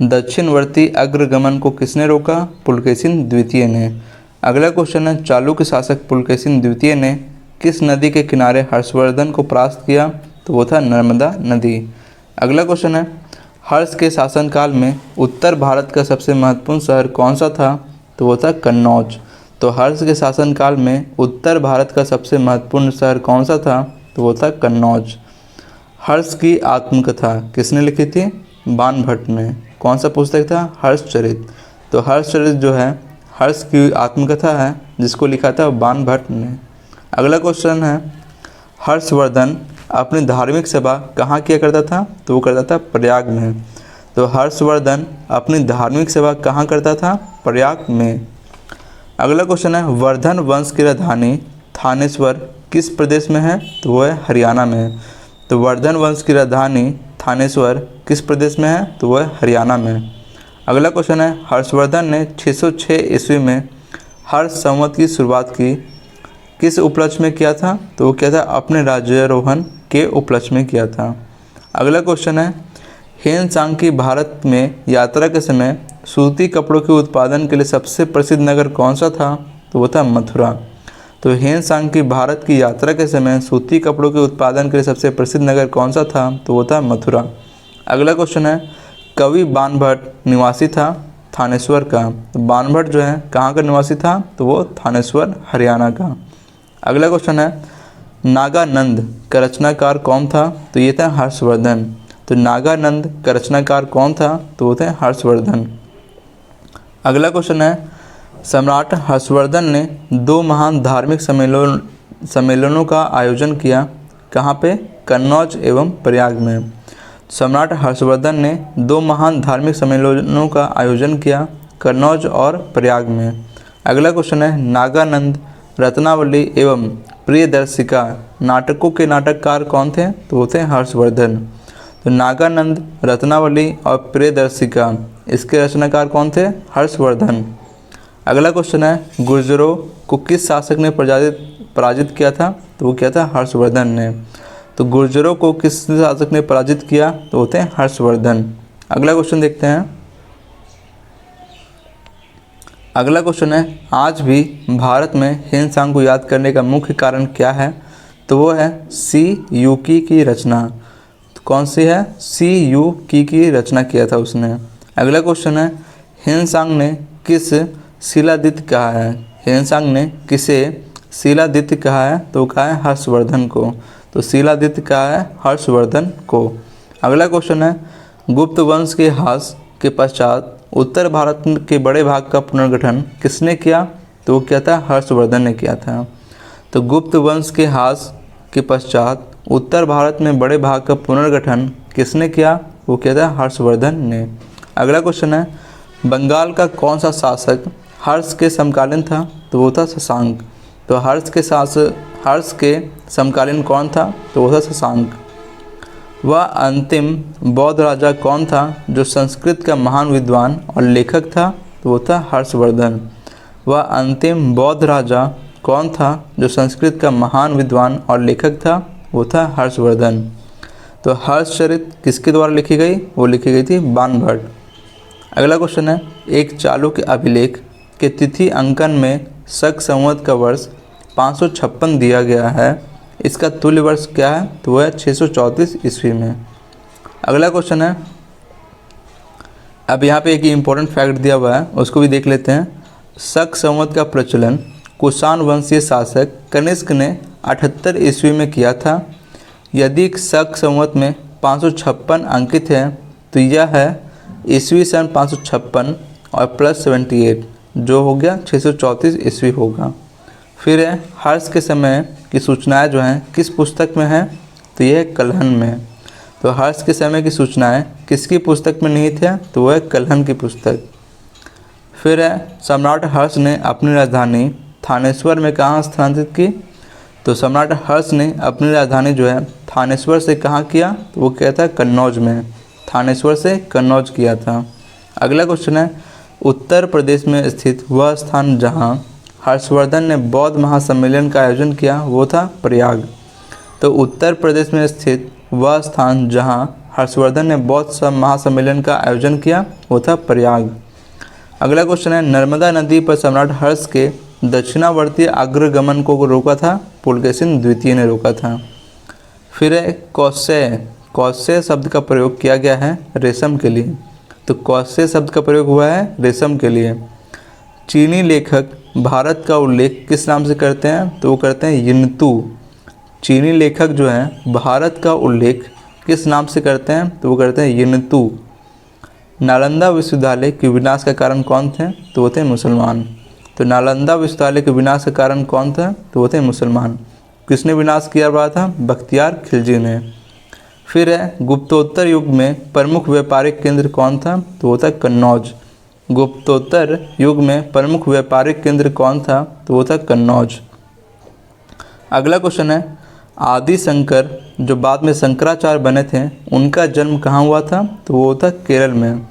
दक्षिणवर्ती अग्रगमन को किसने रोका? पुलकेशिन द्वितीय ने। अगला क्वेश्चन है चालुक्य शासक पुलकेशिन द्वितीय ने किस नदी के किनारे हर्षवर्धन को परास्त किया? तो वो था नर्मदा नदी। अगला क्वेश्चन है हर्ष के शासनकाल में उत्तर भारत का सबसे महत्वपूर्ण शहर कौन सा था? तो वो था कन्नौज। तो हर्ष के शासनकाल में उत्तर भारत का सबसे महत्वपूर्ण शहर कौन सा था? तो वो था कन्नौज। हर्ष की आत्मकथा किसने लिखी थी? बाणभट्ट ने। कौन सा पुस्तक था? हर्षचरित। तो हर्षचरित जो है हर्ष की आत्मकथा है जिसको लिखा था बाणभट्ट ने। अगला क्वेश्चन है हर्षवर्धन अपनी धार्मिक सभा कहाँ किया करता था? तो वो करता था प्रयाग में। तो हर्षवर्धन अपनी धार्मिक सभा कहाँ करता था? प्रयाग में। अगला क्वेश्चन है वर्धन वंश की राजधानी थानेश्वर किस प्रदेश में है? तो वो है हरियाणा में। तो वर्धन वंश की राजधानी थानेश्वर किस प्रदेश में है? तो वो है हरियाणा में। अगला क्वेश्चन है हर्षवर्धन ने 606 ईस्वी में हर्ष संवत की शुरुआत की किस उपलक्ष्य में किया था? तो वो क्या था? अपने राज्यारोहण के उपलक्ष्य में किया था। अगला क्वेश्चन है हेनसांग की भारत में यात्रा के समय सूती कपड़ों के उत्पादन के लिए सबसे प्रसिद्ध नगर कौन सा था? तो वो था मथुरा। तो हेनसांग की भारत की यात्रा के समय सूती कपड़ों के उत्पादन के लिए सबसे प्रसिद्ध नगर कौन सा था? तो वो था मथुरा। अगला क्वेश्चन है कवि बाणभट्ट निवासी था थानेश्वर का। तो बाणभट्ट जो है कहाँ का निवासी था? तो वो थानेश्वर हरियाणा का। अगला क्वेश्चन है नागानंद का रचनाकार कौन था? तो ये था हर्षवर्धन। तो नागानंद का रचनाकार कौन था? तो वो थे हर्षवर्धन। अगला क्वेश्चन है सम्राट हर्षवर्धन ने 2 महान धार्मिक सम्मेलनों का आयोजन किया कहाँ पे? कन्नौज एवं प्रयाग में। सम्राट हर्षवर्धन ने 2 महान धार्मिक सम्मेलनों का आयोजन किया कन्नौज और प्रयाग में। अगला क्वेश्चन है नागानंद रत्नावली एवं प्रियदर्शिका नाटकों के नाटककार कौन थे? तो वो थे हर्षवर्धन। तो नागानंद रत्नावली और प्रियदर्शिका इसके रचनाकार कौन थे? हर्षवर्धन। अगला क्वेश्चन है गुर्जरों को किस शासक ने पराजित किया था? तो वो क्या था? हर्षवर्धन ने। तो गुर्जरों को किस शासक ने पराजित किया? तो वो थे हर्षवर्धन। अगला क्वेश्चन देखते हैं। अगला क्वेश्चन है आज भी भारत में हेनसांग को याद करने का मुख्य कारण क्या है? तो वो है सी युकी की रचना। तो कौन सी है? सी युकी की रचना किया था उसने। अगला क्वेश्चन है हेनसांग ने किस शिलादित्य कहा है? हेनसांग ने किसे शिलादित्य कहा है? तो कहा है हर्षवर्धन को। तो शिलादित्य कहा है हर्षवर्धन को। अगला क्वेश्चन है गुप्त वंश के ह्रास के पश्चात उत्तर भारत के बड़े भाग का पुनर्गठन किसने किया? तो वो क्या था? हर्षवर्धन ने किया था। तो गुप्त वंश के ह्रास के पश्चात उत्तर भारत में बड़े भाग का पुनर्गठन किसने किया? वो क्या था? हर्षवर्धन ने। अगला क्वेश्चन है बंगाल का कौन सा शासक हर्ष के समकालीन था? तो वो था शशांक। तो हर्ष के समकालीन कौन था? तो वो था शशांक। वह अंतिम बौद्ध राजा कौन था जो संस्कृत का महान विद्वान और लेखक था? तो वो था हर्षवर्धन। वह अंतिम बौद्ध राजा कौन था जो संस्कृत का महान विद्वान और लेखक था? वो था हर्षवर्धन। तो हर्षचरित किसके द्वारा लिखी गई? वो लिखी गई थी बाणभट्ट। अगला क्वेश्चन है एक चालुक्य अभिलेख के तिथि अंकन में शक संवत का वर्ष 556 दिया गया है। इसका तुल्य वर्ष क्या है? तो वह है 634 ईस्वी में। अगला क्वेश्चन है अब यहाँ पे एक इम्पोर्टेंट फैक्ट दिया हुआ है उसको भी देख लेते हैं। शक संवत का प्रचलन कुषाण वंशीय शासक कनिष्क ने 78 ईस्वी में किया था। यदि शक संवत में 556 अंकित है तो यह है ईस्वी सन 556 और प्लस 78 जो हो गया 634 ईस्वी होगा। फिर है हर्ष के समय की सूचनाएं जो हैं किस पुस्तक में है? तो यह कलहन में। तो हर्ष के समय की सूचनाएं किसकी पुस्तक में निहित है? तो वह कल्हण की पुस्तक। फिर है सम्राट हर्ष ने अपनी राजधानी थानेश्वर में कहाँ स्थानांतरित की? तो सम्राट हर्ष ने अपनी राजधानी जो है थानेश्वर से कहाँ किया? तो वो क्या था? कन्नौज में। थानेश्वर से कन्नौज किया था। अगला क्वेश्चन है उत्तर प्रदेश में स्थित वह स्थान जहाँ हर्षवर्धन ने बौद्ध महासम्मेलन का आयोजन किया वो था प्रयाग। तो उत्तर प्रदेश में स्थित वह स्थान जहाँ हर्षवर्धन ने बौद्ध महासम्मेलन का आयोजन किया वो था प्रयाग। अगला क्वेश्चन है नर्मदा नदी पर सम्राट हर्ष के दक्षिणावर्ती अग्रगमन को रोका था? पुलकेशिन द्वितीय ने रोका था। फिर है कौशय। कौशय शब्द का प्रयोग किया गया है रेशम के लिए। तो कौशय शब्द का प्रयोग हुआ है रेशम के लिए। चीनी लेखक भारत का उल्लेख किस नाम से करते हैं? तो वो करते हैं यिनतू। चीनी लेखक जो हैं भारत का उल्लेख किस नाम से करते हैं? तो वो करते हैं यिनतू। नालंदा विश्वविद्यालय के विनाश का कारण कौन थे? तो वो थे मुसलमान। तो नालंदा विश्वविद्यालय के विनाश का कारण कौन था? तो वो थे मुसलमान। किसने विनाश किया हुआ था? बख्तियार खिलजी ने। फिर है गुप्तोत्तर युग में प्रमुख व्यापारिक केंद्र कौन था? तो वो था कन्नौज। गुप्तोत्तर युग में प्रमुख व्यापारिक केंद्र कौन था? तो वो था कन्नौज। अगला क्वेश्चन है आदि शंकर जो बाद में शंकराचार्य बने थे उनका जन्म कहाँ हुआ था? तो वो था केरल में।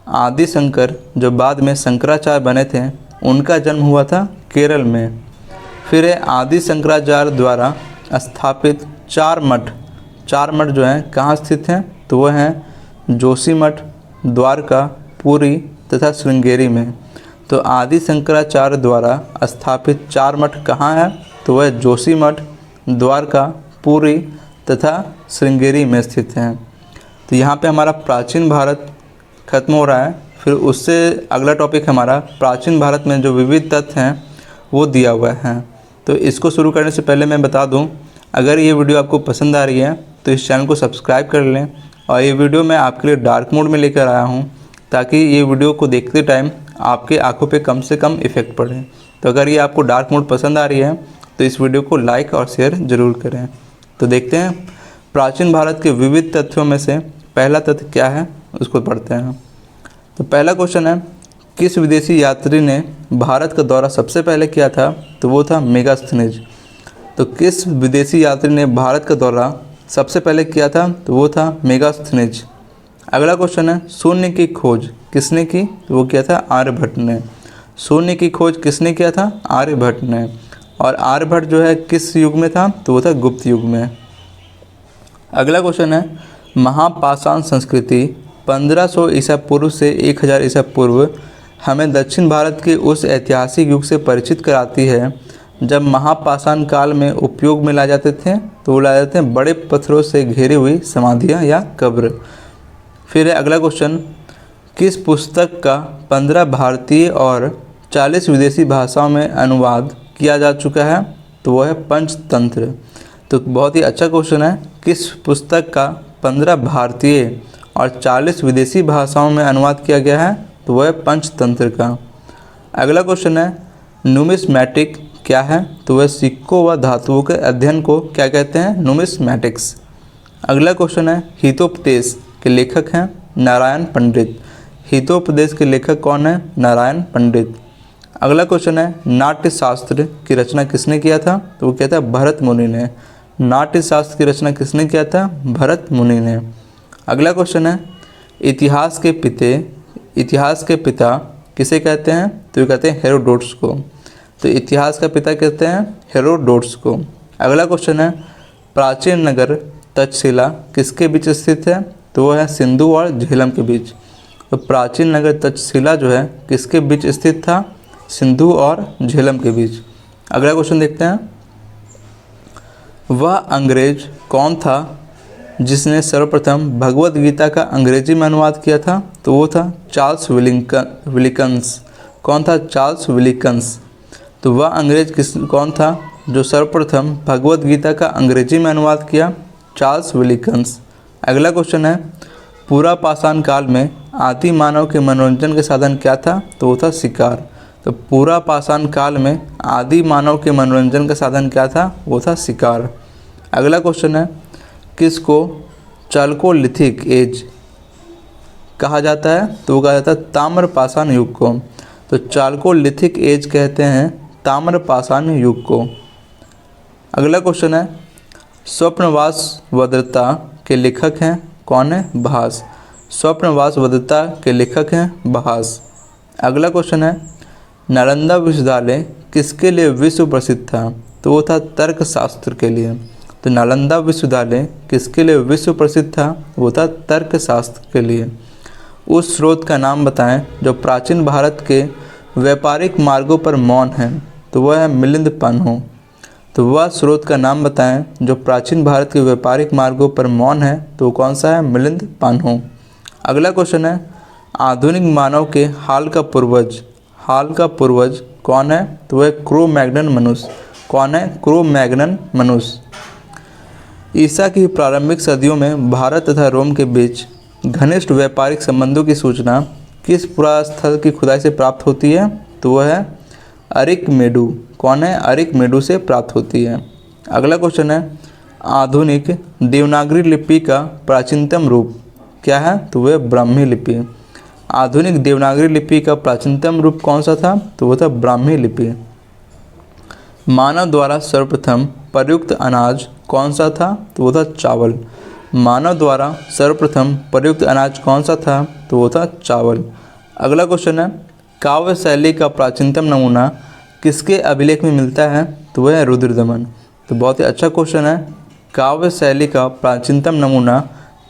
आदि शंकर जो बाद में शंकराचार्य बने थे उनका जन्म हुआ था केरल में। फिर है आदि शंकराचार्य द्वारा स्थापित चार मठ जो हैं कहाँ स्थित हैं? तो वह हैं जोशीमठ, द्वारका, पुरी तथा श्रृंगेरी में। तो आदि शंकराचार्य द्वारा स्थापित चार मठ कहाँ है? तो वह जोशीमठ, द्वारका, पुरी तथा श्रृंगेरी में स्थित हैं। तो यहाँ पे हमारा प्राचीन भारत खत्म हो रहा है। फिर उससे अगला टॉपिक हमारा प्राचीन भारत में जो विविध तथ्य हैं वो दिया हुआ है। तो इसको शुरू करने से पहले मैं बता दूं, अगर ये वीडियो आपको पसंद आ रही है तो इस चैनल को सब्सक्राइब कर लें। और ये वीडियो मैं आपके लिए डार्क मोड में लेकर आया हूँ ताकि ये वीडियो को देखते टाइम आपके आँखों पे कम से कम इफ़ेक्ट पड़े। तो अगर ये आपको डार्क मोड पसंद आ रही है तो इस वीडियो को लाइक और शेयर ज़रूर करें। तो देखते हैं प्राचीन भारत के विविध तथ्यों में से पहला तथ्य क्या है, उसको पढ़ते हैं। तो पहला क्वेश्चन है किस विदेशी यात्री ने भारत का दौरा सबसे पहले किया था? तो वो था मेगास्थनीज। तो किस विदेशी यात्री ने भारत का दौरा सबसे पहले किया था? तो वो था मेगास्थनीज। अगला क्वेश्चन है शून्य की खोज किसने की? तो वो किया था आर्यभट्ट ने। शून्य की खोज किसने किया था? आर्यभट्ट ने। और आर्यभट्ट जो है किस युग में था? तो वो था गुप्त युग में। अगला क्वेश्चन है महापाषाण संस्कृति 1500 ईसा पूर्व से 1000 ईसा पूर्व हमें दक्षिण भारत के उस ऐतिहासिक युग से परिचित कराती है जब महापाषाण काल में उपयोग में लाए जाते थे। तो वो लाए जाते हैं बड़े पत्थरों से घिरी हुई समाधियाँ या कब्र। फिर है अगला क्वेश्चन किस पुस्तक का 15 भारतीय और 40 विदेशी भाषाओं में अनुवाद किया जा चुका है? तो वो है पंचतंत्र। तो बहुत ही अच्छा क्वेश्चन है किस पुस्तक का 15 भारतीय और 40 विदेशी भाषाओं में अनुवाद किया गया है? तो वह है पंचतंत्र का। अगला क्वेश्चन है न्यूमिस्मैटिक क्या है? तो वह सिक्कों व धातुओं के अध्ययन को क्या कहते हैं? न्यूमिस्मैटिक्स। अगला क्वेश्चन है हितोपदेश के लेखक हैं नारायण पंडित। हितोपदेश के लेखक कौन है? नारायण पंडित। अगला क्वेश्चन है नाट्य शास्त्र की रचना किसने किया था? तो वो कहता है भरत मुनि ने। नाट्य शास्त्र की रचना किसने किया था? भरत मुनि ने। अगला क्वेश्चन है इतिहास के पिता किसे कहते हैं? तो ये कहते हैं हेरोडोटस को। तो इतिहास का पिता कहते हैं हेरोडोटस को। अगला क्वेश्चन है प्राचीन नगर तक्षशिला किसके बीच स्थित है? तो वो है सिंधु और झेलम के बीच। तो प्राचीन नगर तक्षशिला जो है किसके बीच स्थित था? सिंधु और झेलम के बीच। अगला क्वेश्चन देखते हैं वह अंग्रेज कौन था जिसने सर्वप्रथम भगवत गीता का अंग्रेजी में अनुवाद किया था? तो वो था चार्ल्स विलिकन्स। कौन था? चार्ल्स विलिकन्स। तो वह अंग्रेज कौन था जो सर्वप्रथम भगवत गीता का अंग्रेजी में अनुवाद किया? चार्ल्स विलिकन्स। अगला क्वेश्चन है पूरा पाषाण काल में आदि मानव के मनोरंजन के साधन क्या था? तो वो था शिकार। तो पूरा पाषाण काल में आदि मानव के मनोरंजन का साधन क्या था? वो था शिकार। अगला क्वेश्चन है किसको चालकोलिथिक एज कहा जाता है? तो वो कहा जाता है ताम्रपाषाण युग को। तो चालकोलिथिक एज कहते हैं ताम्रपाषाण युग को। अगला क्वेश्चन है स्वप्नवास वद्रता के लेखक हैं कौन है? भास। स्वप्नवास वद्रता के लेखक हैं भास। अगला क्वेश्चन है नालंदा विश्वविद्यालय किसके लिए विश्व प्रसिद्ध था? तो वो था तर्कशास्त्र के लिए। तो नालंदा विश्वविद्यालय किसके लिए विश्व प्रसिद्ध था? वो था तर्कशास्त्र के लिए। उस स्रोत का नाम बताएं जो प्राचीन भारत के व्यापारिक मार्गों पर मौन है। तो वह है मिलिंद पन्हो। तो वह स्रोत का नाम बताएं जो प्राचीन भारत के व्यापारिक मार्गों पर मौन है। तो वो कौन सा है? मिलिंद पन्हो। अगला क्वेश्चन है आधुनिक मानव के हाल का पूर्वज कौन है? तो वह क्रो मैग्नन मनुष्य। कौन है? क्रो मैग्नन मनुष्य। ईसा की प्रारंभिक सदियों में भारत तथा रोम के बीच घनिष्ठ व्यापारिक संबंधों की सूचना किस पुरास्थल की खुदाई से प्राप्त होती है? तो वह है अरिकमेडु। कौन है? अरिकमेडु से प्राप्त होती है। अगला क्वेश्चन है आधुनिक देवनागरी लिपि का प्राचीनतम रूप क्या है? तो वह ब्राह्मी लिपि। आधुनिक देवनागरी लिपि का प्राचीनतम रूप कौन सा था? तो वो था ब्राह्मी लिपि। मानव द्वारा सर्वप्रथम प्रयुक्त अनाज कौन सा था? तो वो था चावल। मानव द्वारा सर्वप्रथम प्रयुक्त अनाज कौन सा था? तो वो था चावल। अगला क्वेश्चन है काव्य शैली का प्राचीनतम नमूना किसके अभिलेख में मिलता है? तो वह है रुद्रदमन। तो बहुत ही अच्छा क्वेश्चन है। काव्य शैली का प्राचीनतम नमूना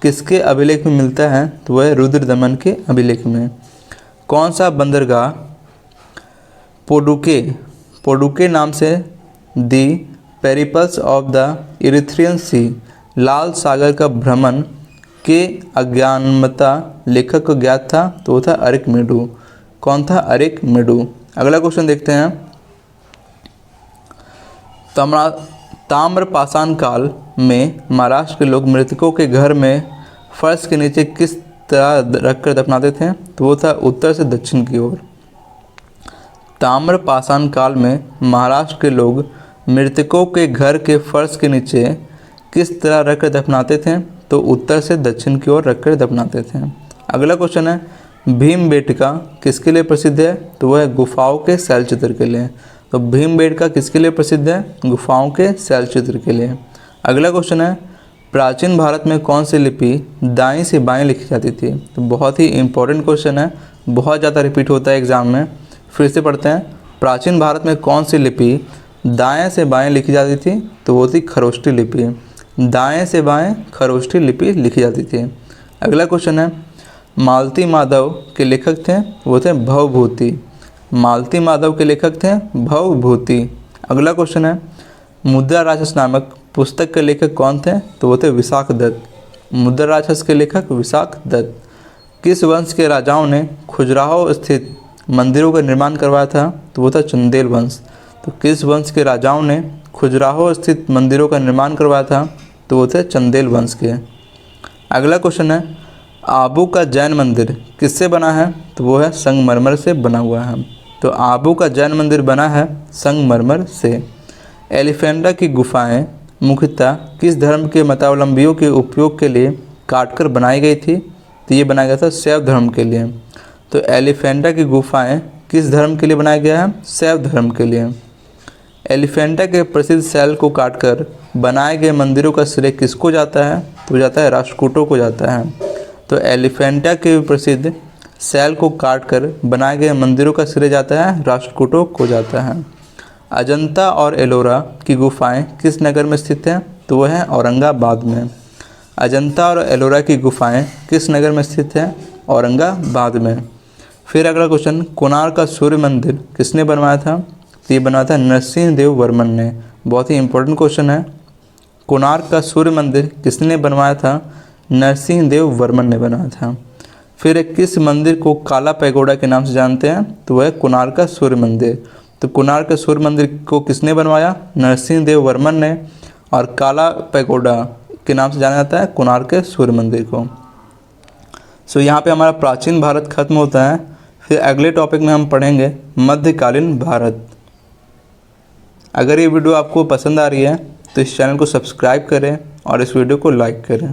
किसके अभिलेख में मिलता है? तो वह है रुद्रदमन के अभिलेख में। कौन सा बंदरगाह पोडुके नाम से दी पेरिपल्स ऑफ द इरिथ्रियन सी लाल सागर का भ्रमण के अज्ञानमता लेखक को ज्ञात था? तो वो था अरिकमेडु। कौन था? अरिकमेडु। अगला क्वेश्चन देखते हैं ताम्रपाषाण काल में महाराष्ट्र के लोग मृतकों के घर में फर्श के नीचे किस तरह रखकर दफनाते थे? तो वो था उत्तर से दक्षिण की ओर। ताम्रपाषाण काल में महाराष्ट्र के लोग मृतकों के घर के फर्श के नीचे किस तरह रखकर दफनाते थे? तो उत्तर से दक्षिण की ओर रखकर दफनाते थे। अगला क्वेश्चन है भीमबेटका किसके लिए प्रसिद्ध है? तो वह गुफाओं के शैलचित्र के लिए। तो भीमबेटका किसके लिए प्रसिद्ध है? गुफाओं के शैलचित्र के लिए। अगला क्वेश्चन है प्राचीन भारत में कौन सी लिपि दाएं से बाएं लिखी जाती थी? तो बहुत ही इंपॉर्टेंट क्वेश्चन है, बहुत ज़्यादा रिपीट होता है एग्जाम में। फिर से पढ़ते हैं प्राचीन भारत में कौन सी लिपि दाएं से बाएं लिखी जाती थी? तो वो थी खरोष्ठी लिपि। दाएं से बाएं खरोष्ठी लिपि लिखी जाती थी। अगला क्वेश्चन है मालती माधव के लेखक थे? वो थे भवभूति। मालती माधव के लेखक थे भवभूति। अगला क्वेश्चन है मुद्रा राक्षस नामक पुस्तक के लेखक कौन थे? तो वो थे विशाख दत्त। मुद्रा राक्षस के लेखक विशाख दत्त। किस वंश के राजाओं ने खजुराहो स्थित मंदिरों का निर्माण करवाया था? तो वो था चंदेल वंश। तो किस वंश के राजाओं ने खजुराहो स्थित मंदिरों का निर्माण करवाया था? तो वो थे चंदेल वंश के। अगला क्वेश्चन है आबू का जैन मंदिर किससे बना है? तो वो है संगमरमर से बना हुआ है। तो आबू का जैन मंदिर बना है संगमरमर से। एलिफेंटा की गुफाएं मुख्यतः किस धर्म के मतावलंबियों के उपयोग के लिए काटकर बनाई गई थी? तो ये बनाया गया था शैव धर्म के लिए। तो एलिफेंटा की गुफाएं किस धर्म के लिए बनाया गया है? शैव धर्म के लिए। एलिफेंटा के प्रसिद्ध शैल को काटकर बनाए गए मंदिरों का श्रेय किसको जाता है? तो जाता है राष्ट्रकूटों को जाता है। तो एलिफेंटा के प्रसिद्ध शैल को काटकर बनाए गए मंदिरों का श्रेय जाता है राष्ट्रकूटों को जाता है। अजंता और एलोरा की गुफाएं किस नगर में स्थित हैं? तो वह है औरंगाबाद में। अजंता और एलोरा की गुफाएं किस नगर में स्थित हैं? औरंगाबाद में। फिर अगला क्वेश्चन कोणार्क का सूर्य मंदिर किसने बनवाया था? तो ये बनवाया था नरसिंह देव वर्मन ने। बहुत ही इंपॉर्टेंट क्वेश्चन है। कोणार्क का सूर्य मंदिर किसने बनवाया था? नरसिंह देव वर्मन ने बनाया था। फिर किस मंदिर को काला पैगोडा के नाम से जानते हैं? तो वह कोणार्क का सूर्य मंदिर। तो कोणार्क के सूर्य मंदिर को किसने बनवाया? नरसिंह देव वर्मन ने। और काला पैगोडा के नाम से जाना जाता है कोणार्क के सूर्य मंदिर को। सो यहाँ पे हमारा प्राचीन भारत खत्म होता है। फिर अगले टॉपिक में हम पढ़ेंगे मध्यकालीन भारत। अगर ये वीडियो आपको पसंद आ रही है तो इस चैनल को सब्सक्राइब करें और इस वीडियो को लाइक करें।